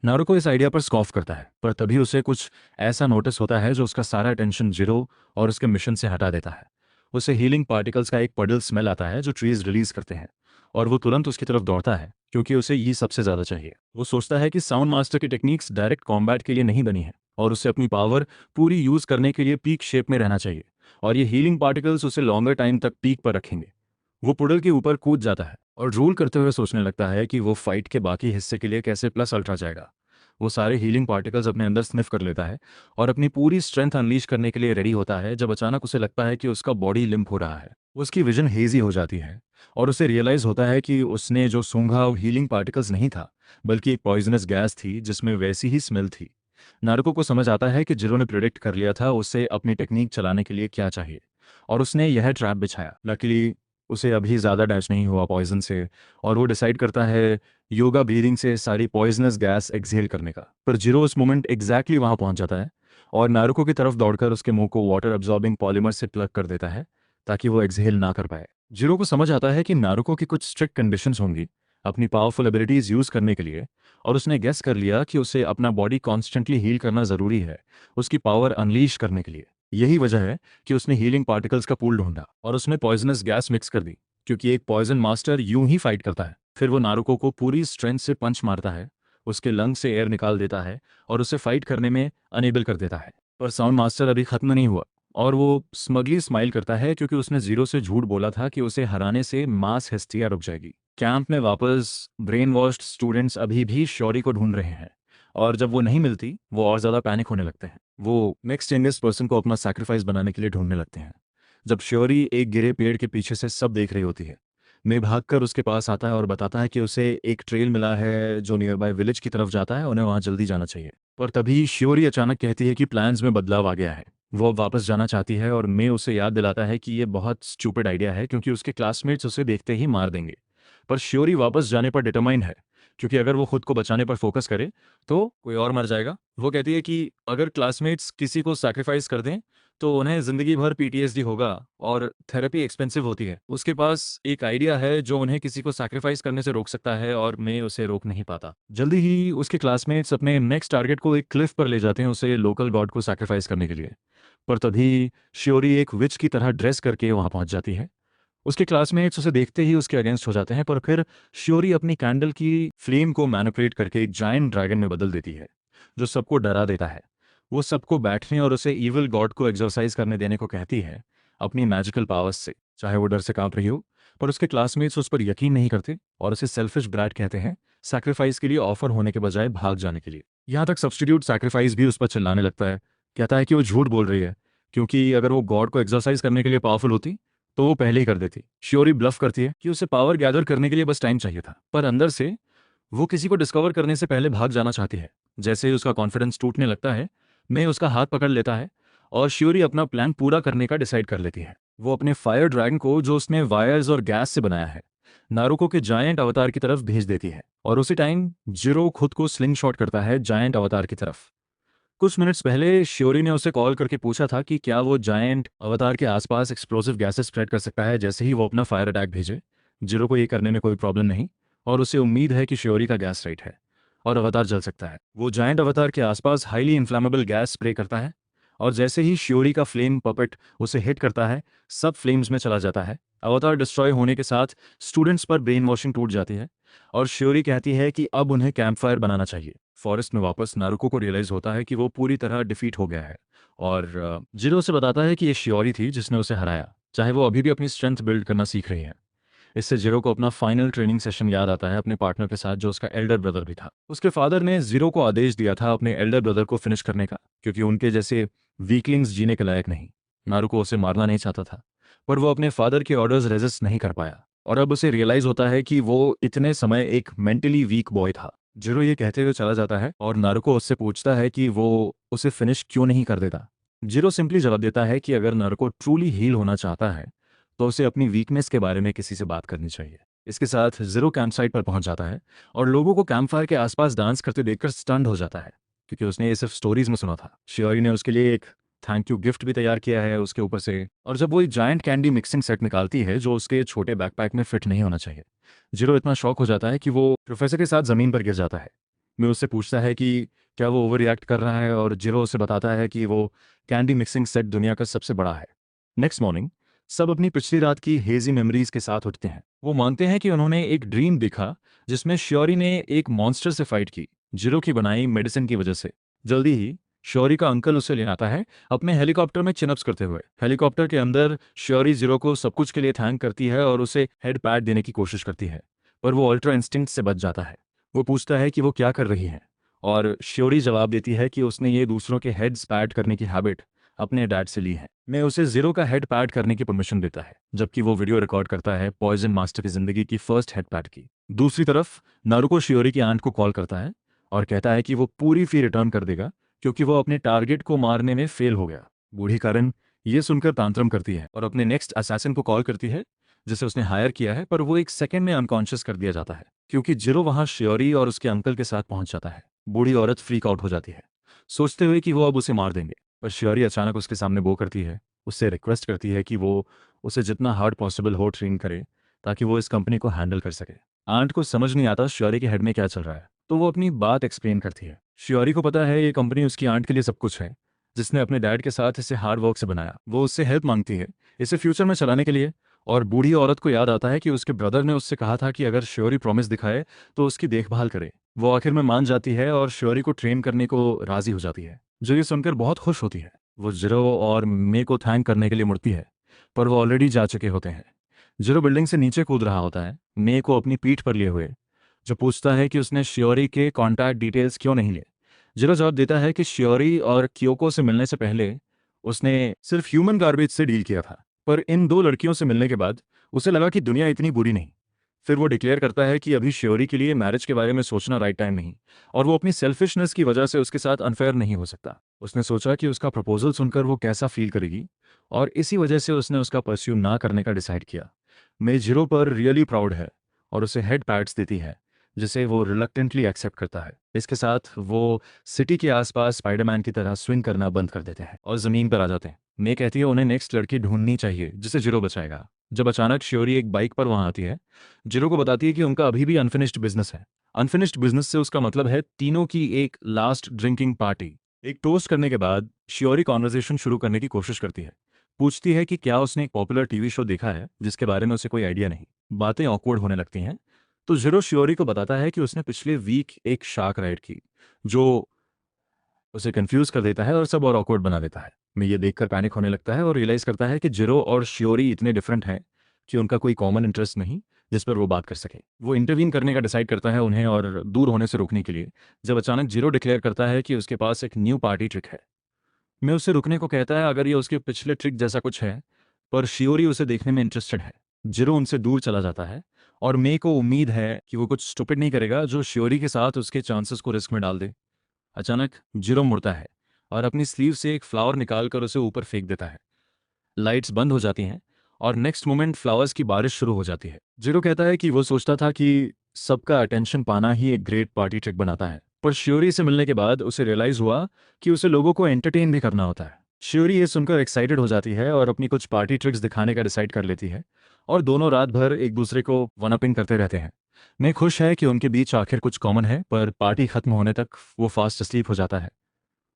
नारुको इस आइडिया पर स्कॉफ करता है, पर तभी उसे कुछ ऐसा नोटिस होता है जो उसका सारा अटेंशन जीरो और उसके मिशन से हटा देता है। उसे हीलिंग पार्टिकल्स का एक पडल स्मेल आता है जो ट्रीज रिलीज करते हैं, और वो तुरंत उसकी तरफ दौड़ता है क्योंकि उसे ये सबसे ज़्यादा चाहिए। वो सोचता है कि साउंड मास्टर की टेक्निक्स डायरेक्ट कॉम्बैट के लिए नहीं बनी है और उसे अपनी पावर पूरी यूज़ करने के लिए पीक शेप में रहना चाहिए, और ये हीलिंग पार्टिकल्स उसे लॉन्गर टाइम तक पीक पर रखेंगे। वो पुडल के ऊपर कूद जाता है और रूल करते हुए सोचने लगता है कि वो फाइट के बाकी हिस्से के लिए कैसे प्लस अल्ट्रा जाएगा। वो सारे हीलिंग पार्टिकल्स अपने अंदर स्निफ कर लेता है और अपनी पूरी स्ट्रेंथ अनलीश करने के लिए रेडी होता है, जब अचानक उसे लगता है कि उसका बॉडी लिम्प हो रहा है। उसकी विजन हेजी हो जाती है और उसे रियलाइज होता है कि उसने जो सूंघा वो हीलिंग पार्टिकल्स नहीं था, बल्कि एक पॉइजनस गैस थी जिसमें वैसी ही स्मेल थी। नारुको को समझ आता है कि जिरो ने प्रिडिक्ट कर लिया था उसे अपनी टेक्निक चलाने के लिए क्या चाहिए, और उसने यह ट्रैप बिछाया। लकीली उसे अभी ज़्यादा डैमेज नहीं हुआ पॉइजन से, और वो डिसाइड करता है योगा ब्रीदिंग से सारी पॉइजनस गैस एक्सहेल करने का। पर जिरो उस मोमेंट एग्जैक्टली वहाँ पहुँच जाता है और नारुको की तरफ दौड़कर उसके मुंह को वाटर अब्जॉर्बिंग पॉलीमर से प्लग कर देता है ताकि वो एक्सहेल ना कर पाए। जिरो को समझ आता है कि नारुको की कुछ स्ट्रिक्ट कंडीशंस होंगी अपनी पावरफुल एबिलिटीज़ यूज़ करने के लिए, और उसने गेस कर लिया कि उसे अपना बॉडी कॉन्स्टेंटली हील करना ज़रूरी है उसकी पावर अनलीश करने के लिए। यही वजह है कि उसने हीलिंग पार्टिकल्स का पूल ढूंढा और उसमें पॉइजनस गैस मिक्स कर दी, क्योंकि एक पॉइजन मास्टर यूं ही फाइट करता है। फिर वो नारुको को पूरी स्ट्रेंथ से पंच मारता है, उसके लंग से एयर निकाल देता है और उसे फाइट करने में अनेबल कर देता है। पर साउंड मास्टर अभी खत्म नहीं हुआ, और वो स्मगली स्माइल करता है क्योंकि उसने जीरो से झूठ बोला था कि उसे हराने से मास हिस्ट्रिया रुक जाएगी। कैंप में वापस ब्रेन वॉश्ड स्टूडेंट्स अभी भी शौरी को ढूंढ रहे हैं, और जब वो नहीं मिलती वो और ज़्यादा पैनिक होने लगते हैं। वो नेक्स्ट यंगेस्ट पर्सन को अपना सैक्रिफाइस बनाने के लिए ढूंढने लगते हैं। जब श्योरी एक गिरे पेड़ के पीछे से सब देख रही होती है, मैं भागकर उसके पास आता है और बताता है कि उसे एक ट्रेल मिला है जो नियर बाय विलेज की तरफ जाता है, उन्हें वहाँ जल्दी जाना चाहिए। पर तभी श्योरी अचानक कहती है कि प्लान्स में बदलाव आ गया है, वो अब वापस जाना चाहती है, और मैं उसे याद दिलाता है कि ये बहुत स्टूपिड आइडिया है क्योंकि उसके क्लासमेट्स उसे देखते ही मार देंगे। पर श्योरी वापस जाने पर डिटरमाइन है, क्योंकि अगर वो खुद को बचाने पर फोकस करे तो कोई और मर जाएगा। वो कहती है कि अगर क्लासमेट्स किसी को सैक्रिफाइस कर दें तो उन्हें जिंदगी भर पीटीएसडी होगा, और थेरेपी एक्सपेंसिव होती है। उसके पास एक आइडिया है जो उन्हें किसी को सैक्रिफाइस करने से रोक सकता है, और मैं उसे रोक नहीं पाता। जल्दी ही उसके क्लासमेट्स अपने नेक्स्ट टारगेट को एक क्लिफ पर ले जाते हैं उसे लोकल गॉड को सैक्रिफाइस करने के लिए। पर तभी श्योरी एक विच की तरह ड्रेस करके वहां पहुंच जाती है। उसके क्लासमेट्स उसे देखते ही उसके अगेंस्ट हो जाते हैं, पर फिर श्योरी अपनी कैंडल की फ्लेम को मैनिपुलेट करके एक जायंट ड्रैगन में बदल देती है जो सबको डरा देता है। वो सबको बैठने और उसे इविल गॉड को एक्सरसाइज करने देने को कहती है अपनी मैजिकल पावर्स से, चाहे वो डर से कांप रही हो। पर उसके क्लासमेट्स उस पर यकीन नहीं करते और उसे सेल्फिश ब्रैट कहते हैं, सैक्रिफाइस के लिए ऑफर होने के बजाय भाग जाने के लिए। यहाँ तक सब्स्टिट्यूट सैक्रिफाइस भी उस पर चिल्लाने लगता है, कहता है कि वो झूठ बोल रही है, क्योंकि अगर वो गॉड को एक्सरसाइज करने के लिए पावरफुल होती तो वो पहले ही कर देती। श्योरी ब्लफ करती है कि उसे पावर गैदर करने के लिए बस टाइम चाहिए था, पर अंदर से वो किसी को डिस्कवर करने से पहले भाग जाना चाहती है। जैसे ही उसका कॉन्फिडेंस टूटने लगता है, मैं उसका हाथ पकड़ लेता है और श्योरी अपना प्लान पूरा करने का डिसाइड कर लेती है। वो अपने फायर ड्रैगन को, जो उसने वायर्स और गैस से बनाया है, नारुको के जायंट अवतार की तरफ भेज देती है, और उसी टाइम जिरो खुद को स्लिंग शॉट करता है जायंट अवतार की तरफ। कुछ मिनट्स पहले श्योरी ने उसे कॉल करके पूछा था कि क्या वो जायंट अवतार के आसपास एक्सप्लोसिव गैसेस स्प्रेड कर सकता है जैसे ही वो अपना फायर अटैक भेजे। जिरो को ये करने में कोई प्रॉब्लम नहीं, और उसे उम्मीद है कि श्योरी का गैस राइट है और अवतार जल सकता है। वो जायंट अवतार के आसपास हाईली इन्फ्लेमेबल गैस स्प्रे करता है, और जैसे ही श्योरी का फ्लेम पपेट उसे हिट करता है, सब फ्लेम्स में चला जाता है। अवतार डिस्ट्रॉय होने के साथ स्टूडेंट्स पर ब्रेन वॉशिंग टूट जाती है, और श्योरी कहती है कि अब उन्हें कैंप फायर बनाना चाहिए। फॉरेस्ट में वापस नारुको को रियलाइज होता है कि वो पूरी तरह डिफीट हो गया है, और जिरो से बताता है कि ये श्योरी थी जिसने उसे हराया, चाहे वो अभी भी अपनी स्ट्रेंथ बिल्ड करना सीख रही है। इससे जिरो को अपना फाइनल ट्रेनिंग सेशन याद आता है अपने पार्टनर के साथ, जो उसका एल्डर ब्रदर भी था। उसके फादर ने जिरो को आदेश दिया था अपने एल्डर ब्रदर को फिनिश करने का, क्योंकि उनके जैसे वीकलिंग्स जीने के लायक नहीं। नारुको उसे मारना नहीं चाहता था, पर वो अपने फादर के ऑर्डर्स रेजिस्ट नहीं कर पाया, और अब उसे रियलाइज होता है कि वो इतने समय एक मेंटली वीक बॉय था। जिरो ये कहते हुए चला जाता है, और नारुको उससे पूछता है कि वो उसे फिनिश क्यों नहीं कर देता। जिरो सिंपली जवाब देता है कि अगर नारुको ट्रूली हील होना चाहता है तो उसे अपनी वीकनेस के बारे में किसी से बात करनी चाहिए। इसके साथ जिरो कैंप साइट पर पहुंच जाता है और लोगों को कैंप फायर के आसपास डांस करते देखकर स्टन्ड हो जाता है, क्योंकि उसने ये सिर्फ स्टोरीज में सुना था। श्योरी ने उसके लिए एक थैंक यू गिफ्ट भी तैयार किया है उसके ऊपर से, और जब वो एक जायंट कैंडी मिक्सिंग सेट निकालती है जो उसके छोटे बैकपैक में फिट नहीं होना चाहिए, जिरो इतना शॉक हो जाता है कि वो प्रोफेसर के साथ जमीन पर गिर जाता है। मैं उससे पूछता है कि क्या वो ओवर रिएक्ट कर रहा है, और जिरो उसे बताता है कि वो कैंडी मिक्सिंग सेट दुनिया का सबसे बड़ा है। नेक्स्ट मॉर्निंग सब अपनी पिछली रात की हेजी मेमोरीज के साथ उठते हैं। वो मानते हैं कि उन्होंने एक ड्रीम देखा जिसमें श्योरी ने एक मॉन्स्टर से फाइट की, जिरो की बनाई मेडिसिन की वजह से। जल्दी ही श्योरी का अंकल उसे ले आता है अपने हेलीकॉप्टर में चिनअप्स करते हुए। हेलीकॉप्टर के अंदर श्योरी जिरो को सब कुछ के लिए थैंक करती है और उसे हेड पैड देने की कोशिश करती है, पर वो अल्ट्रा इंस्टिंक्ट से बच जाता है। वो पूछता है कि वो क्या कर रही है, और श्योरी जवाब देती है कि उसने ये दूसरों के हेड्स पैड करने की हैबिट अपने डैड से ली है। मैं उसे जिरो का हेड पैड करने की परमिशन देता है, जबकि वो वीडियो रिकॉर्ड करता है पॉइजन मास्टर की जिंदगी की फर्स्ट हेड पैड की। दूसरी तरफ नारुको शियोरी की आंट को कॉल करता है और कहता है कि वो पूरी फी रिटर्न कर देगा क्योंकि वो अपने टारगेट को मारने में फेल हो गया। बूढ़ी कारण ये सुनकर तांत्रम करती है और अपने नेक्स्ट असैसिन को कॉल करती है जिसे उसने हायर किया है, पर वो एक सेकंड में अनकॉन्शियस कर दिया जाता है क्योंकि जिरो वहां श्योरी और उसके अंकल के साथ पहुंच जाता है। बूढ़ी औरत फ्रीक आउट हो जाती है, सोचते हुए कि वो अब उसे मार देंगे, पर श्योरी अचानक उसके सामने वो करती है, उससे रिक्वेस्ट करती है कि वो उसे जितना हार्ड पॉसिबल हो ट्रेन करे ताकि वो इस कंपनी को हैंडल कर सके। आंट को समझ नहीं आता श्योरी के हेड में क्या चल रहा है, तो वो अपनी बात एक्सप्लेन करती है। श्योरी को पता है ये कंपनी उसकी आंट के लिए सब कुछ है, जिसने अपने डैड के साथ इसे हार्ड वर्क से बनाया। वो उससे हेल्प मांगती है इसे फ्यूचर में चलाने के लिए, और बूढ़ी औरत को याद आता है कि उसके ब्रदर ने उससे कहा था कि अगर श्योरी प्रॉमिस दिखाए तो उसकी देखभाल करे। वो आखिर में मान जाती है और श्योरी को ट्रेन करने को राजी हो जाती है, जो ये सुनकर बहुत खुश होती है। वो जिरो और मे को थैंक करने के लिए मुड़ती है, पर वो ऑलरेडी जा चुके होते हैं। जिरो बिल्डिंग से नीचे कूद रहा होता है, मे को अपनी पीठ पर लिए हुए, जो पूछता है कि उसने श्योरी के कॉन्टैक्ट डिटेल्स क्यों नहीं लिए। जिरो जवाब देता है कि श्योरी और क्योको से मिलने से पहले उसने सिर्फ ह्यूमन गार्बेज से डील किया था, पर इन दो लड़कियों से मिलने के बाद उसे लगा कि दुनिया इतनी बुरी नहीं। फिर वो डिक्लेयर करता है कि अभी श्योरी के लिए मैरिज के बारे में सोचना राइट टाइम नहीं, और वो अपनी सेल्फिशनेस की वजह से उसके साथ अनफेयर नहीं हो सकता। उसने सोचा कि उसका प्रपोजल सुनकर वो कैसा फील करेगी, और इसी वजह से उसने उसका परस्यू ना करने का डिसाइड किया। मे जिरो पर रियली प्राउड है और उसे हेड पैट्स देती है, जिसे वो रिलक्टेंटली एक्सेप्ट करता है। इसके साथ वो सिटी के आसपास स्पाइडरमैन की तरह स्विंग करना बंद कर देते हैं और ज़मीन पर आ जाते हैं। मे कहती है उन्हें नेक्स्ट लड़की ढूंढनी चाहिए जिसे जिरो बचाएगा। जब अचानक श्योरी एक बाइक पर वहां आती है, जिरो को बताती है कि उनका अभी भी अनफिनिश्ड बिजनेस है। अनफिनिश्ड बिजनेस से उसका मतलब है तीनों की एक लास्ट ड्रिंकिंग पार्टी। एक टोस्ट करने के बाद श्योरी कॉन्वर्जेशन शुरू करने की कोशिश करती है, पूछती है कि क्या उसने एक पॉपुलर टीवी शो देखा है जिसके बारे में उसे कोई आइडिया नहीं। बातें ऑकवर्ड होने लगती हैं, तो जिरो श्योरी को बताता है कि उसने पिछले वीक एक शार्क राइड की, जो उसे कंफ्यूज कर देता है और सब और ऑकवर्ड बना देता है। मैं ये देखकर पैनिक होने लगता है और रियलाइज करता है कि जिरो और श्योरी इतने डिफरेंट हैं कि उनका कोई कॉमन इंटरेस्ट नहीं जिस पर वो बात कर सके। वो इंटरवीन करने का डिसाइड करता है उन्हें और दूर होने से रोकने के लिए, जब अचानक जिरो डिक्लेयर करता है कि उसके पास एक न्यू पार्टी ट्रिक है। मैं उससे रुकने को कहता है अगर ये उसके पिछले ट्रिक जैसा कुछ है, पर शियोरी उसे देखने में इंटरेस्टेड है। जिरो उनसे दूर चला जाता है और मे को उम्मीद है कि वो कुछ स्टुपिड नहीं करेगा जो शियोरी के साथ उसके चांसेस को रिस्क में डाल दे। अचानक जिरो मुड़ता है और अपनी स्लीव से एक फ्लावर निकालकर उसे ऊपर फेंक देता है। लाइट्स बंद हो जाती हैं और नेक्स्ट मोमेंट फ्लावर्स की बारिश शुरू हो जाती है। जिरो कहता है कि वो सोचता था कि सबका अटेंशन पाना ही एक ग्रेट पार्टी ट्रिक बनाता है, पर श्योरी से मिलने के बाद उसे रियलाइज हुआ कि उसे लोगों को एंटरटेन भी करना होता है। श्योरी ये सुनकर एक्साइटेड हो जाती है और अपनी कुछ पार्टी ट्रिक्स दिखाने का डिसाइड कर लेती है, और दोनों रात भर एक दूसरे को वन अपिंग करते रहते हैं। मैं खुश है कि उनके बीच आखिर कुछ कॉमन है, पर पार्टी खत्म होने तक वो फास्ट स्लीप हो जाता है।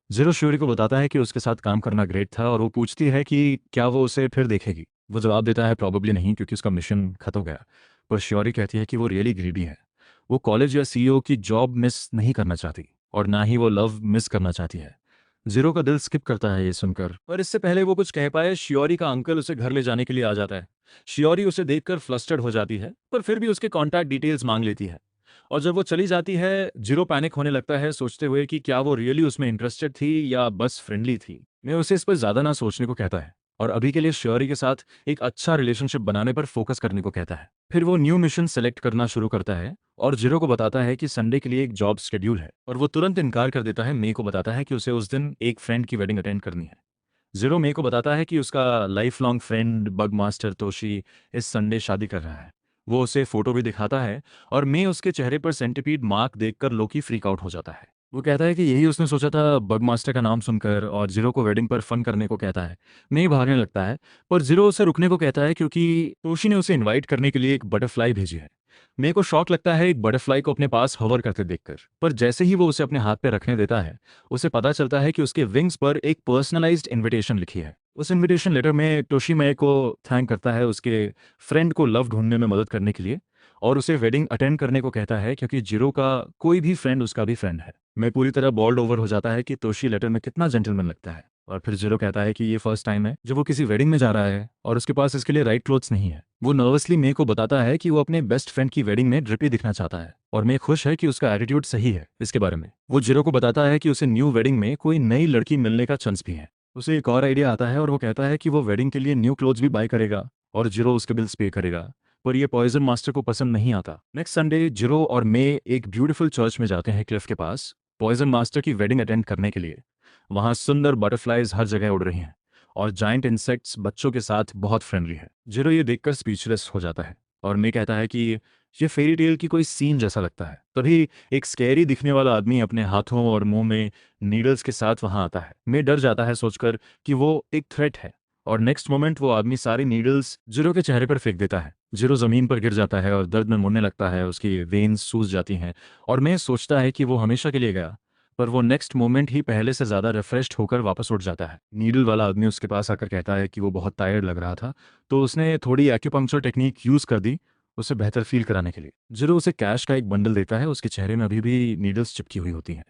ज़ीरो श्योरी को बताता है कि उसके साथ काम करना ग्रेट था, और वो पूछती है कि क्या वो उसे फिर देखेगी। वो जवाब देता है प्रॉबेबली नहीं, क्योंकि उसका मिशन खत्म हो गया। पर श्योरी कहती है कि वो रियली ग्रीडी है। वो कॉलेज या सीईओ की जॉब मिस नहीं करना चाहती, और ना ही वो लव मिस करना चाहती है। ज़ीरो का दिल स्किप करता है ये सुनकर, पर इससे पहले वो कुछ कह पाए श्योरी का अंकल उसे घर ले जाने के लिए आ जाता है। श्योरी उसे देखकर फ्लस्टर्ड हो जाती है, पर फिर भी उसके कॉन्टैक्ट डिटेल्स मांग लेती है। और जब वो चली जाती है, जीरो पैनिक होने लगता है, सोचते हुए कि क्या वो रियली उसमें इंटरेस्टेड थी या बस फ्रेंडली थी। मैं उसे इस पर ज़्यादा ना सोचने को कहता है और अभी के लिए श्योरी के साथ एक अच्छा रिलेशनशिप बनाने पर फोकस करने को कहता है। फिर वो न्यू मिशन सेलेक्ट करना शुरू करता है और जीरो को बताता है कि संडे के लिए एक जॉब शेड्यूल है, और वो तुरंत इनकार कर देता है। मे को बताता है कि उसे उस दिन एक फ्रेंड की वेडिंग अटेंड करनी है। जीरो मे को बताता है कि उसका life long friend bug master Toshi इस संडे शादी कर रहा है। वो उसे फोटो भी दिखाता है और मे उसके चेहरे पर सेंटीपीड मार्क देखकर लोकी फ्रीक आउट हो जाता है। वो कहता है कि यही उसने सोचा था बग मास्टर का नाम सुनकर, और जीरो को वेडिंग पर फन करने को कहता है। मे भागने लगता है, पर जीरो उसे रुकने को कहता है क्योंकि तोशी ने उसे इनवाइट करने के लिए एक बटरफ्लाई भेजी है। मे को शॉक लगता है एक बटरफ्लाई को अपने पास हवर करते देखकर, पर जैसे ही वो उसे अपने हाथ पे रखने देता है, उसे पता चलता है कि उसके विंग्स पर एक पर्सनलाइज्ड इनविटेशन लिखी है। उस इनविटेशन लेटर में टोशी मे को थैंक करता है उसके फ्रेंड को लव ढूंढने में मदद करने के लिए, और उसे वेडिंग अटेंड करने को कहता है क्योंकि जीरो का कोई भी फ्रेंड उसका भी फ्रेंड है। मैं पूरी तरह बॉल्ड ओवर हो जाता है कि तोशी लेटर में कितना जेंटलमैन लगता है। और फिर जीरो कहता है कि ये फर्स्ट टाइम है जब वो किसी वेडिंग में जा रहा है और उसके पास इसके लिए राइट क्लोथ्स नहीं है। वो नर्वसली मे को बताता है कि वो अपने बेस्ट फ्रेंड की वेडिंग में ड्रिपी दिखना चाहता है, और मे खुश है कि उसका एटीट्यूड सही है इसके बारे में। वो जीरो को बताता है कि उसे न्यू वेडिंग में कोई नई लड़की मिलने का चांस भी है। उसे एक और आइडिया आता है और वो कहता है कि वो वेडिंग के लिए न्यू क्लोथ्स भी बाय करेगा और जीरो उसके बिल्स पे करेगा, पर ये पॉइजन मास्टर को पसंद नहीं आता। नेक्स्ट संडे जीरो और मे एक ब्यूटीफुल चर्च में जाते हैं क्लिफ के पास, पॉइजन मास्टर की वेडिंग अटेंड करने के लिए। वहाँ सुंदर बटरफ्लाइज हर जगह उड़ रही हैं और जाइंट इंसेक्ट्स बच्चों के साथ बहुत फ्रेंडली है। जीरो ये देखकर स्पीचलेस हो जाता है और मैं कहता है कि ये फेरी टेल की कोई सीन जैसा लगता है। तभी एक स्कैरी दिखने वाला आदमी अपने हाथों और मुंह में नीडल्स के साथ वहां आता है। मैं डर जाता है सोचकर कि वो एक थ्रेट है और नेक्स्ट मोमेंट वो आदमी सारी नीडल्स जीरो के चेहरे पर फेंक देता है। जीरो जमीन पर गिर जाता है और दर्द में मुड़ने लगता है, उसकी वेन्स सूज जाती हैं और मैं सोचता है कि वो हमेशा के लिए गया। पर वो नेक्स्ट मोमेंट ही पहले से ज़्यादा रिफ्रेश्ड होकर वापस उठ जाता है। नीडल वाला आदमी उसके पास आकर कहता है कि वो बहुत टायर्ड लग रहा था, तो उसने थोड़ी एक्यूपंक्चर टेक्निक यूज़ कर दी उसे बेहतर फील कराने के लिए। जीरो उसे कैश का एक बंडल देता है, उसके चेहरे में अभी भी नीडल्स चिपकी हुई होती हैं।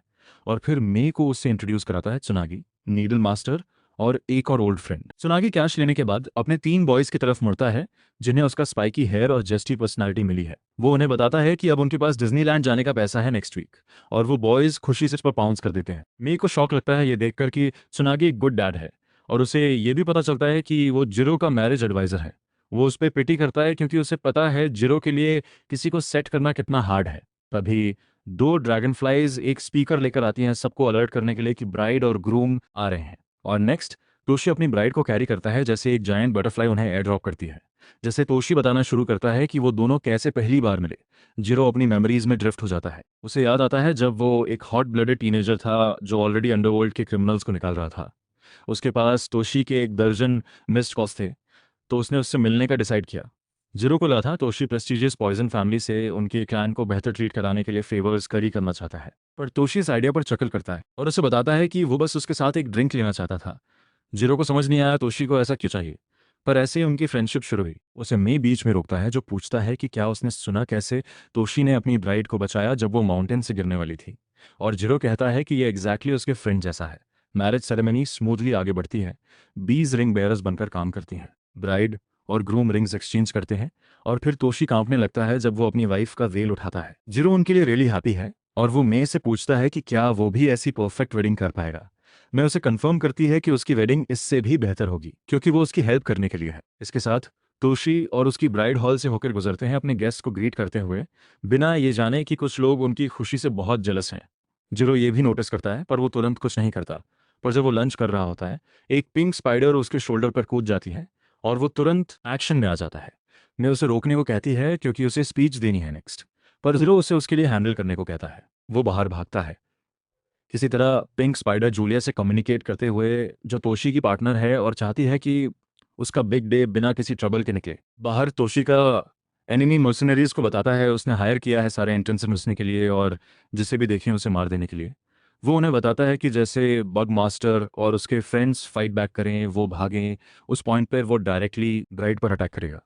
और फिर मे को उससे इंट्रोड्यूस कराता है चुनागी, नीडल मास्टर और एक और ओल्ड फ्रेंड। चुनागी कैश लेने के बाद अपने 3 बॉयज़ की तरफ मुड़ता है जिन्हें उसका स्पाइकी हेयर और जेस्टी पर्सनालिटी मिली है। वो उन्हें बताता है कि अब उनके पास डिज्नीलैंड जाने का पैसा है नेक्स्ट वीक, और वो बॉयज़ खुशी से इस पर पाउंस कर देते हैं। मे को शॉक लगता है ये देखकर कि चुनागी एक गुड डैड है, और उसे ये भी पता चलता है कि वो जिरो का मैरिज एडवाइज़र है। वो उस पर पिटी करता है क्योंकि उसे पता है जिरो के लिए किसी को सेट करना कितना हार्ड है। तभी 2 ड्रैगन फ्लाइज एक स्पीकर लेकर आती हैं सबको अलर्ट करने के लिए कि ब्राइड और ग्रूम आ रहे हैं। और नेक्स्ट तोशी अपनी ब्राइड को कैरी करता है जैसे एक जायंट बटरफ्लाई उन्हें एयर ड्रॉप करती है। जैसे तोशी बताना शुरू करता है कि वो दोनों कैसे पहली बार मिले, जीरो अपनी मेमोरीज में ड्रिफ्ट हो जाता है। उसे याद आता है जब वो एक हॉट ब्लडेड टीनेजर था जो ऑलरेडी अंडरवर्ल्ड के क्रिमिनल्स को निकाल रहा था। उसके पास तोशी के एक दर्जन मिस्ड कॉल्स थे, तो उसने उससे मिलने का डिसाइड किया। जीरो को लगा था तोशी प्रेस्टिजियस पॉइजन फैमिली से उनके क्लैन को बेहतर ट्रीट कराने के लिए फेवर्स करी करना चाहता है। पर तोशी इस आइडिया पर चकल करता है और उसे बताता है कि वो बस उसके साथ एक ड्रिंक लेना चाहता था। जीरो को समझ नहीं आया तोशी को ऐसा क्यों चाहिए, पर ऐसे ही उनकी फ्रेंडशिप शुरू हुई। उसे मे बीच में रोकता है जो पूछता है कि क्या उसने सुना कैसे तोशी ने अपनी ब्राइड को बचाया जब वो माउंटेन से गिरने वाली थी। और जीरो कहता है कि ये एग्जैक्टली उसके फ्रेंड जैसा है। मैरिज सेरेमनी स्मूथली आगे बढ़ती है, 20 रिंग बेयरर्स बनकर काम करती हैं। ब्राइड और ग्रूम रिंग्स एक्सचेंज करते हैं और फिर तोशी कांपने लगता है जब वो अपनी वाइफ का वेल उठाता है। जीरो उनके लिए रियली हैप्पी है और वो मे से पूछता है कि क्या वो भी ऐसी परफेक्ट वेडिंग कर पाएगा। मैं उसे कंफर्म करती है कि उसकी वेडिंग इससे भी बेहतर होगी क्योंकि वो उसकी हेल्प करने के लिए है। इसके साथ तोशी और उसकी ब्राइड हॉल से होकर गुजरते हैं अपने गेस्ट को ग्रीट करते हुए, बिना ये जाने कि कुछ लोग उनकी खुशी से बहुत जेलस हैं। जीरो ये भी नोटिस करता है पर वो तुरंत कुछ नहीं करता। पर जब वो लंच कर रहा होता है, एक पिंक स्पाइडर उसके शोल्डर पर कूद जाती है और वो तुरंत एक्शन में आ जाता है। मैं उसे रोकने को कहती है क्योंकि उसे स्पीच देनी है नेक्स्ट, पर जीरो उसे उसके लिए हैंडल करने को कहता है। वो बाहर भागता है किसी तरह पिंक स्पाइडर जूलिया से कम्युनिकेट करते हुए, जो तोशी की पार्टनर है और चाहती है कि उसका बिग डे बिना किसी ट्रबल के निकले। बाहर तोशी का एनिमी मर्सनरीज को बताता है उसने हायर किया है सारे एंट्रेंस घुसने के लिए और जिसे भी देखें उसे मार देने के लिए। वो उन्हें बताता है कि जैसे बग मास्टर और उसके फ्रेंड्स फाइट बैक करें, वो भागें, उस पॉइंट पर वो डायरेक्टली ब्राइड पर अटैक करेगा।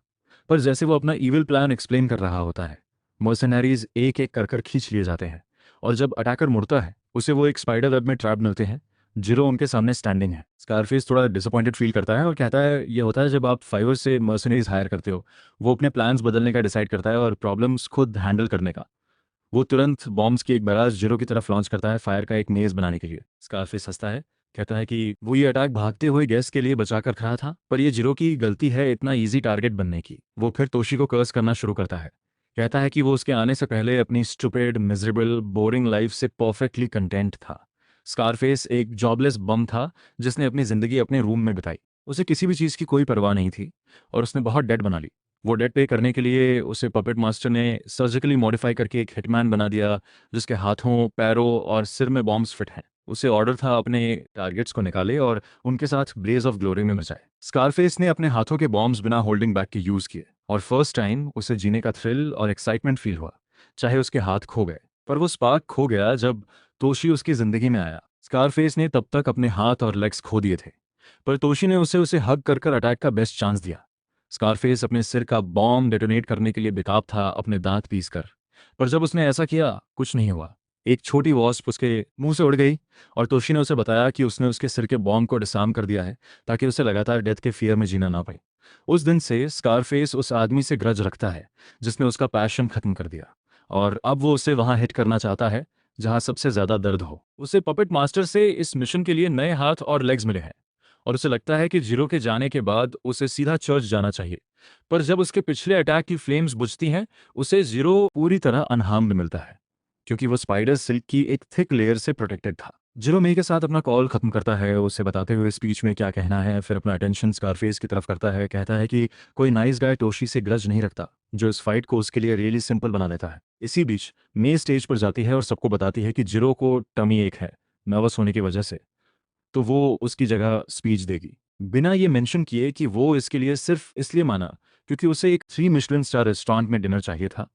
पर जैसे वो अपना ईविल प्लान एक्सप्लेन कर रहा होता है, मर्सनरीज एक एक कर खींच लिए जाते हैं और जब अटैकर मुड़ता है उसे वो एक स्पाइडर वेब में ट्रैप मिलते हैं। जीरो उनके सामने स्टैंडिंग है। स्कारफेस थोड़ा डिसअपॉइंटेड फील करता है और कहता है ये होता है जब आप फाइवर से मर्सनरीज हायर करते हो। वो अपने प्लान्स बदलने का डिसाइड करता है और प्रॉब्लम्स खुद हैंडल करने का। वो तुरंत बॉम्ब्स की एक बैराज जीरो की तरफ लॉन्च करता है फायर का एक मेज बनाने के लिए। स्कारफेस हंसता है, कहता है कि वो ये अटैक भागते हुए गैस के लिए बचा कर रहा था, पर ये जीरो की गलती है इतना इजी टारगेट बनने की। वो फिर तोशी को कर्स करना शुरू करता है, कहता है कि वो उसके आने से पहले अपनी स्टूपिड मिजरेबल बोरिंग लाइफ से परफेक्टली कंटेंट था। स्कारफेस एक जॉबलेस बम था जिसने अपनी ज़िंदगी अपने रूम में बिताई। उसे किसी भी चीज़ की कोई परवाह नहीं थी और उसने बहुत डेट बना ली। वो डेट पे करने के लिए उसे पपेट मास्टर ने सर्जिकली मॉडिफाई करके एक हिटमैन बना दिया जिसके हाथों, पैरों और सिर में बॉम्ब्स फिट हैं। उसे ऑर्डर था अपने टारगेट्स को निकाले और उनके साथ ब्लेज ऑफ ग्लोरी में मचाए। स्कारफेस ने अपने हाथों के बॉम्ब्स बिना होल्डिंग बैक के यूज़ किए और फर्स्ट टाइम उसे जीने का थ्रिल और एक्साइटमेंट फील हुआ, चाहे उसके हाथ खो गए। पर वो स्पार्क खो गया जब तोशी उसकी ज़िंदगी में आया। स्कारफेस ने तब तक अपने हाथ और लेग्स खो दिए थे, पर तोशी ने उसे उसे हग कर अटैक का बेस्ट चांस दिया। स्कारफेस अपने सिर का बॉम्ब डेटोनेट करने के लिए बेताब था अपने दांत पीस कर, पर जब उसने ऐसा किया कुछ नहीं हुआ। एक छोटी वॉस्प उसके मुंह से उड़ गई और तोशी ने उसे बताया कि उसने उसके सिर के बॉम्ब को डिसार्म कर दिया है ताकि उसे लगातार डेथ के फियर में जीना ना पड़े। उस दिन से स्कारफेस उस आदमी से ग्रज रखता है जिसने उसका पैशन खत्म कर दिया, और अब वो उसे वहां हिट करना चाहता है जहां सबसे ज्यादा दर्द हो। उसे पपेट मास्टर से इस मिशन के लिए नए हाथ और लेग्स मिले हैं और उसे लगता है कि जीरो के जाने के बाद उसे सीधा चर्च जाना चाहिए। पर जब उसके पिछले अटैक की फ्लेम्स बुझती हैं, उसे जीरो पूरी तरह अनहार्म्ड मिलता है क्योंकि वो स्पाइडर सिल्क की एक थिक लेयर से प्रोटेक्टेड था। जिरो मे के साथ अपना कॉल खत्म करता है, उसे बताते हुए स्पीच में क्या कहना है, फिर अपना अटेंशन स्कारफेस की तरफ करता है। कहता है कि कोई नाइस गाय टोशी से ग्रज नहीं रखता, जो इस फाइट को उसके लिए रियली सिंपल बना देता है। इसी बीच मे स्टेज पर जाती है और सबको बताती है कि जिरो को टमी एक है, नर्वस होने की वजह से, तो वो उसकी जगह स्पीच देगी। बिना ये मेंशन किए कि वो इसके लिए सिर्फ इसलिए माना क्योंकि उसे एक 3 मिशेलिन स्टार रेस्टोरेंट में डिनर चाहिए था।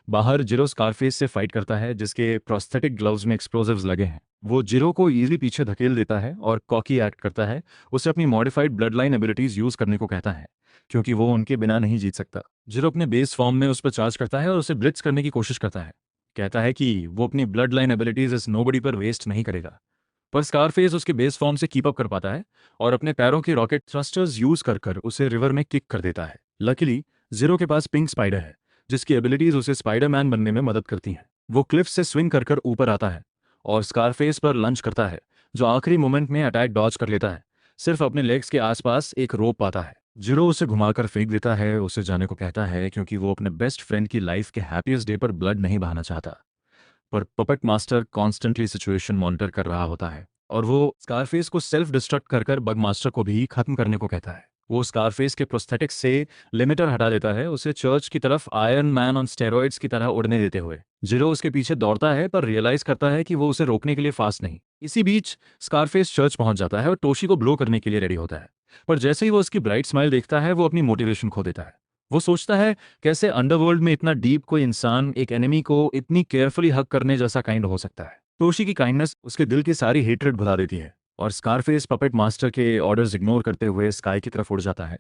बाहर जिरो स्कारफेस से फाइट करता है, जिसके प्रोस्थेटिक ग्लव्स में एक्सप्लोजिव्स लगे हैं। वो जिरो को इजीली पीछे धकेल देता है और कॉकी एक्ट करता है। उसे अपनी modified blood line abilities use करने को कहता है, क्योंकि वो उनके बिना नहीं जीत सकता। जिरो अपने बेस फॉर्म में उस पर चार्ज करता है और उसे ब्लिट्स करने की कोशिश करता है। कहता है कि वो अपनी ब्लड लाइन एबिलिटीज इस नोबडी पर वेस्ट नहीं करेगा। पर स्कारफेस उसके बेस फॉर्म से कीप अप कर पाता है और अपने पैरों के रॉकेट थ्रस्टर्स यूज कर कर उसे रिवर में किक कर देता है। लकीली जीरो के पास पिंक स्पाइडर है, जिसकी एबिलिटीज उसे स्पाइडरमैन बनने में मदद करती हैं। वो क्लिफ से स्विंग कर कर ऊपर आता है और स्कारफेस पर लंच करता है, जो आखिरी मोमेंट में अटैक डॉज कर लेता है। सिर्फ अपने लेग्स के आसपास एक रोप पाता है। जीरो उसे घुमाकर फेंक देता है, उसे जाने को कहता है क्योंकि वो अपने बेस्ट फ्रेंड की लाइफ के हैप्पीएस्ट डे पर ब्लड नहीं बहाना चाहता। पर puppet master constantly situation monitor कर रहा होता है और वो स्कारफेस को सेल्फ डिस्ट्रक्ट कर कर बग मास्टर को भी खत्म करने को कहता है। वो स्कारफेस के प्रोस्थेटिक्स से लिमिटर हटा देता है, उसे चर्च की तरफ आयरन मैन ऑन स्टेरॉइड्स की तरह उड़ने देते हुए। जीरो उसके पीछे दौड़ता है पर रियलाइज करता है कि वो उसे रोकने के लिए फास्ट नहीं। इसी बीच स्कारफेस चर्च पहुंच जाता है और टोशी को ब्लो करने के लिए रेडी होता है। पर जैसे ही वो उसकी ब्राइट स्माइल देखता है, वो अपनी मोटिवेशन खो देता है। वो सोचता है कैसे अंडरवर्ल्ड में इतना डीप कोई इंसान एक एनिमी को इतनी केयरफुली हक करने जैसा काइंड हो सकता है। टोशी की काइंडनेस उसके दिल की सारी हेट्रेड भुला देती है और स्कारफेस पपेट मास्टर के ऑर्डर्स इग्नोर करते हुए स्काई की तरफ उड़ जाता है,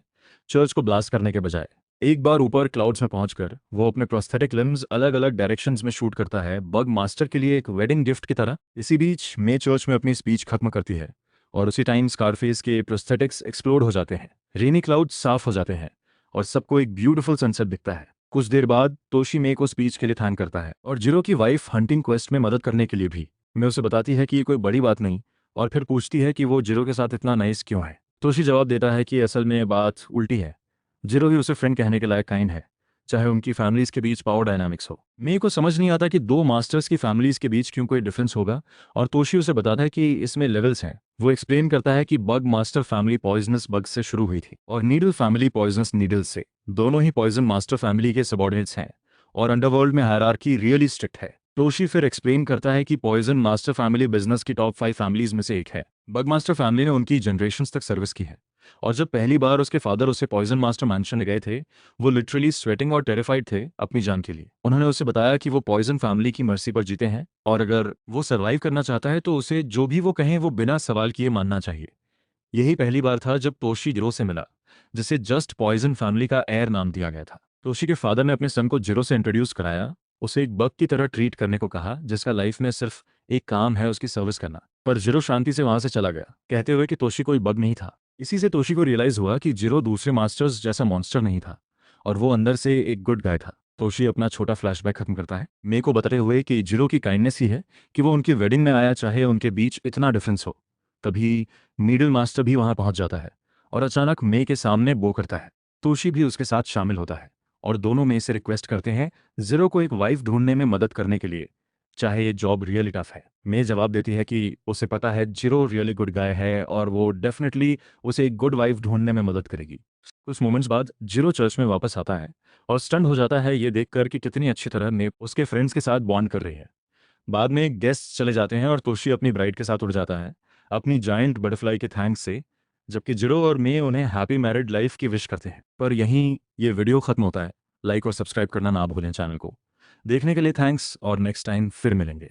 चर्च को ब्लास्ट करने के बजाय। एक बार ऊपर क्लाउड्स में पहुंचकर वो अपने प्रोस्थेटिक लिम्स अलग अलग डायरेक्शंस में शूट करता है, बग मास्टर के लिए एक वेडिंग गिफ्ट की तरह। इसी बीच मे चर्च में अपनी स्पीच खत्म करती है और उसी टाइम स्कारफेस के प्रोस्थेटिक्स एक्सप्लोड हो जाते हैं, रेनी क्लाउड्स साफ हो जाते हैं और सबको एक ब्यूटीफुल सनसेट दिखता है। कुछ देर बाद तोशी मे को स्पीच के लिए थैंक करता है और जीरो की वाइफ हंटिंग क्वेस्ट में मदद करने के लिए भी। मैं उसे बताती है कि ये कोई बड़ी बात नहीं और फिर पूछती है कि वो जीरो के साथ इतना नाइस क्यों है। तोशी जवाब देता है कि असल में बात उल्टी है, जीरो ही उसे फ्रेंड कहने के लायक काइंड है, चाहे उनकी फैमिलीज के बीच पावर डायनामिक्स हो। मे को समझ नहीं आता कि दो मास्टर्स की फैमिलीज के बीच क्यों कोई डिफरेंस होगा और तोशी उसे बताता है कि इसमें लेवल्स हैं। वो एक्सप्लेन करता है कि bug master family poisonous bug से शुरू हुई थी और नीडल फैमिली पॉइजनस नीडल से। दोनों ही पॉइजन मास्टर फैमिली के सबऑर्डिनेट्स हैं और अंडरवर्ल्ड में हायरार्की रियली स्ट्रिक्ट है। टोशी फिर एक्सप्लेन करता है कि पॉइजन मास्टर फैमिली बिजनेस की टॉप 5 फैमिलीज में से एक है। बग मास्टर फैमिली ने उनकी जनरेशंस तक सर्विस की है और जब पहली बार उसके फादर उसे पॉइजन मास्टर मैंशन ले गए थे, वो लिटरली स्वेटिंग और टेरिफाइड थे अपनी जान के लिए। उन्होंने उसे बताया कि वो पॉइजन फैमिली की मर्सी पर जीते हैं और अगर वो सर्वाइव करना चाहता है तो उसे जो भी वो कहें वो बिना सवाल किए मानना चाहिए। यही पहली बार था जब टोशी जिरो से मिला, जिसे जस्ट पॉइजन फैमिली का एयर नाम दिया गया था। टोशी के फादर ने अपने सन को जिरो से इंट्रोड्यूस कराया, उसे एक बग की तरह ट्रीट करने को कहा जिसका लाइफ में सिर्फ एक काम है, उसकी सर्विस करना। पर जिरो शांति से वहां से चला गया, कहते हुए कि टोशी कोई बग नहीं था। इसी से तोशी को रियलाइज हुआ कि जिरो दूसरे मास्टर्स जैसा मॉन्स्टर नहीं था और वो अंदर से एक गुड गाय था। तोशी अपना छोटा फ्लैशबैक खत्म करता है, मे को बताते हुए कि जिरो की काइंडनेस ही है कि वो उनकी वेडिंग में आया, चाहे उनके बीच इतना डिफरेंस हो। तभी नीडल मास्टर भी वहां पहुंच जाता है और अचानक मे के सामने बो करता है। तोशी भी उसके साथ शामिल होता है और दोनों मे से रिक्वेस्ट करते हैं जिरो को एक वाइफ ढूंढने में मदद करने के लिए, चाहे ये जॉब रियली टफ है। मे जवाब देती है कि उसे पता है जिरो रियली गुड गाय है और वो डेफिनेटली उसे एक गुड वाइफ ढूंढने में मदद करेगी। कुछ मोमेंट्स बाद जिरो चर्च में वापस आता है और स्टंट हो जाता है ये देखकर कि कितनी अच्छी तरह मे उसके फ्रेंड्स के साथ बॉन्ड कर रही है। बाद में गेस्ट चले जाते हैं और तोशी अपनी ब्राइड के साथ उड़ जाता है अपनी जायंट बटरफ्लाई के थैंक्स से, जबकि जिरो और मे उन्हें हैप्पी मैरिड लाइफ की विश करते हैं। पर यहीं ये वीडियो खत्म होता है। लाइक और सब्सक्राइब करना ना भूलें चैनल को। देखने के लिए थैंक्स और नेक्स्ट टाइम फिर मिलेंगे।